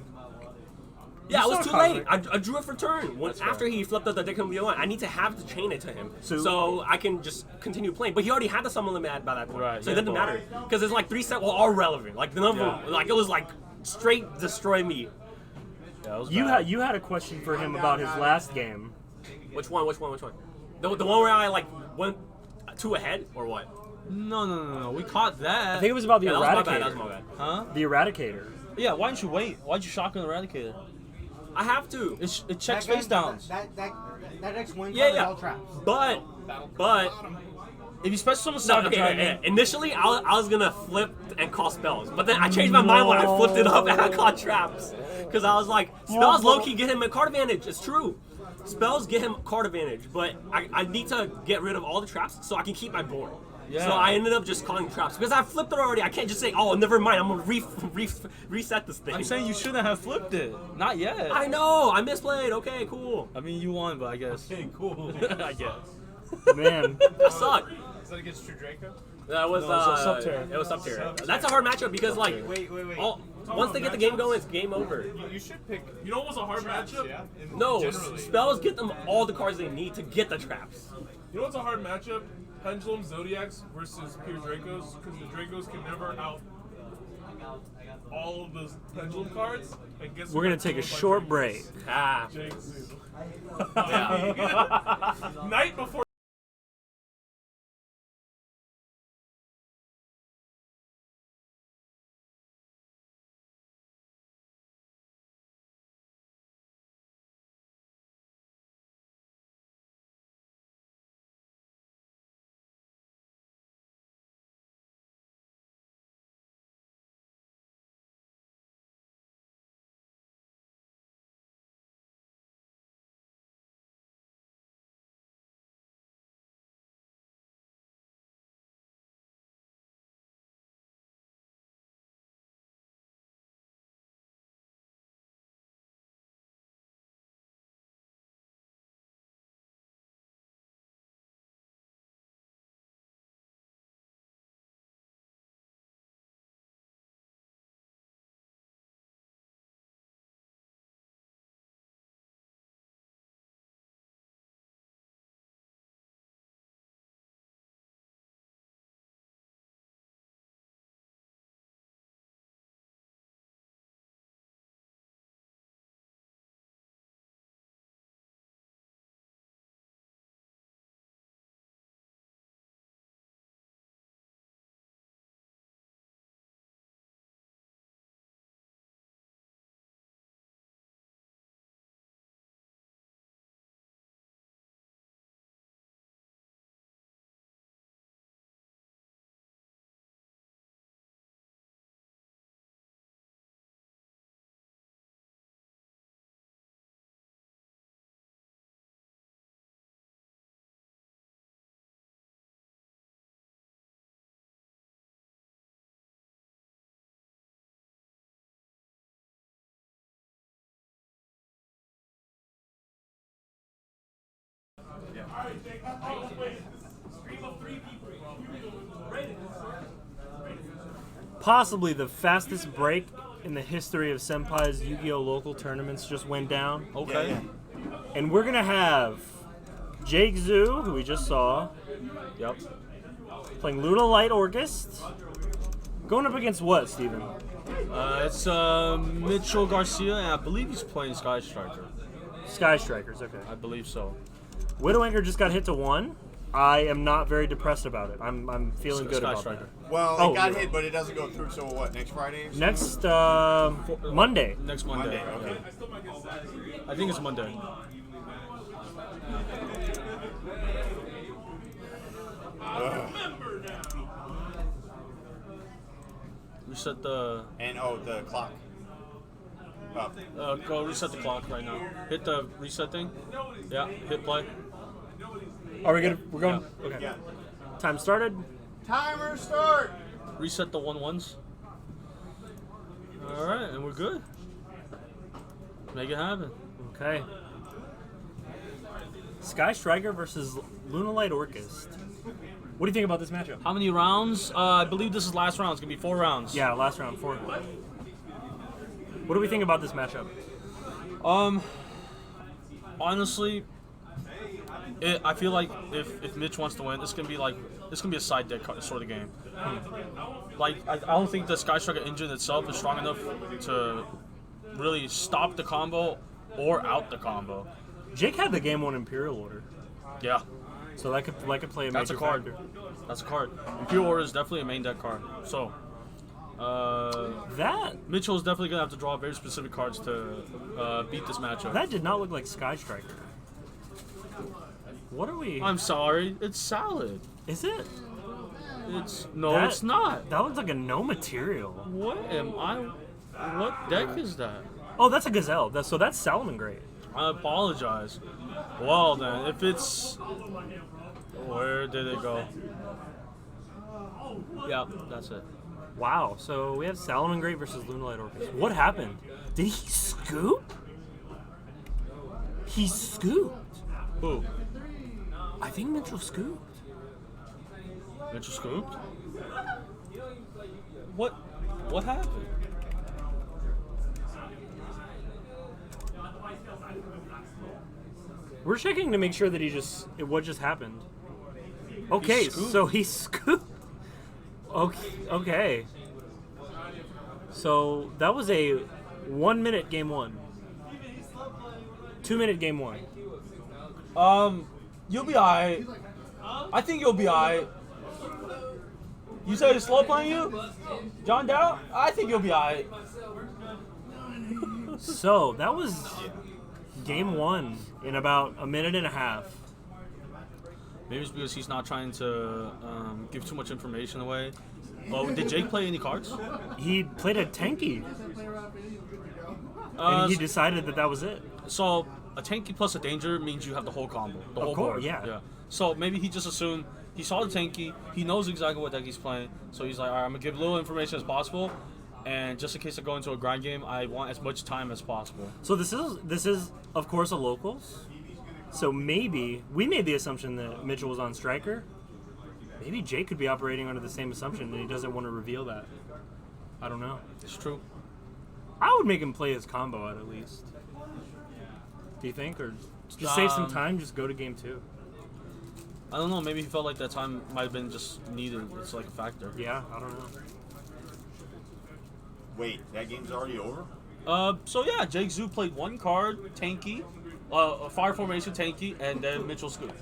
Yeah, it was saw too late. Cosmic. I drew it for turn. After he flipped up the deck combo, I need to have to chain it to him, So- so I can just continue playing. But he already had the summon limit by that point, Right, so it yeah, didn't but- matter because it's like 3 sets were all relevant. Like the number, Yeah. like it was like straight destroy me. Yeah, it was You bad. had a question for him about his last game. Which one? The one where I like went 2 ahead or what? No. We caught that. I think it was about the Yeah, that was my bad. Eradicator. That was my bad. Huh? The Eradicator. Yeah. Why didn't you wait? Why'd you shotgun Eradicator? I have to. It checks face downs. That X win Yeah, covers yeah. all traps. But If you special summon no, Cyber okay, Dragon, initially I was gonna flip and call spells, but then I changed my mind when I flipped it up and I caught traps. Because I was like, spells low-key get him a card advantage. It's true. Spells get him card advantage, but I need to get rid of all the traps so I can keep my board. Yeah. So I ended up just calling traps because I flipped it already. I can't just say, oh, never mind. I'm gonna reset this thing. I'm saying you shouldn't have flipped it. Not yet. I know. I misplayed. Okay, cool. I mean, you won, but I guess. Hey, cool. I guess. Man. I suck. Is that against True Draco? That was No, it's a sub-tier. It was sub-tier. That's a hard matchup because like Wait. once they get the game going, it's game over. You should pick. You know what's a hard matchup? Yeah. No, Generally. spells get them all the cards they need to get the traps. You know what's a hard matchup? Pendulum Zodiacs versus pure Dracos, because the Dracos can never out all of those Pendulum cards. And guess We're going to take a short break. Ah. Jinx. Yeah. Night before. Possibly the fastest break in the history of Senpai's Yu-Gi-Oh! Local tournaments just went down. Okay. And we're going to have Jake Zhu, who we just saw, Yep. playing Luna Light Orchest. Going up against what, Steven? It's Mitchell Garcia, and I believe he's playing Sky Striker. Sky Strikers, okay. I believe so. Widowmaker just got hit to 1. I am not very depressed about it. I'm feeling good Sky about Striker. that. Well, Oh, it got yeah. hit, but it doesn't go through. So what? Next Friday? Or Next Monday. Next Monday. Monday. Okay. Yeah. I think it's Monday. Reset the. And the clock. Up. Go reset the clock right now. Hit the reset thing. Yeah. Hit play. Are we good? We're going? Okay. Yeah. Time started. Timer start. Reset the 1-1s. All right, and we're good. Make it happen. Okay. Sky Striker versus Luna Light Orchest. What do you think about this matchup? How many rounds? I believe this is last round. It's gonna be 4 rounds. Yeah, last round, 4. What do we think about this matchup? Honestly, I feel like if Mitch wants to win, it's gonna be a side deck sort of game. Like I don't think the Sky Striker engine itself is strong enough to really stop the combo or out the combo. Jake had the game 1 Imperial Order, Yeah, so that could play a that's a major card. factor. That's a card. Imperial Order is definitely a main deck card. So, That Mitchell is definitely gonna have to draw very specific cards to beat this matchup. that did not look like Sky Striker. What are we? I'm sorry, it's salad. Is it? It's no, That- it's not. That looks like a no material. What am I? What deck is that? Oh, that's a Gazelle. So that's Salomon Great. I apologize. Well then, if it's where did it go? Yeah, that's it. Wow. So we have Salamangreat versus Lunalight Orcus. What happened? Did he scoop? He scooped. Who? I think Mitchell scooped. Mitchell scooped? What happened? We're checking to make sure that what just happened. Okay, so he scooped. Okay. So that was a 1 minute game 1. 2 minute game 1. You'll be alright. I think you'll be alright. You said he's slow playing you? John Dow? I think you'll be alright. So that was game 1 in about a minute and a half. Maybe it's because he's not trying to give too much information away. Oh, did Jake play any cards? He played a tanky. And he decided that was it. So a tanky plus a danger means you have the whole combo. The whole board. Yeah. So maybe he just assumed he saw the tanky, he knows exactly what deck he's playing, so he's like, alright, I'm gonna give little information as possible, and just in case I go into a grind game, I want as much time as possible. So this is of course a locals. So maybe we made the assumption that Mitchell was on striker. Maybe Jake could be operating under the same assumption and he doesn't want to reveal that. I don't know. It's true. I would make him play his combo out at least. Do you think? Or just save some time, just go to game 2? I don't know, maybe he felt like that time might have been just needed. It's like a factor. Yeah, I don't know. Wait, that game's already over? So yeah, Jake Zoo played one card, tanky, a fire formation tanky, and then Mitchell scoop.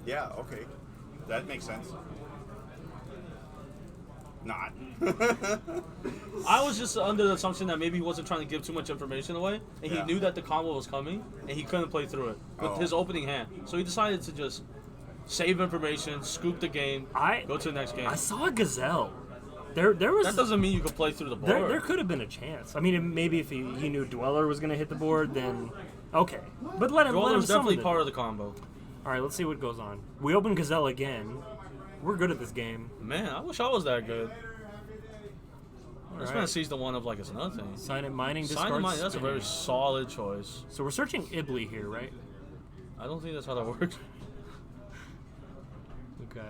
Yeah, okay. That makes sense. Not. I was just under the assumption that maybe he wasn't trying to give too much information away, and he Yeah. knew that the combo was coming, and he couldn't play through it with his opening hand. So he decided to just save information, scoop the game, go to the next game. I saw a gazelle. There was. That doesn't mean you could play through the board. There could have been a chance. I mean, maybe if he knew Dweller was going to hit the board, then okay. But let him. Dweller was definitely summon part of the combo. All right, let's see what goes on. We open Gazelle again. We're good at this game. Man, I wish I was that good. This right. man sees the one of like it's nothing. Sign it mining. Sign Discard it mining. That's a very spinning. solid choice. So we're searching Ibli here, right? I don't think that's how that works. Okay.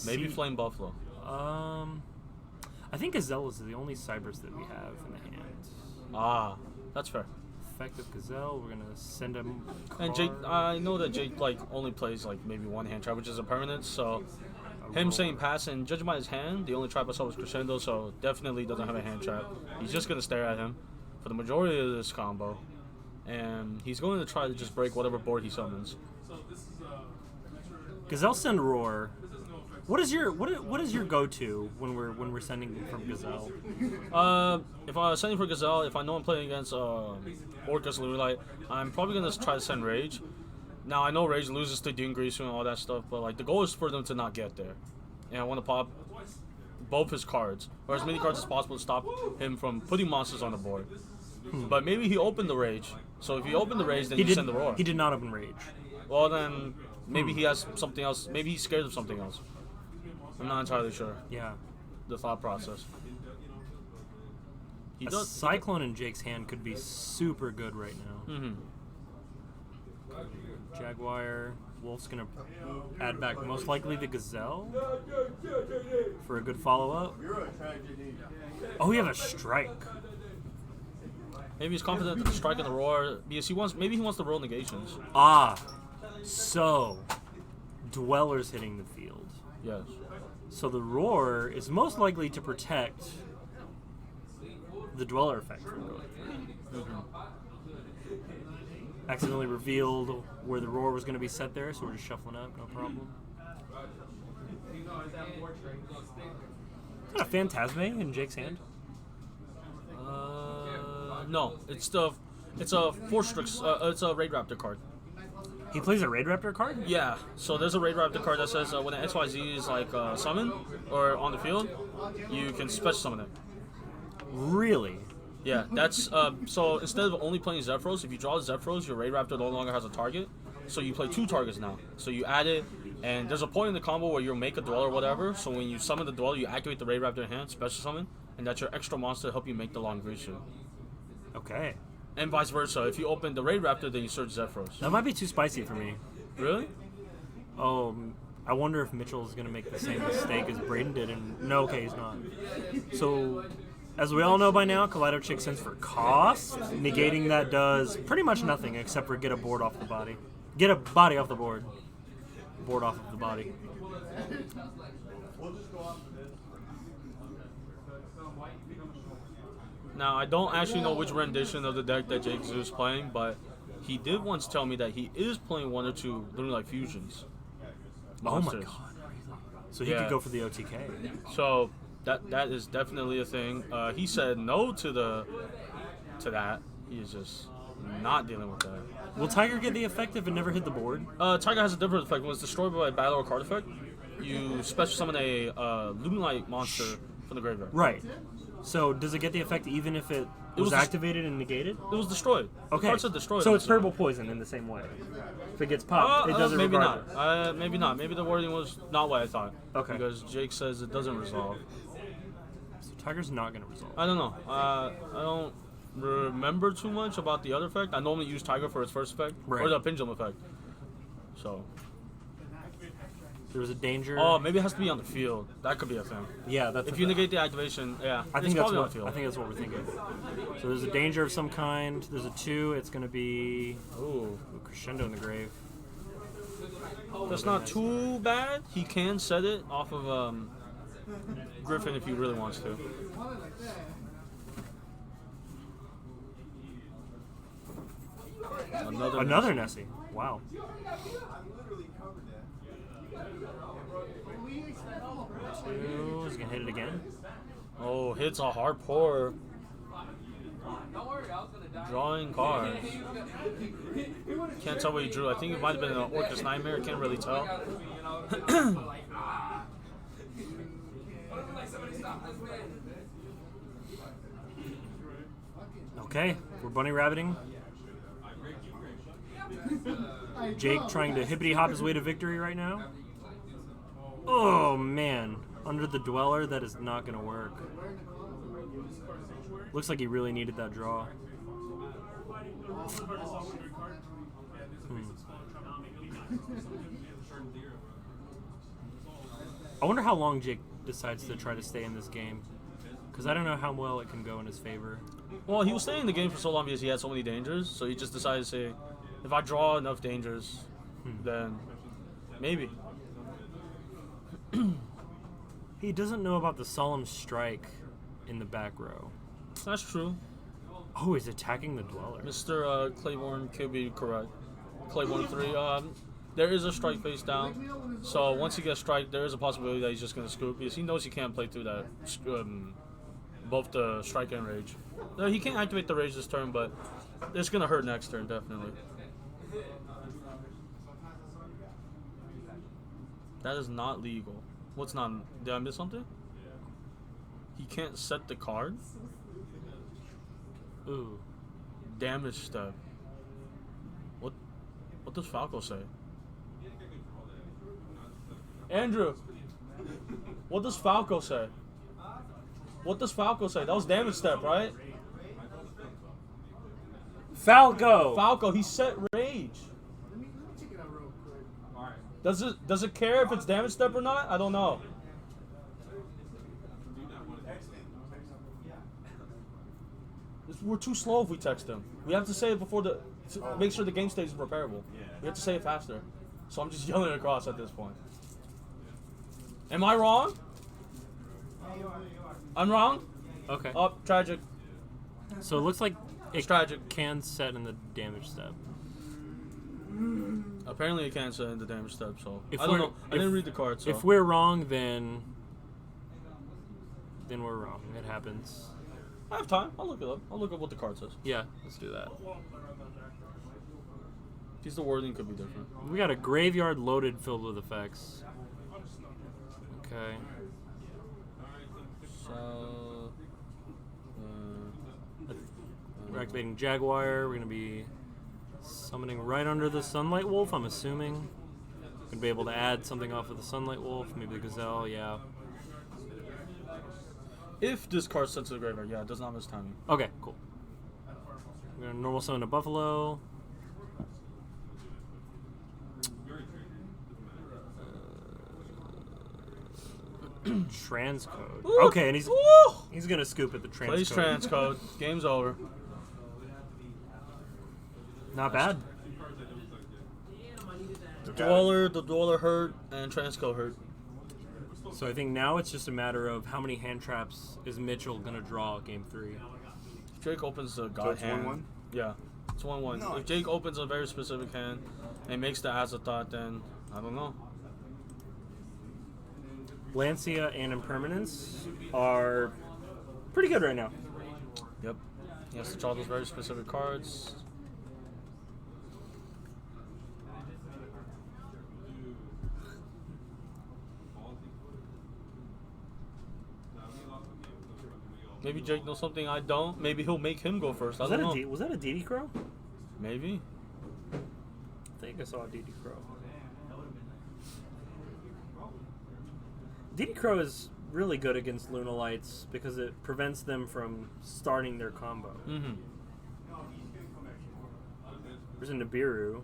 Maybe See- Flame Buffalo. I think Gazelle is the only Cybers that we have in the hand. Ah, that's fair. Effective Gazelle. We're gonna send him. And Jake, I know that Jake like only plays like maybe one hand trap, which is a permanent. So him saying pass and judging by his hand, the only trap I saw was Crescendo. So definitely doesn't have a hand trap. He's just gonna stare at him for the majority of this combo, and he's going to try to just break whatever board he summons. Gazelle send Roar. What is your go-to when we're sending from Gazelle? If I'm sending for Gazelle, if I know I'm playing against Orcus Lunalight, I'm probably gonna try to send Rage. Now I know Rage loses to Dune Greasu and all that stuff, but like the goal is for them to not get there. And I want to pop both his cards, or as many cards as possible to stop him from putting monsters on the board. But maybe he opened the Rage. So if he opened the Rage, then you send the Roar. He did not open Rage. Well then, maybe he has something else. Maybe he's scared of something else. I'm not entirely sure. Yeah. The thought process. He A does. Cyclone in Jake's hand could be super good right now. Mm-hmm. Jaguar. Wolf's gonna add back most likely the Gazelle for a good follow-up. Oh, we have a strike. Maybe he's confident that the strike and the roar because maybe he wants the roll negations. Ah, so Dweller's hitting the field. Yes. So the roar is most likely to protect the Dweller effect from going through. Accidentally revealed where the roar was going to be set there, so we're just shuffling up, no problem. Is that a Phantasme in Jake's hand? No, it's a it's a Raid Raptor card. He plays a Raid Raptor card? Yeah. So there's a Raid Raptor card that says when an XYZ is like summoned or on the field, you can special summon it. Really? Yeah, that's so instead of only playing Zephyros, if you draw Zephyros, your Raid Raptor no longer has a target. So you play 2 targets now. So you add it, And there's a point in the combo where you'll make a dweller or whatever. So when you summon the dweller, you activate the Raid Raptor hand, special summon, and that's your extra monster to help you make the long Grisha. Okay. And vice versa. If you open the Raid Raptor, then you search Zephyros. That might be too spicy for me. Really? Oh, I wonder if Mitchell is going to make the same mistake as Braden did. And no, okay, he's not. So, as we all know by now, Kaleido Chick sends for cost. Negating that does pretty much nothing except for get a board off the body. Get a body off the board. Board off of the body. Now, I don't actually know which rendition of the deck that Jake Zoo is playing, but he did once tell me that he is playing one or two Lunar Fusions. Monsters. Oh my god. So he could go for the OTK. So that is definitely a thing. He said no to that. He is just not dealing with that. Will Tiger get the effect if it never hit the board? Tiger has a different effect. When it's destroyed by a battle or card effect, you special summon a Luminite monster from the graveyard. Right. So does it get the effect even if it was activated and negated? It was destroyed. Okay. The card said destroyed. So it's purple poison in the same way. If it gets popped, it doesn't maybe regardless. not. Maybe not. Maybe the wording was not what I thought. Okay. Because Jake says it doesn't resolve. So Tiger's not going to resolve. I don't know. I don't remember too much about the other effect. I normally use Tiger for its first effect. Right. Or the pendulum effect. So. There was a danger. Oh, maybe it has to be on the field. That could be a thing. Yeah, that's if you negate the activation, yeah. I think it's that's probably on what the field. I think that's what we're thinking. So there's a danger of some kind. There's a 2. It's going to be Crescendo in the grave. That's not too bad. He can set it off of Griffin if he really wants to. Another Nessie. Wow. Two. He's gonna hit it again. Oh, hits a hard pour. Drawing cards. Can't tell what he drew. I think it might have been an Orcus Nightmare. Can't really tell. Okay, we're bunny rabbiting. Jake trying to hippity hop his way to victory right now. Oh man, under the Dweller, that is not going to work. Looks like he really needed that draw. I wonder how long Jake decides to try to stay in this game. Because I don't know how well it can go in his favor. Well, he was staying in the game for so long because he had so many dangers, so he just decided to say, if I draw enough dangers, then maybe. He doesn't know about the Solemn Strike in the back row. That's true. Oh, he's attacking the Dweller. Mr. Claiborne could be correct. Claiborne 3, there is a strike face down, so once he gets strike, there is a possibility that he's just going to scoop, because he knows he can't play through that, both the strike and rage. No, he can't activate the rage this turn, but it's going to hurt next turn, definitely. That is not legal. What's not? Did I miss something? He can't set the card? Ooh. Damage step. What does Falco say? Andrew, what does Falco say? What does Falco say? That was damage step, right? Falco, he set rage. Does it care if it's damage step or not? I don't know. We're too slow if we text him. We have to say it before to make sure the game state is repairable. We have to say it faster. So I'm just yelling across at this point. Am I wrong? I'm wrong? Okay. Oh, tragic. So it looks like It's tragic. can set in the damage step. Apparently it can't set in the damage step, so If I don't we're- know. I didn't read the card, so. If we're wrong, then we're wrong. It happens. I have time. I'll look it up. I'll look up what the card says. Yeah, let's do that. Because the wording could be different. We got a graveyard loaded filled with effects. Okay. So, We're activating Jaguar. We're going to be summoning right under the Sunlight Wolf, I'm assuming. Gonna be able to add something off of the Sunlight Wolf, maybe the Gazelle, yeah. If this card's sent to the graveyard, yeah, it does not miss timing. Okay, cool. We're gonna normal summon a Buffalo. Transcode. Okay, and he's gonna scoop at the transcode. Plays transcode. Game's over. Not bad. The dweller hurt, and transcode hurt. So I think now it's just a matter of how many hand traps is Mitchell gonna draw game 3. If Jake opens a god it's hand, 1-1? yeah, it's 1-1. Nice. If Jake opens a very specific hand and makes the Azathoth, then I don't know. Lancia and Impermanence are pretty good right now. Yep. He has to draw those very specific cards. Maybe Jake knows something I don't. Maybe he'll make him go first. I don't know. Was that a DD Crow? Maybe. I think I saw a DD Crow. DD Crow is really good against Lunalights because it prevents them from starting their combo. Mm-hmm. There's a Nibiru,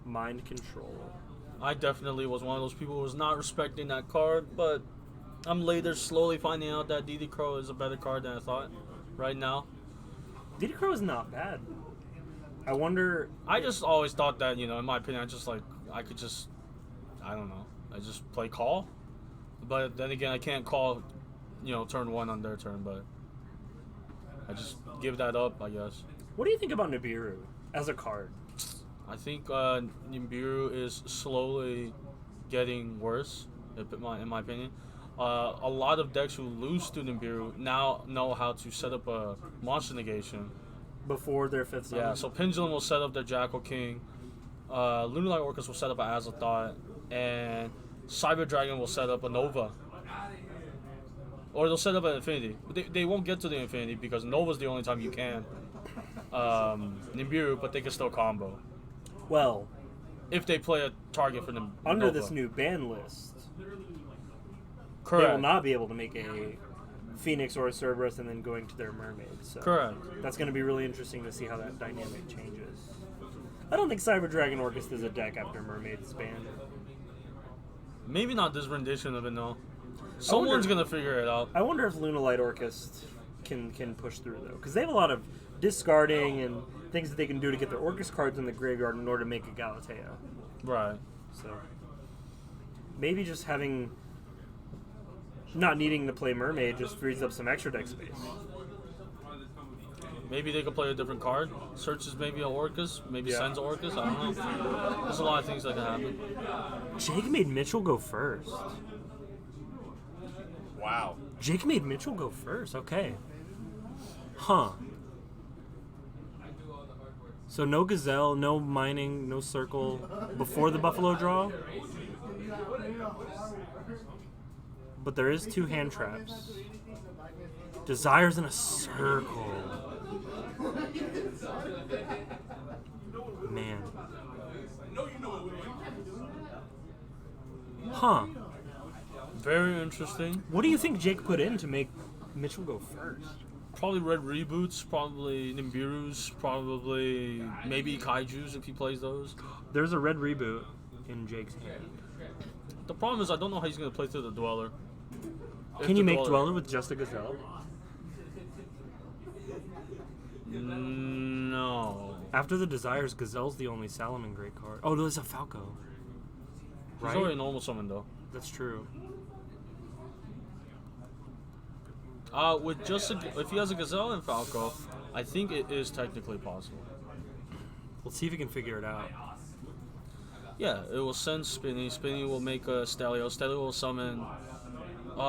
Mind Control. I definitely was one of those people who was not respecting that card, but I'm later slowly finding out that DD Crow is a better card than I thought right now. DD Crow is not bad. I wonder... I just always thought that, in my opinion, I could just, I don't know, I just play call. But then again, I can't call, turn 1 on their turn, but I just give that up, I guess. What do you think about Nibiru as a card? I think Nibiru is slowly getting worse, in my opinion. A lot of decks who lose to Nibiru now know how to set up a monster negation. Before their 5th summon? Yeah, so Pendulum will set up their Jackal King, Lunalight Orcus will set up an Azathoth, and Cyber Dragon will set up a Nova. Or they'll set up an Infinity. They won't get to the Infinity because Nova's the only time you can Nibiru, but they can still combo. Well, if they play a target for them. Under Nova. this new ban list, Correct. they will not be able to make a Phoenix or a Cerberus and then going to their Mermaid. So Correct. That's going to be really interesting to see how that dynamic changes. I don't think Cyber Dragon Orcus is a deck after Mermaid's ban. Maybe not this rendition of it, no. Someone's going to figure it out. I wonder if Lunalight Orcus can push through, though. Because they have a lot of discarding and things that they can do to get their Orcus cards in the graveyard in order to make a Galatea. Right. So maybe just having... not needing to play Mermaid just frees up some extra deck space. Maybe they could play a different card. Searches maybe an Orcus. Maybe sends an Orcus. I don't know. There's a lot of things that can happen. Jake made Mitchell go first. Wow. Jake made Mitchell go first. Okay. Huh. So no Gazelle, no mining, no circle before the Buffalo draw. But there is 2 hand traps. Desires in a circle. Man. Huh. Very interesting. What do you think Jake put in to make Mitchell go first? Probably red reboots, probably Nimbirus, probably maybe Kaijus if he plays those. There's a red reboot in Jake's hand. The problem is I don't know how he's going to play through the Dweller. Can you make Dweller with just a Gazelle? No. After the Desires, Gazelle's the only Salaman great card. Oh, there's a Falco. He's already normal summon though. That's true. With just if he has a Gazelle and Falco, I think it is technically possible. We'll see if he can figure it out. Yeah, it will send Spinny. Spinny will make a Stelio. Stelio will summon.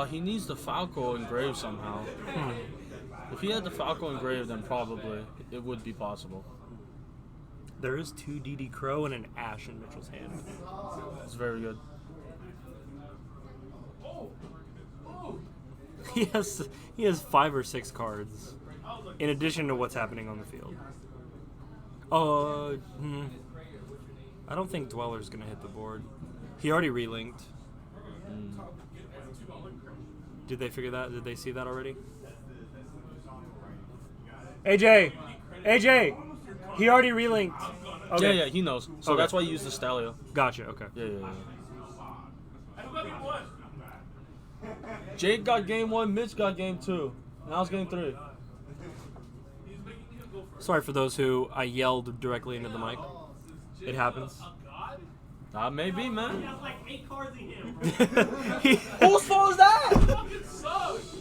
He needs the Falco engraved somehow. If he had the Falco engraved, then probably it would be possible. There is 2 DD Crow and an Ash in Mitchell's hand. It's very good. He has 5 or 6 cards in addition to what's happening on the field. I don't think Dweller's gonna hit the board. He already relinked. Did they figure that? Did they see that already? AJ! He already relinked. Okay. Yeah, he knows. So Okay. that's why he used the Stalio. Gotcha, okay. Yeah. Jake got game 1, Mitch got game 2. Now it's game 3. Sorry for those who I yelled directly into the mic. It happens. Maybe, man. like 8 cards in him. Whose fault is that? Fucking sucks.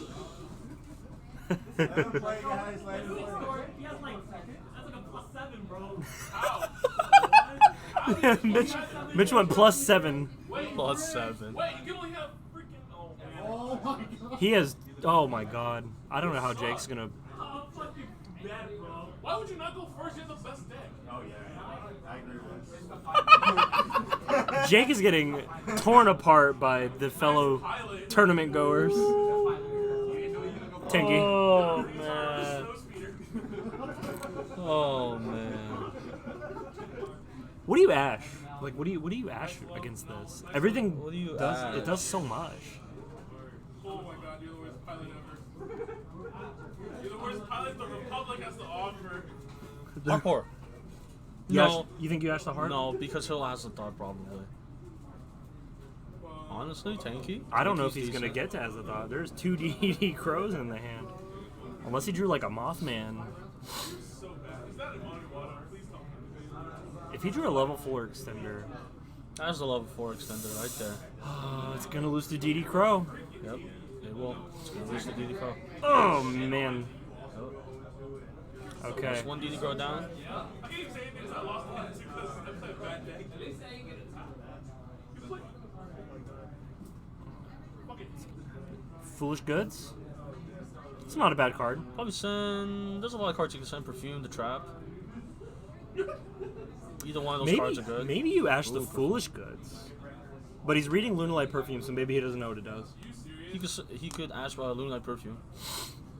He has like, that's like a +7, bro. Mitch went +7. +7. Wait, you can only have freaking. Oh man. He has. Oh my god. I don't know how Jake's gonna. I'm fucking bad, bro. Why would you not go first? You have the best deck. Oh yeah, I agree with Jake is getting torn apart by the fellow tournament goers. Tinky. Oh, man. Oh, man. What do you ash? Like, what do you ash against this? Everything What do you does. ash? It does so much. Oh my god, you're the worst pilot ever. You're the worst pilot the Republic has to offer. Hardcore. You No. ash- you think you ash the heart? No, because he'll ask the thought probably. Honestly, Tanky? I don't know if Tanky's he's gonna decent. get to Azathoth. There's 2 DD crows in the hand. Unless he drew like a Mothman. So bad. Is that in water? Please tell me. If he drew a level 4 extender, That's the level 4 extended right there. it's gonna lose to DD Crow. Yep, it will. It's going to lose the DD Crow. Oh man. Okay. There's one DD Crow down. I can't even say anything because I lost the game too because I played a bad deck. Foolish Goods. It's not a bad card. Probably send. There's a lot of cards you can send. Perfume, the Trap. Either one of those cards are good. Maybe you ash the Foolish Goods. But he's reading Lunalight Perfume, so maybe he doesn't know what it does. He could ask about Lunalight Perfume.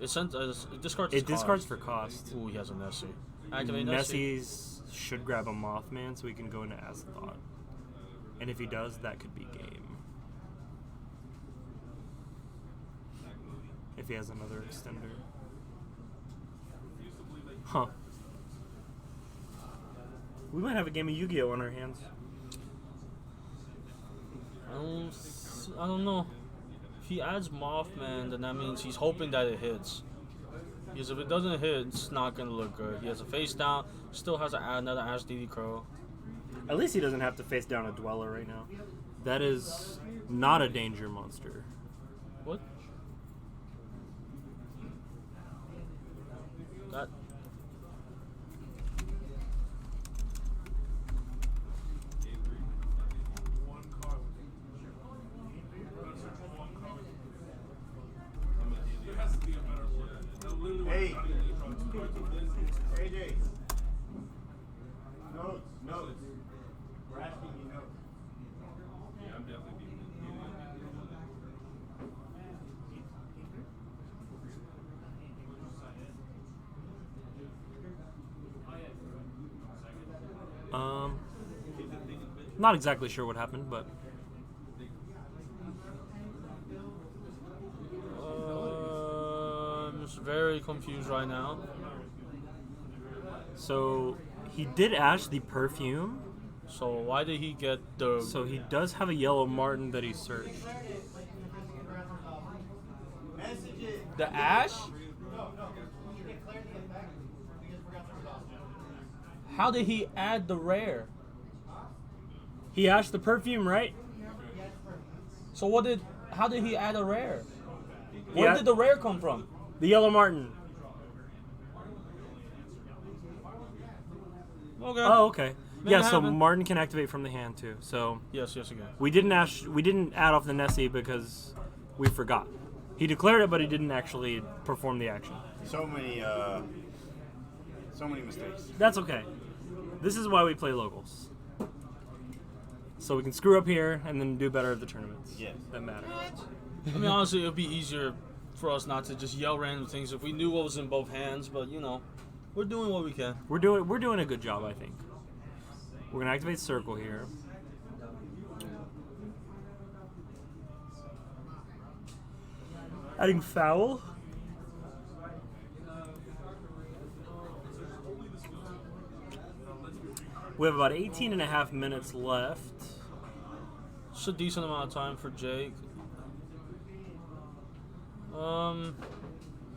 It sent. It discards. It discards for cost. Ooh, he has a Nessie. Activate Nessie. Nessie's should grab a Mothman so he can go into Azathoth. And if he does, that could be game. If he has another extender. Huh. We might have a game of Yu-Gi-Oh! On our hands. I don't know. If he adds Mothman, then that means he's hoping that it hits. Because if it doesn't hit, it's not going to look good. He has a face down, still has to add another Ash DD Crow. At least he doesn't have to face down a Dweller right now. That is not a danger monster. What? That. Hey, AJ. Notes. We're asking you notes. Yeah, I'm definitely Not exactly sure what happened, but I'm just very confused right now. so he did ash the Perfume. So why did he get the? So he does have a Yellow Martin that he searched. The Ash? How did he add the rare? He ashed the Perfume, right? So what did? How did he add a rare? Where Yeah. did the rare come from? The Yellow Martin. Okay. Oh, okay. May Yeah, so happen. Martin can activate from the hand too. So Yes, again. we didn't add off the Nessie because we forgot. He declared it, but he didn't actually perform the action. So many mistakes. That's okay. This is why we play locals. So we can screw up here and then do better at the tournaments. Yes. That matter. I mean, honestly, it would be easier for us not to just yell random things if we knew what was in both hands. But you know, we're doing what we can. We're doing a good job, I think. We're gonna activate Circle here. Adding foul. We have about 18 and a half minutes left. It's a decent amount of time for Jake.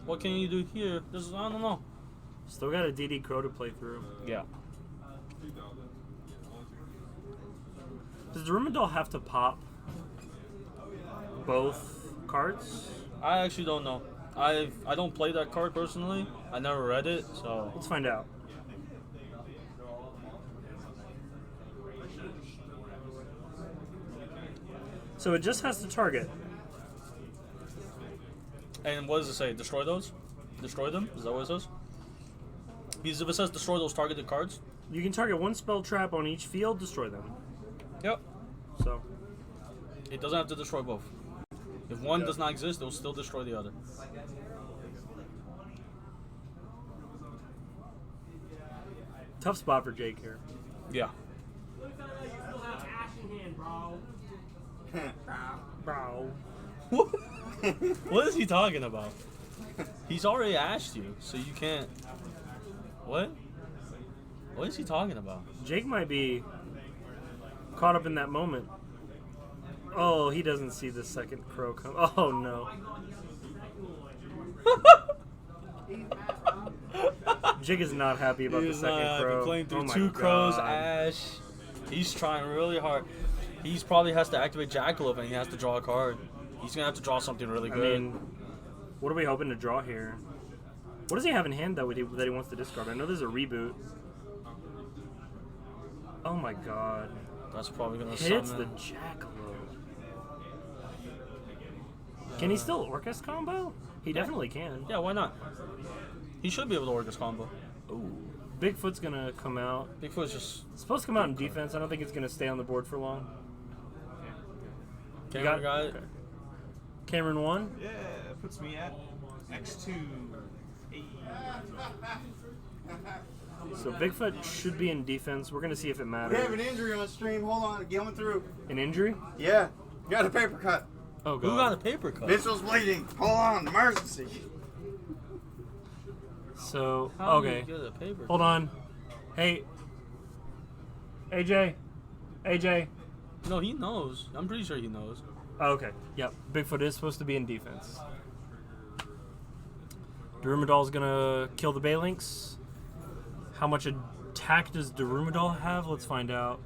What can you do here? I don't know. Still got a DD Crow to play through. Yeah. Does Darumidol have to pop both cards? I actually don't know. I don't play that card personally. I never read it, so Let's find out. So it just has to target. And what does it say? Destroy those? Destroy them? Is that what it says? Because if it says destroy those targeted cards. You can target one spell trap on each field, destroy them. Yep. So It doesn't have to destroy both. If one does not exist, it will still destroy the other. tough spot for Jake here. Yeah. Bro. What is he talking about? He's already asked you, so you can't. What? What is he talking about? Jake might be caught up in that moment. Oh, he doesn't see the second crow come. Oh no. Jake is not happy about the second crow. Playing through Oh my two crows, God. Ash. He's trying really hard. He's probably has to activate Jackalope and he has to draw a card. He's gonna have to draw something really I good. mean, what are we hoping to draw here? What does he have in hand that he wants to discard? I know there's a reboot. Oh my God. That's probably gonna Hits the summon. Jackalope. Can he still Orcus combo? He definitely can. Yeah, why not? He should be able to work his combo. Ooh. Bigfoot's gonna come out. Bigfoot's just It's supposed to come out in defense. I don't think it's gonna stay on the board for long. You Cameron got it. Okay. Cameron won. Yeah, it puts me at X2. Hey. So Bigfoot should be in defense. We're gonna see if it We matters. have an injury on stream. Hold on, coming through. An injury? Yeah, got a paper cut. Oh Who got a paper cut? Mitchell's bleeding. Hold on, emergency. So How do you okay. get a paper Hold cut? on. Hey. AJ. No, he knows. I'm pretty sure he knows. Oh, okay. Yep. Bigfoot is supposed to be in defense. Darumidol's gonna kill the Baylynx. How much attack does Darumidol have? Let's find out.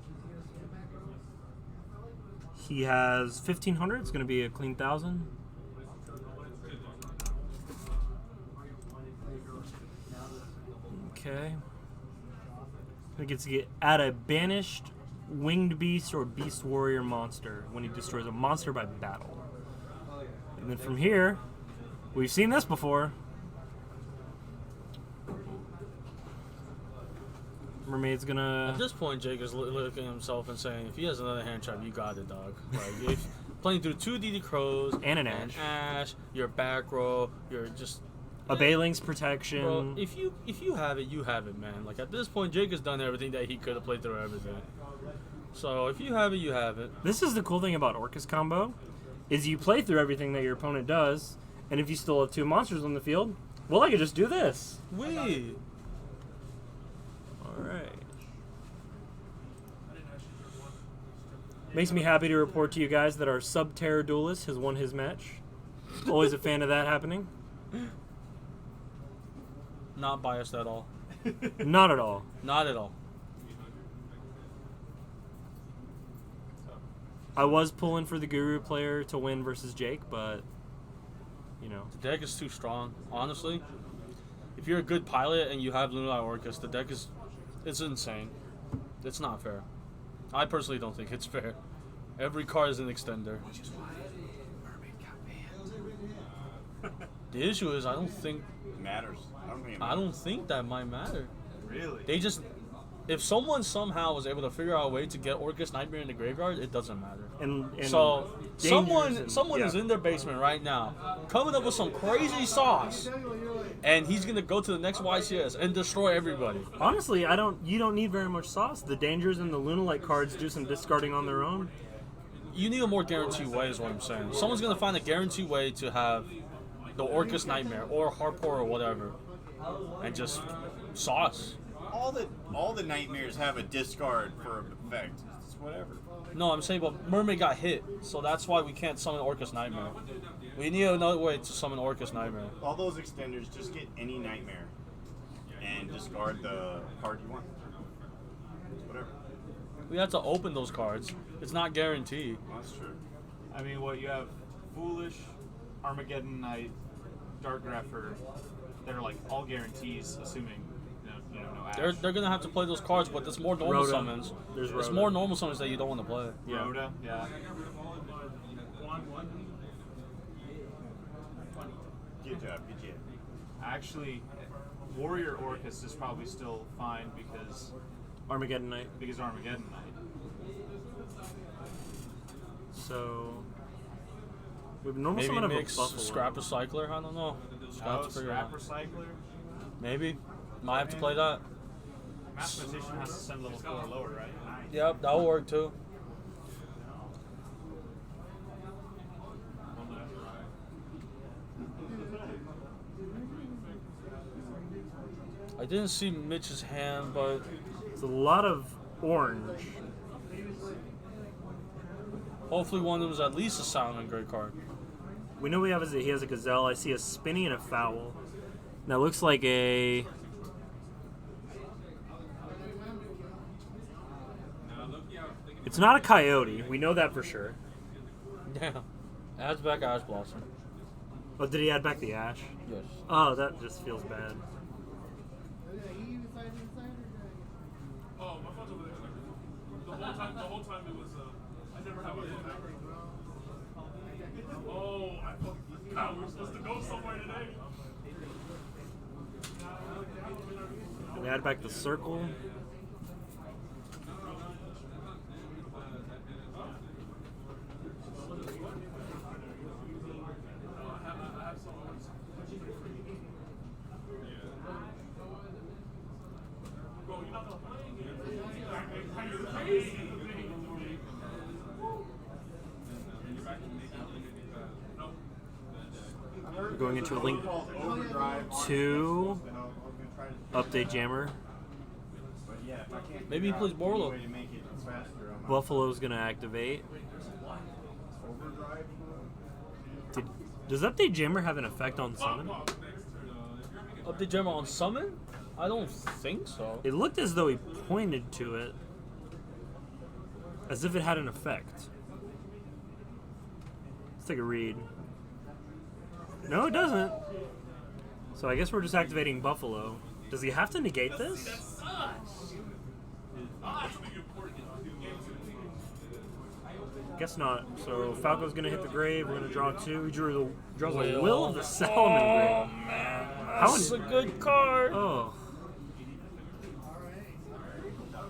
He has 1,500. It's gonna be a clean 1,000. Okay. He gets to add a banished winged beast or beast warrior monster when he destroys a monster by battle. And then from here, we've seen this before. Mermaid's gonna. At this point, Jake is looking at himself and saying, if he has another hand trap, you got it, dog. Like, if playing through two DD Crows And an Ash, your back row, you're just A Baylynx protection. bro. If you have it, you have it, man. Like at this point, Jake has done everything that he could have played through everything. So if you have it, you have it. This is the cool thing about Orcus combo, is you play through everything that your opponent does, and if you still have two monsters on the field, well, I could just do this. Wait. All right. Makes me happy to report to you guys that our Sub-Terror Duelist has won his match. Always a fan of that happening. Not biased at all. Not at all. Not at all. I was pulling for the Guru player to win versus Jake, but, you know. The deck is too strong, honestly. If you're a good pilot and you have Lunala Orcus, the deck is it's insane. It's not fair. I personally don't think it's fair. Every card is an extender. Which is why Mermaid got banned. The issue is I don't think It matters. I don't think that might matter. Really? They just if someone somehow was able to figure out a way to get Orcus Nightmare in the graveyard, it doesn't matter. And So dangers someone and- is yeah. in their basement right now, coming up with some crazy sauce, and he's gonna go to the next YCS and destroy everybody. Honestly, you don't need very much sauce. The Dangers and the Lunalite cards do some discarding on their own. You need a more guaranteed way, is what I'm saying. Someone's gonna find a guaranteed way to have the Orcus Nightmare or Harpoor or whatever, and just sauce. All the nightmares have a discard for effect. It's whatever. No, I'm saying, but Mermaid got hit, so that's why we can't summon Orcus Nightmare. We need another way to summon Orcus Nightmare. All those extenders, just get any nightmare and discard the card you want. Whatever. We have to open those cards. It's not guaranteed. That's true. I mean, what you have? Foolish, Armageddon Knight, Dark Grepher. They're like all guarantees, assuming no ash. They're gonna have to play those cards, but there's more normal Rhoda. summons. There's There's Rhoda. more normal summons that you don't want to play. Yeah. Rhoda, yeah. Good job. Actually, Warrior Orcus is probably still fine because Armageddon Knight. Armageddon Knight. So we have normal Maybe summon of a mix Buffalo. Scrap Recycler. I don't know. Just have to figure it Scrap out. Recycler. Maybe. Might have to play that. Mathematician has to send level 4 or lower, right? Yep, that'll work too. I didn't see Mitch's hand, but It's a lot of orange. hopefully one of them is at least a Silent Grey card. We know he has a Gazelle. I see a Spinny and a Foul. That looks like a. It's not a Coyote. We know that for sure. Yeah. Adds back Ash Blossom. Oh, did he add back the Ash? Yes. Oh, that just feels bad. Oh, my phone's over there. The whole time it was, I never have my phone ever. Oh, I fucking, God, we're supposed to go somewhere today. Did we add back the circle? We're going into a link to update Jammer. Maybe he plays Borlo. Buffalo's gonna activate. Does update Jammer have an effect on summon? Update Gemma on summon? I don't think so. It looked as though he pointed to it, as if it had an effect. Let's take a read. No, it doesn't. So I guess we're just activating Buffalo. Does he have to negate this? Guess not. So Falco's gonna hit the grave. We're gonna draw 2. He draws a Will of the Salmon Grave. Man, How that's a good card. Oh.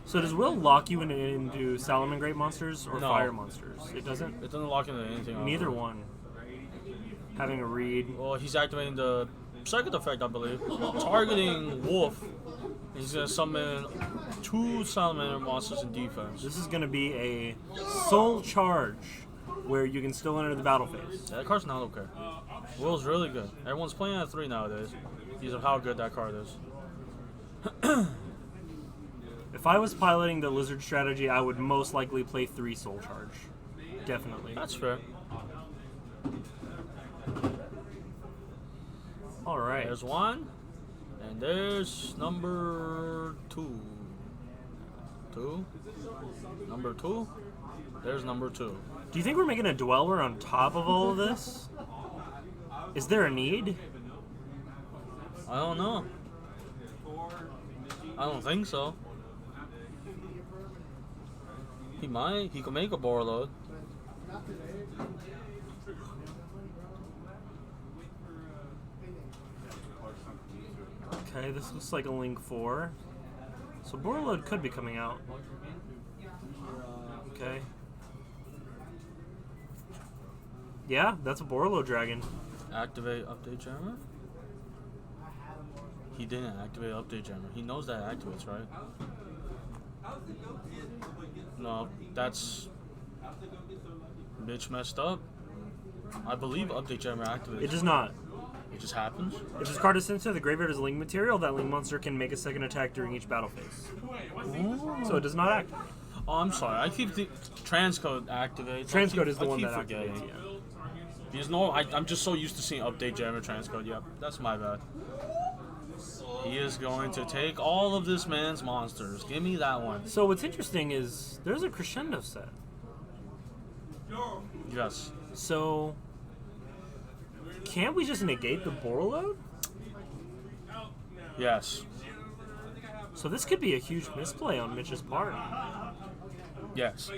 So does Will lock you into Salmon Grave monsters or No. fire monsters? It doesn't. It doesn't lock into anything. Neither one. Having a read. Well, he's activating the second effect, I believe. Targeting Wolf. He's gonna summon 2 Salamander monsters in defense. This is gonna be a soul charge where you can still enter the battle phase. Yeah, that card's not okay. Will's really good. Everyone's playing at 3 nowadays because of how good that card is. If I was piloting the Lizard strategy, I would most likely play 3 soul charge. Definitely. That's fair. All right. There's 1, and there's number 2. 2. Number 2. There's number 2. Do you think we're making a Dweller on top of all of this? Is there a need? I don't know. I don't think so. He might. He could make a Borload. Okay, this looks like a Link 4. So Borload could be coming out. Okay. Yeah, that's a Borload dragon. Activate Update Jammer? He didn't activate Update Jammer. He knows that activates, right? No, that's... Mitch messed up. I believe Update Jammer activates. It does not. It just happens. If this card is sent to the graveyard as a link material, that link monster can make a second attack during each battle phase. So it does not act. Oh, I'm sorry. I keep the transcode activated. Transcode is the I one keep that forgetting. activates. Yeah. Because no, I'm just so used to seeing update jammer transcode. Yep, that's my bad. He is going to take all of this man's monsters. Give me that one. So what's interesting is there's a crescendo set. Yes. So can't we just negate the Borreload? Yes. So this could be a huge misplay on Mitch's part. Yes.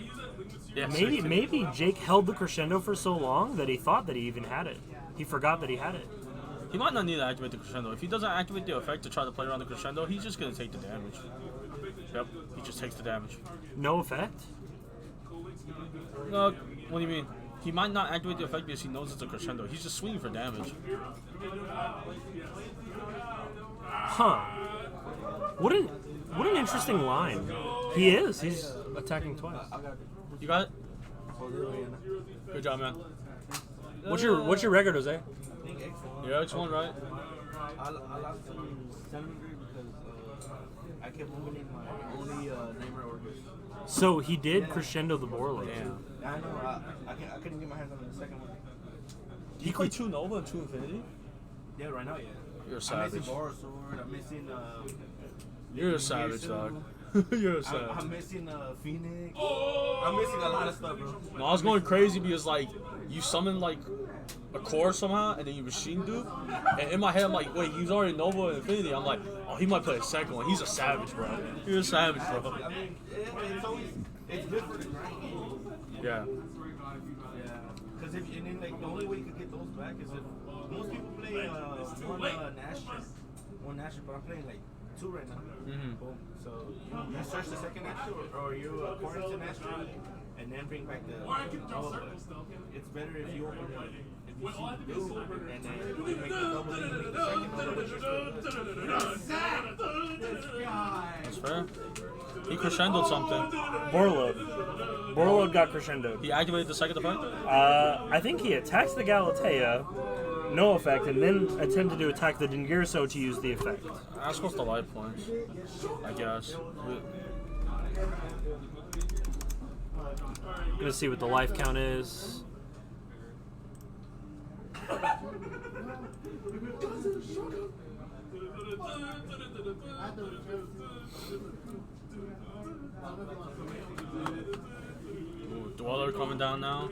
Yes. Maybe Jake held the crescendo for so long that he thought that he even had it. He forgot that he had it. He might not need to activate the crescendo. If he doesn't activate the effect to try to play around the crescendo, he's just going to take the damage. Yep, he just takes the damage. No effect? No, what do you mean? He might not activate the effect because he knows it's a crescendo. He's just swinging for damage. Huh. What an interesting line. He is. He's attacking twice. You got it? Good job, man. What's your record, Jose? Yeah, which one, right? I lost to second grade because I kept opening my only namer orders. So he did crescendo the Borreload. Damn. I know. I couldn't get my hands on the second one. He played 2 Nova and 2 Infinity? Yeah, right now, yeah. You're a I'm savage. missing Borosword. I'm missing. You're a savage, dog. You're a savage. I'm missing Phoenix. I'm missing a lot of stuff, bro. No, I was going crazy because, like, you summon, like, a core somehow, and then you machine dupe. And in my head, I'm like, wait, he's already Nova and Infinity. I'm like, oh, he might play a second one. He's a savage, bro. You're a savage, bro. I mean, it's good for the grind. Yeah. Yeah. Because and then, like, the only way you could get those back is if most people play one Nashor, but I'm playing like 2 right now. Boom. So you search the second Nashor, or you quarantine Nashor, and then bring back the. It's better if you open it. If you see the blue, and then you make the double, then you make the second Nova, which is That's fair. He crescendoed something. Borreload got crescendoed. He activated the second effect? I think he attacks the Galatea, no effect, and then attempted to attack the Dingirso to use the effect. That's supposed to life points, I guess. Gonna see what the life count is. Ooh, Dweller coming down now.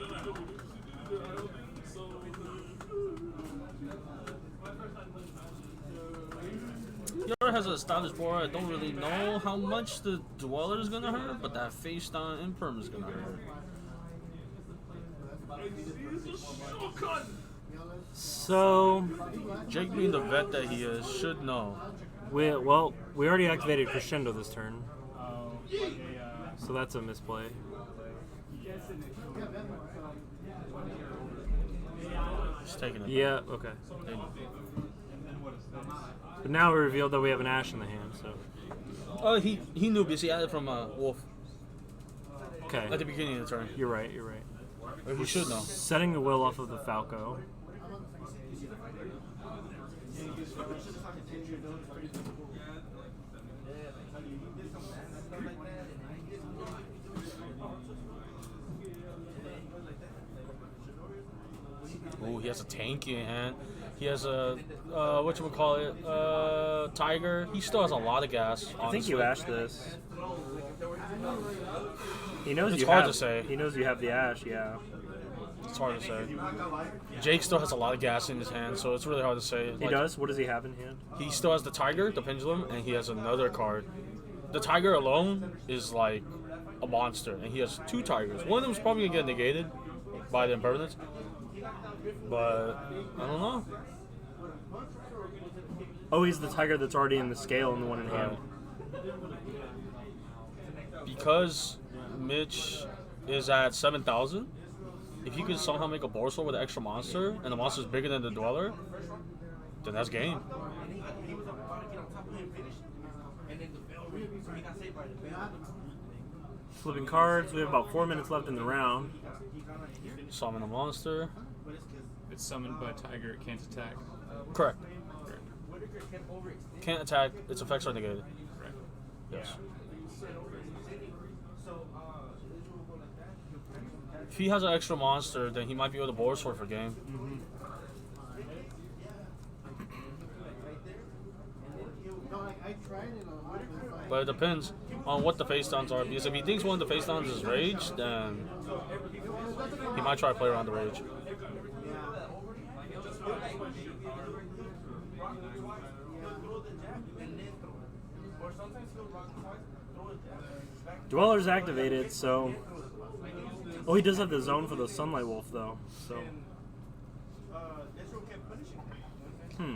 Yara has an established board. I don't really know how much the Dweller is gonna hurt, but that face down imperm is gonna hurt. So, Jake, being the vet that he is, should know. we already activated crescendo this turn, so that's a misplay. He's taking it. Yeah, okay. But now we revealed that we have an Ash in the hand, so. Oh, he knew because he had it from Wolf Okay. at the beginning of the turn. You're right, you're right. Or he should know. Setting the will off of the Falco. Ooh, he has a tanky in hand. He has a Tiger. He still has a lot of gas. I think you Ash this. He knows It's you hard have. to say. He knows you have the Ash, yeah. It's hard to say. Jake still has a lot of gas in his hand, so it's really hard to say. He does? What does he have in hand? He still has the Tiger, the Pendulum, and he has another card. The Tiger alone is like a monster, and he has 2 Tigers. One of them is probably going to get negated by the Impermanence, but I don't know. Oh, he's the Tiger that's already in the scale and the one in hand. Because Mitch is at 7,000, if he could somehow make a Borsal with an extra monster, and the monster is bigger than the Dweller, then that's game. Flipping cards. We have about 4 minutes left in the round. Summon a monster. It's summoned by Tiger. It can't attack. Correct. Can't attack. Its effects are negated. Yes. If he has an extra monster, then he might be able to Boar Sword for game. But it depends on what the face downs are. Because if he thinks one of the face downs is Rage, then he might try to play around the Rage. Dweller's activated, so... Oh, he does have the zone for the Sunlight Wolf, though. So.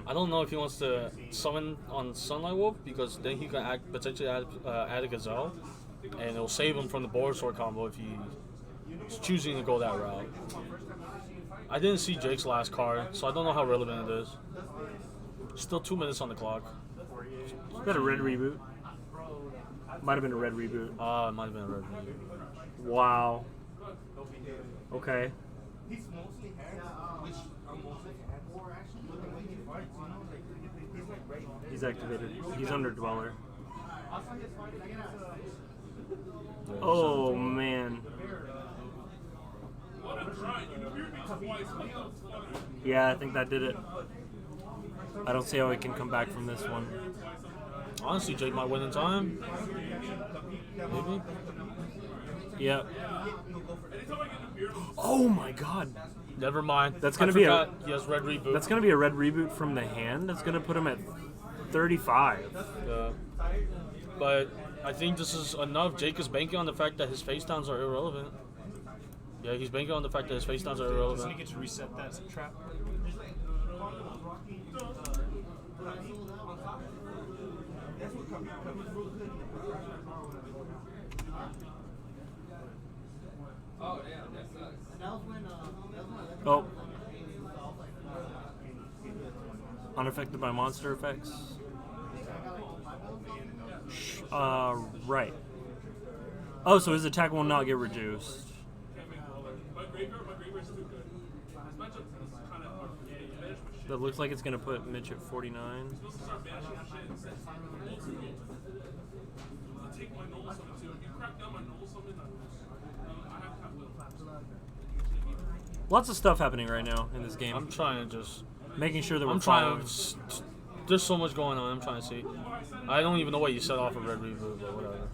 I don't know if he wants to summon on Sunlight Wolf, because then he can potentially add a Gazelle, and it'll save him from the Boar Sword combo if he's choosing to go that route. I didn't see Jake's last card, so I don't know how relevant it is. Still 2 minutes on the clock. Is that a red reboot? Might have been a red reboot. It might have been a red reboot. Wow. Okay. He's mostly hands, which are mostly hands. But the way he fights, you know, like he's like right. He's activated. He's under Dweller. Oh man. Yeah, I think that did it. I don't see how he can come back from this one. Honestly, Jake might win in time. Maybe. Yep. Oh my god. Never mind. That's gonna be a. He has red reboot. That's gonna be a red reboot from the hand. That's gonna put him at 35. Yeah. But I think this is enough. Jake is banking on the fact that his face downs are irrelevant. Yeah, he's banking on the fact that his face downs are irrelevant. Doesn't he get to reset that trap? Oh. Unaffected by monster effects. Right. Oh, so his attack will not get reduced. That looks like it's going to put Mitch at 49. Lots of stuff happening right now in this game. I'm trying to just... Making sure that we're I'm trying following. to... There's so much going on. I'm trying to see. I don't even know what you set off a red reboot, but whatever.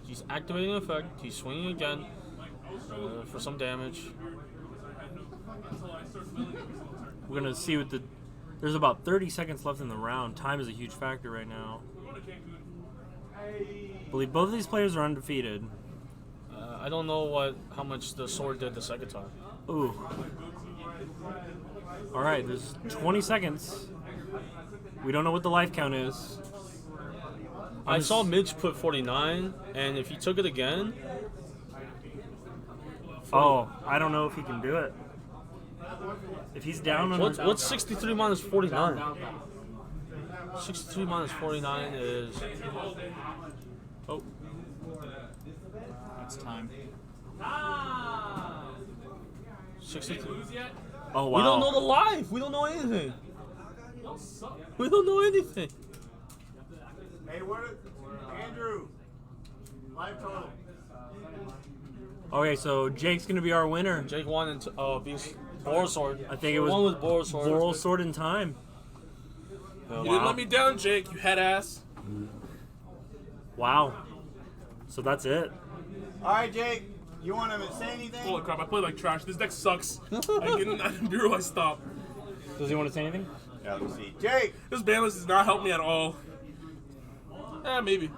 He's activating an effect. He's swinging again for some damage. We're going to see what the... There's about 30 seconds left in the round. Time is a huge factor right now. I believe both of these players are undefeated. I don't know how much the sword did the second time. Ooh. All right, there's 20 seconds. We don't know what the life count is. I saw Mitch put 49, and if he took it again... Oh, I don't know if he can do it. If he's down on... What's 63 minus 49? 63 minus 49 is... Oh. It's time. 63. Oh, wow. We don't know the life. We don't know anything. We don't know anything. Hey, Andrew? Live total. Okay, so Jake's going to be our winner. Jake won in Boar Sword. I think it was one with Boar Sword. Boar Sword in time. You didn't let me down, Jake, you head ass. Wow. So that's it. All right, Jake. You want to say anything? Holy crap, I play like trash. This deck sucks. I get in Bureau, I stop. Does he want to say anything? Yeah, let me see. Jake! This banlist does not help me at all. Maybe.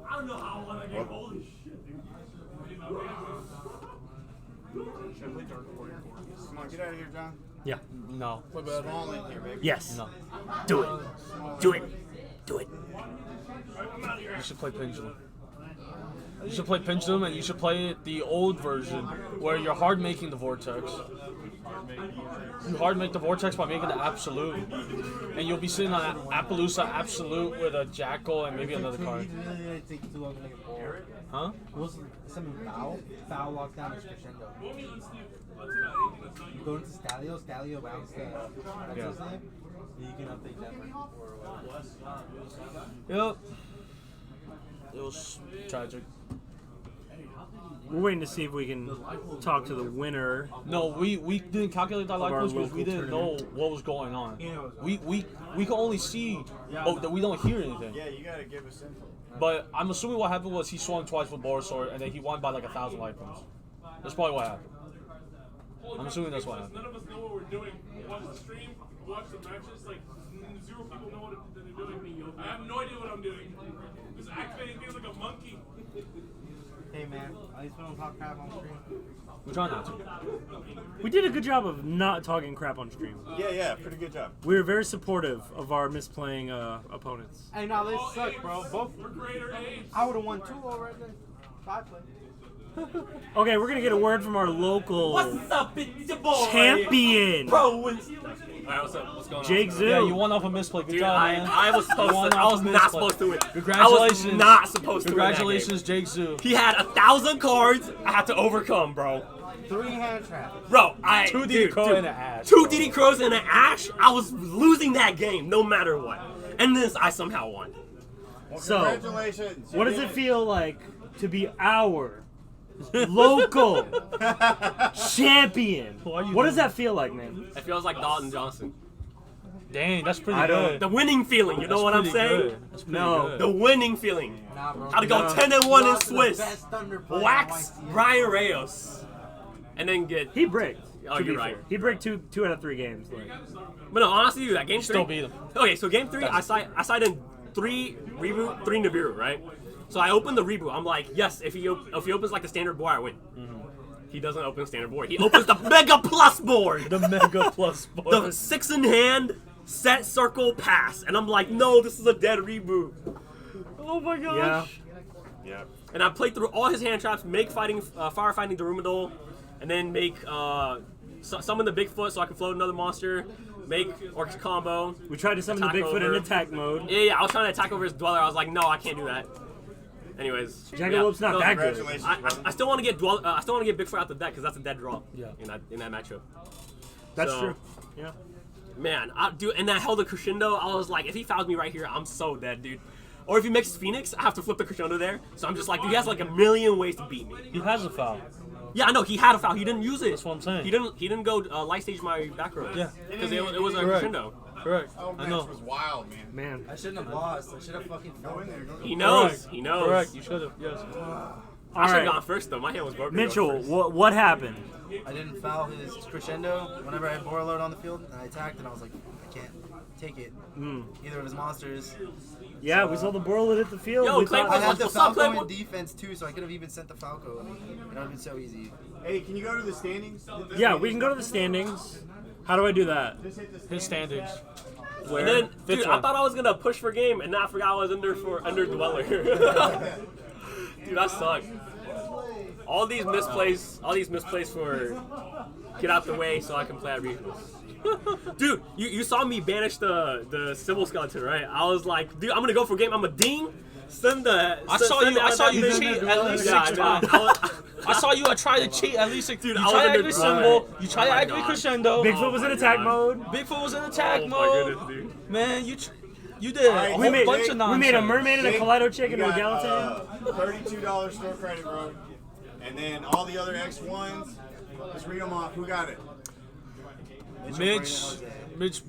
I don't know how I want to get holy shit, dude. Come on, get out of here, John. Yeah. No. My bad. Small in here, baby. Yes. No. Do it. Do it. Do it. You should play Pendulum. You should play Pendulum, and you should play the old version, where you're hard making the Vortex. You hard make the vortex by making the absolute, and you'll be sitting on Appaloosa absolute with a jackal and maybe another card. Huh? What's something foul? Foul lockdown is crescendo. You go into Stalio bounce the Exos name, and you can update that. Yep. It was tragic. We're waiting to see if we can talk to the winner. No, we didn't calculate that live our points because we local didn't know tournament. what was going on. We can only see, that we don't hear anything. Yeah, you gotta give us info. But I'm assuming what happened was he swung twice with Borisor and then he won by like 1,000 life points. That's probably what happened. I'm assuming that's what happened. None of us know what we're doing. Watch the stream, watch the matches. Like, 0 people know what they're doing. I have no idea what I'm doing. Just activating things like a monkey. Hey man, at least we don't talk crap on stream. We're trying not to. We did a good job of not talking crap on stream. Yeah, pretty good job. We were very supportive of our misplaying opponents. Hey, no, this sucks, bro. Both. We're greater apes. I would have won 2 already. 5 play. Okay, we're gonna get a word from our local What's up, it's your boy? champion, Bro, what's up? What's going on? Jake Zoo. Yeah, you won off a misplay. Good Dude, job, man. I was supposed You won to. I off was a not misplay. supposed to win. Congratulations. I was not supposed to win that Congratulations, Jake Zoo. game. He had 1,000 cards I had to overcome, bro. 3 hand traps. Bro, 2 DD Crow and an Ash. 2 DD Crows and an Ash. I was losing that game no matter what. And this, I somehow won. Well, So, congratulations. what does it feel like to be our local champion? What does that feel like, man? It feels like Dalton Johnson. Dang, that's pretty I don't- good. The winning feeling, you know what I'm Pretty saying? good. That's pretty No. good. The winning feeling. Nah, bro. Gotta go No. 10-1 in Swiss. Best Thunder player Wax in YCS. Brian Reyes. And then get. He bricked. Oh, to be you're right. fair. He bricked two out of 3 games. Like. But no, honestly, dude, that game 3. Still beat him. Okay, so game 3, I signed in 3 reboot, 3 Nibiru, right? So I opened the reboot. I'm like, yes, if he opens like the standard board, I win. He doesn't open the standard board. He opens the Mega Plus board. The Mega Plus board. The 6 in hand, set, circle, pass. And I'm like, no, this is a dead reboot. Oh my gosh. Yeah. And I played through all his hand traps, make firefighting Darumidol, and then make summon the Bigfoot so I can float another monster, make Orcs combo. We tried to summon the Attack Bigfoot over. in attack mode. Yeah, I was trying to attack over his Dweller. I was like, no, I can't do that. Anyways, Jackalope's not that good. Congratulations. I still want to get I still want to get Bigfoot out the deck because that's a dead draw. Yeah. In that matchup. That's So, true. Yeah. Man, and I held a crescendo. I was like, if he fouls me right here, I'm so dead, dude. Or if he makes Phoenix, I have to flip the crescendo there. So I'm just like, dude, he has like a million ways to beat me. He has a foul. Yeah, I know he had a foul. He didn't use it. That's what I'm saying. He didn't go light stage my back row. Yeah. Because it was a Correct. crescendo. Correct. Oh, I match know. was wild, man. Man. I shouldn't have lost. I should have fucking Go in there. Go He knows. Correct. He knows. Correct. You should have. Yes. I should All have right. gone first though. My hand was broken. Mitchell, what happened? I didn't foul his crescendo whenever I had Borreload on the field, and I attacked, and I was like, I can't take it. Either of his monsters. Yeah, we saw the Borland hit the field. Yo, We Clay thought- I had the What's up, Falco in Claypool? defense too, so I could have even sent the Falco. It would have been so easy. Hey, can you go to the standings? yeah, we can go to the standings. How do I do that? Just hit the His standings. Where? And then, Fifth dude, I one. thought I was gonna push for game, and then I forgot I was under Dweller. Dude, that sucked. All these misplays for get out the way so I can play at regionals. Dude, you saw me banish the Sybil skeleton, right? I was like, dude, I'm gonna go for game. I'm a ding. Send the. I saw you cheat at least 6 times. I saw you try to cheat at least 6 Dude, You I was tried to under- activate symbol. You tried to Oh my activate God. crescendo. Bigfoot was in attack mode. Bigfoot was in attack Oh my mode. goodness, dude. Man, you did a Alright, whole We made, bunch of we nonsense. made a mermaid and a Jake, Kaleido chick you into a got, Galatane. $32 store credit, bro. And then all the other X1s, just read them off. Who got it? Mitch,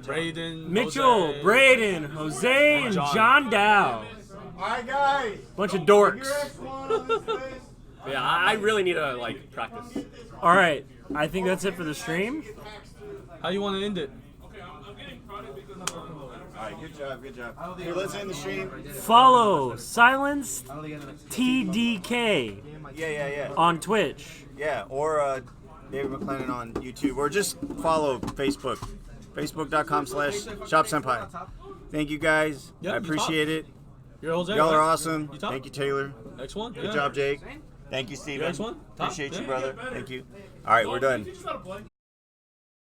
Braden, Mitchell, Jose. Braden, Jose, and John Dow. All right, guys. Bunch of Your dorks. X1 on this list. Yeah, I really need to like practice. All right, I think that's it for the stream. How you want to end it? Okay, I'm getting prodded because I'm All right, good job, good job. Here, let's end the stream. Follow Silenced I don't think I have enough. TDK Yeah. on Twitch. Yeah, or David McLennan on YouTube, or just follow Facebook. Facebook.com/Shop Senpai. Thank you guys. Yep, I you appreciate it. You're Jose. Y'all are right? awesome. You top? Thank you, Taylor. X1. Good job, Jake. Thank you, Steven. X1. Top? Appreciate you, Yeah. brother. Thank you. All right, we're done. just gotta play.